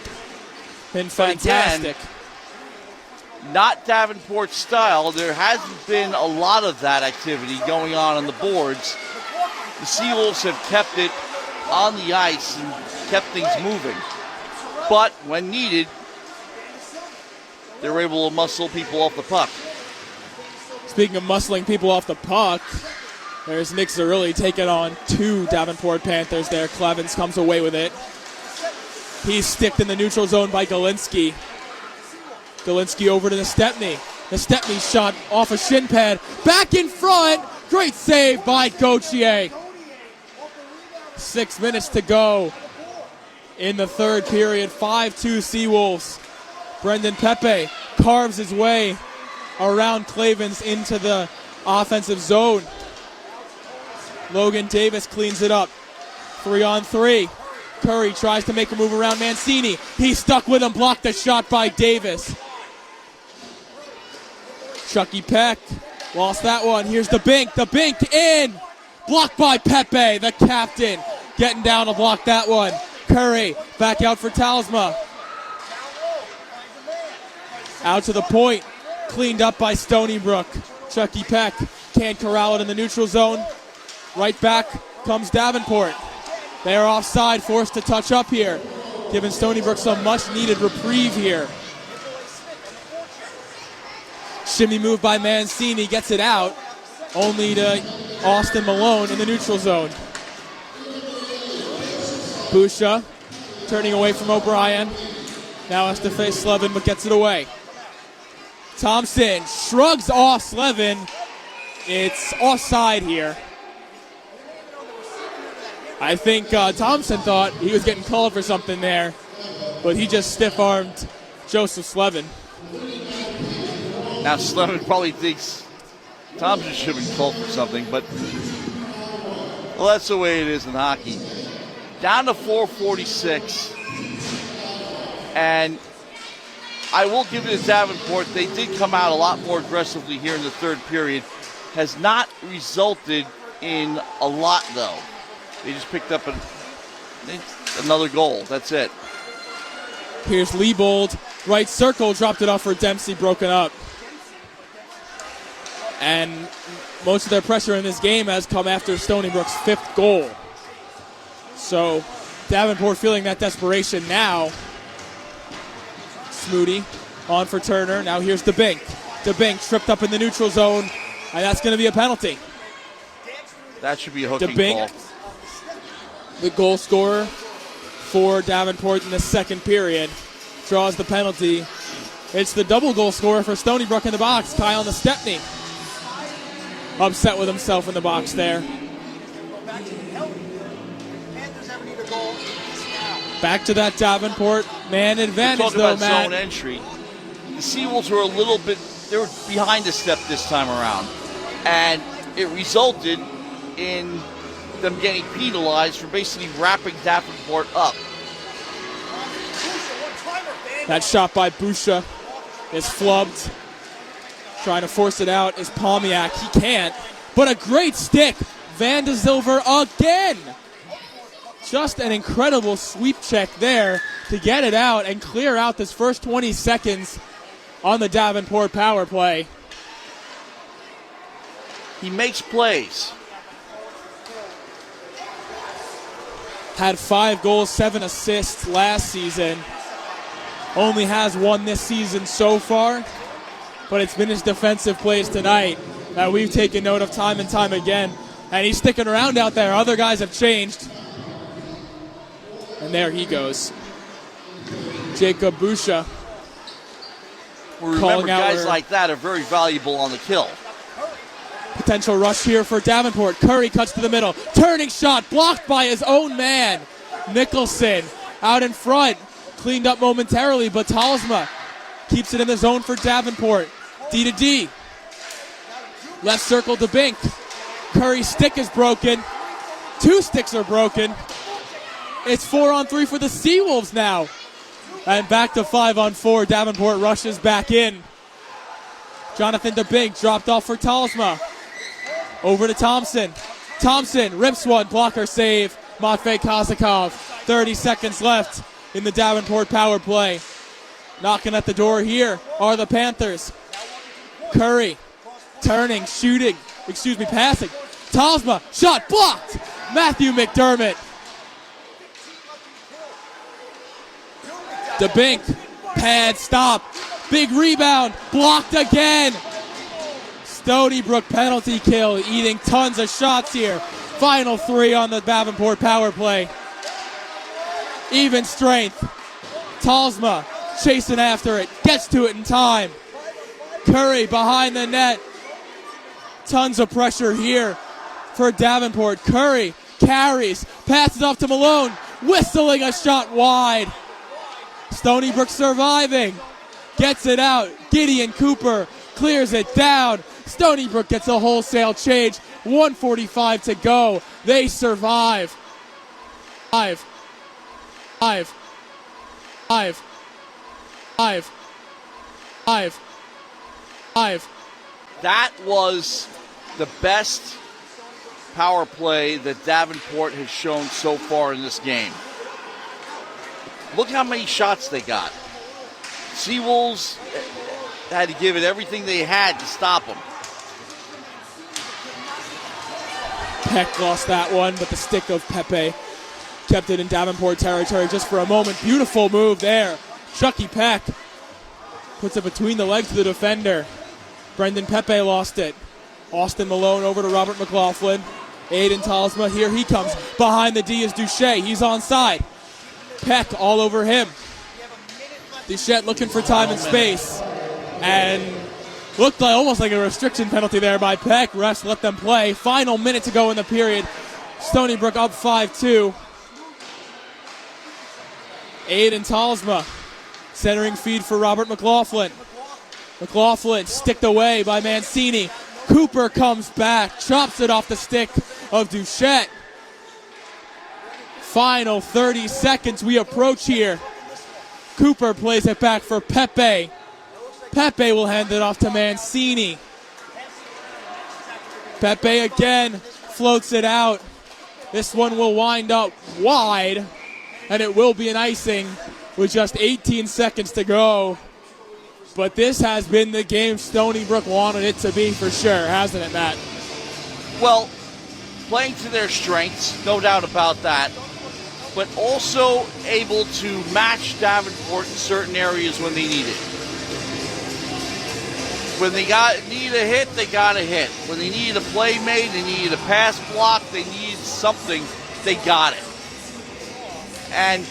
Been fantastic. Again, not Davenport style. There hasn't been a lot of that activity going on the boards. The Seawolves have kept it on the ice and kept things moving. But when needed, they were able to muscle people off the puck. Speaking of muscling people off the puck, there's Nick Zerilli taking on 2 Davenport Panthers there. Clevens comes away with it. He's sticked in the neutral zone by Galinsky. Galinsky over to Nestepny. Nestepny shot off a shin pad. Back in front. Great save by Gauthier. 6 minutes to go in the third period. 5-2 Seawolves. Brendan Pepe carves his way around Clavens into the offensive zone. Logan Davis cleans it up. 3-on-3. Curry tries to make a move around Mancini. He's stuck with him. Blocked the shot by Davis. Chucky Peck lost that one. Here's the Bink. The Bink in. Blocked by Pepe, the captain. Getting down to block that one. Curry back out for Talsma. Out to the point. Cleaned up by Stony Brook. Chucky Peck can't corral it in the neutral zone. Right back comes Davenport. They are offside, forced to touch up here, giving Stony Brook some much-needed reprieve here. Shimmy move by Mancini, gets it out, only to Austin Malone in the neutral zone. Busha turning away from O'Brien. Now has to face Slevin, but gets it away. Thompson shrugs off Slevin. It's offside here. I think Thompson thought he was getting called for something there, but he just stiff-armed Joseph Slevin. Now Slevin probably thinks Thompson should have been called for something, but well, that's the way it is in hockey. Down to 4:46, and I will give it to Davenport. They did come out a lot more aggressively here in the third period. Has not resulted in a lot, though. They just picked up another goal. That's it. Here's Liebold. Right circle, dropped it off for Dempsey, broken up. And most of their pressure in this game has come after Stony Brook's 5th goal. So Davenport feeling that desperation now. Smoody on for Turner. Now here's DeBink. DeBink tripped up in the neutral zone, and that's going to be a penalty. That should be a hooking DeBink, call. the goal scorer for Davenport in the second period, draws the penalty. It's the double goal scorer for Stony Brook in the box, Kyle Nestepny. Upset with himself in the box there. Back to that Davenport man advantage, though, about Matt. Zone entry. The Seawolves were they were behind a step this time around, and it resulted in them getting penalized for basically wrapping Davenport up. That shot by Busha is flubbed. Trying to force it out is Palmiak. He can't. But a great stick. Van de Zilver again. Just an incredible sweep check there to get it out and clear out this first 20 seconds on the Davenport power play. He makes plays. Had 5 goals, 7 assists last season. Only has 1 this season so far. But it's been his defensive plays tonight that we've taken note of time and time again. And he's sticking around out there. Other guys have changed. And there he goes. Jacob Busha. Well, remember, guys like that are very valuable on the kill. Potential rush here for Davenport. Curry cuts to the middle. Turning shot blocked by his own man. Nicholson out in front. Cleaned up momentarily, but Talsma keeps it in the zone for Davenport. D to D. Left circle to Bink. Curry's stick is broken. 2 sticks are broken. It's 4-on-3 for the Seawolves now. And back to 5-on-4. Davenport rushes back in. Jonathan DeBink dropped off for Talsma. Over to Thompson. Thompson rips one. Blocker save. Matvey Kazakov. 30 seconds left in the Davenport power play. Knocking at the door here are the Panthers. Curry turning, shooting, passing. Talsma, shot blocked. Matthew McDermott. DeBink, pad stop. Big rebound, blocked again. Stony Brook penalty kill, eating tons of shots here. Final 3 on the Davenport power play. Even strength. Talsma chasing after it, gets to it in time. Curry behind the net. Tons of pressure here for Davenport. Curry carries, passes off to Malone, whistling a shot wide. Stony Brook surviving, gets it out. Gideon Cooper clears it down. Stony Brook gets a wholesale change. 1:45 to go. They survive. Five. That was the best power play that Davenport has shown so far in this game. Look how many shots they got. Seawolves had to give it everything they had to stop them. Peck lost that one, but the stick of Pepe kept it in Davenport territory just for a moment. Beautiful move there. Chucky Peck puts it between the legs of the defender. Brendan Pepe lost it. Austin Malone over to Robert McLaughlin. Aiden Talsma, here he comes. Behind the D is Duchesne. He's onside. Peck all over him. Duchette looking for time and space. And looked like almost like a restriction penalty there by Peck. Refs let them play. Final minute to go in the period. Stony Brook up 5-2. Aiden Talsma centering feed for Robert McLaughlin. McLaughlin sticked away by Mancini. Cooper comes back, chops it off the stick of Duchette. Final 30 seconds we approach here. Cooper plays it back for Pepe. Pepe will hand it off to Mancini. Pepe again floats it out. This one will wind up wide, and it will be an icing with just 18 seconds to go. But this has been the game Stony Brook wanted it to be for sure, hasn't it, Matt? Well, playing to their strengths, no doubt about that, but also able to match Davenport in certain areas when they need it. When they need a hit, they got a hit. When they needed a play made, they needed a pass block, they needed something, they got it. And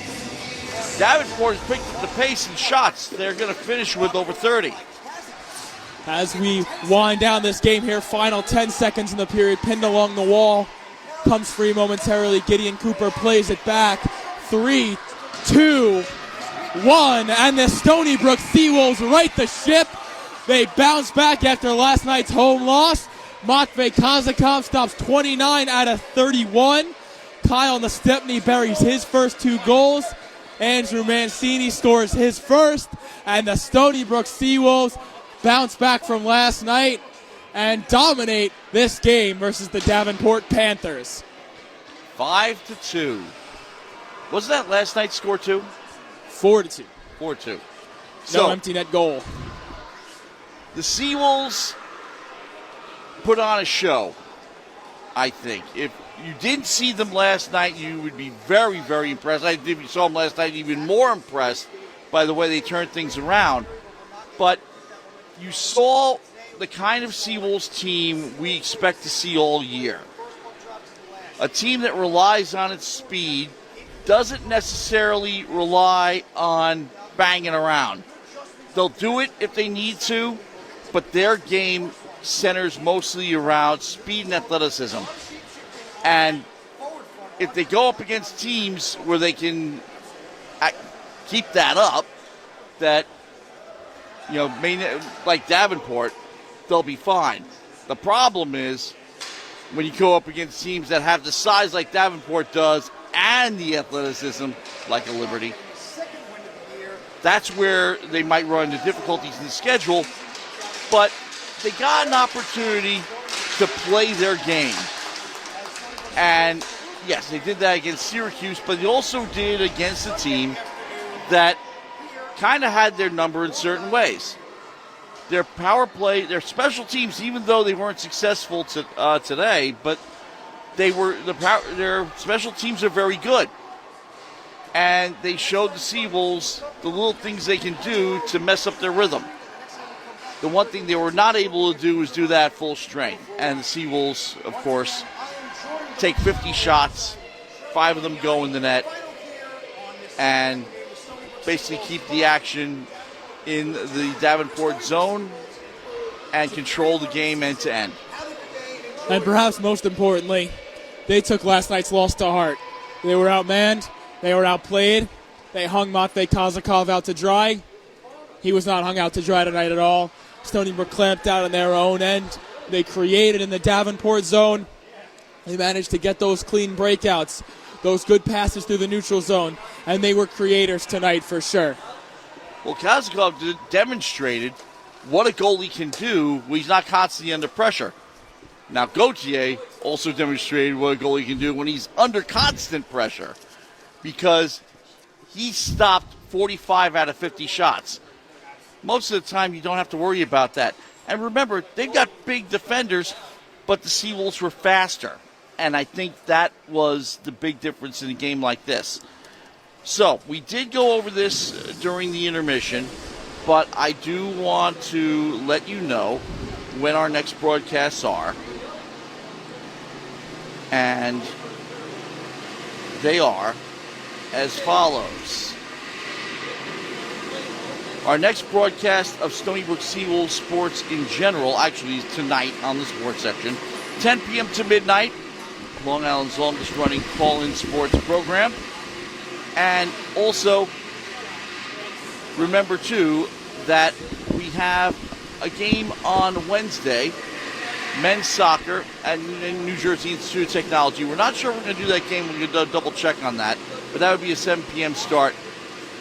Davenport has picked up the pace and shots. They're going to finish with over 30. As we wind down this game here, final 10 seconds in the period, pinned along the wall. Comes free momentarily. Gideon Cooper plays it back. 3, 2, 1. And the Stony Brook Seawolves right the ship. They bounce back after last night's home loss. Matvey Kozakov stops 29 out of 31. Kyle Nastepny buries his first 2 goals. Andrew Mancini scores his first. And the Stony Brook Seawolves bounce back from last night and dominate this game versus the Davenport Panthers. 5-2. Wasn't that last night's score too? 4-2. 4-2. No empty net goal. The Seawolves put on a show, I think. If you didn't see them last night, you would be very, very impressed. I think if you saw them last night, even more impressed by the way they turned things around. But you saw the kind of Seawolves team we expect to see all year. A team that relies on its speed, doesn't necessarily rely on banging around. They'll do it if they need to, but their game centers mostly around speed and athleticism. And if they go up against teams where they can keep that up, that, like Davenport, they'll be fine. The problem is when you go up against teams that have the size like Davenport does and the athleticism like a Liberty, that's where they might run into difficulties in the schedule. But they got an opportunity to play their game. And, yes, they did that against Syracuse, but they also did against a team that kind of had their number in certain ways. Their power play, their special teams, even though they weren't successful today, but their special teams are very good. And they showed the Seawolves the little things they can do to mess up their rhythm. The one thing they were not able to do was do that full strength. And the Seawolves, of course, take 50 shots, 5 of them go in the net, and basically keep the action in the Davenport zone and control the game end to end. And perhaps most importantly, they took last night's loss to heart. They were outmanned. They were outplayed. They hung Matvey Kozakov out to dry. He was not hung out to dry tonight at all. Stony Brook clamped out on their own end. They created in the Davenport zone. They managed to get those clean breakouts, those good passes through the neutral zone, and they were creators tonight for sure. Well, Kozakov demonstrated what a goalie can do when he's not constantly under pressure. Now, Gauthier also demonstrated what a goalie can do when he's under constant pressure, because he stopped 45 out of 50 shots. Most of the time, you don't have to worry about that. And remember, they've got big defenders, but the Seawolves were faster. And I think that was the big difference in a game like this. So, we did go over this during the intermission, but I do want to let you know when our next broadcasts are. And they are as follows. Our next broadcast of Stony Brook Seawolves sports in general, actually is tonight on the sports section, 10 p.m. to midnight, Long Island's longest running call-in sports program. And also, remember too, that we have a game on Wednesday, men's soccer at New Jersey Institute of Technology. We're not sure we're going to do that game. We're going to double check on that. But that would be a 7 p.m. start.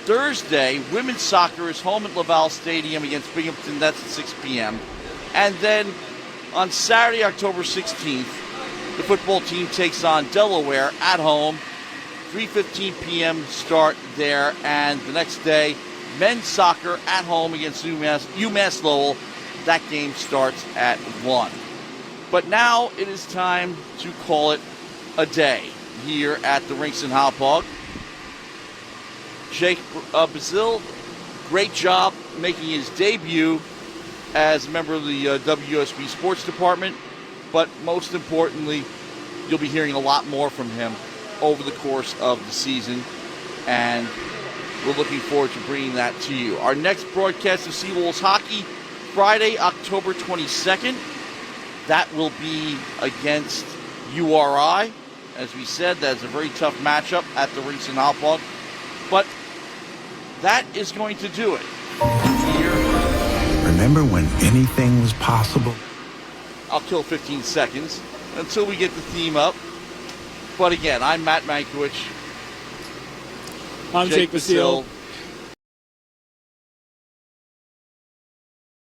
Thursday, women's soccer is home at Laval Stadium against Binghamton. That's at 6 p.m. And then on Saturday, October 16th, the football team takes on Delaware at home. 3:15 p.m. start there. And the next day, men's soccer at home against UMass Lowell. That game starts at 1. But now it is time to call it a day here at the Rinx and Hauppauge. Jake Basile, great job making his debut as a member of the WUSB Sports Department. But most importantly, you'll be hearing a lot more from him over the course of the season. And we're looking forward to bringing that to you. Our next broadcast of Seawolves hockey, Friday, October 22nd. That will be against URI. As we said, that's a very tough matchup at the Rinx and Hauppauge. But that is going to do it. Here. Remember when anything was possible? I'll kill 15 seconds until we get the theme up. But again, I'm Matt Mankiewich. I'm Jake Basile.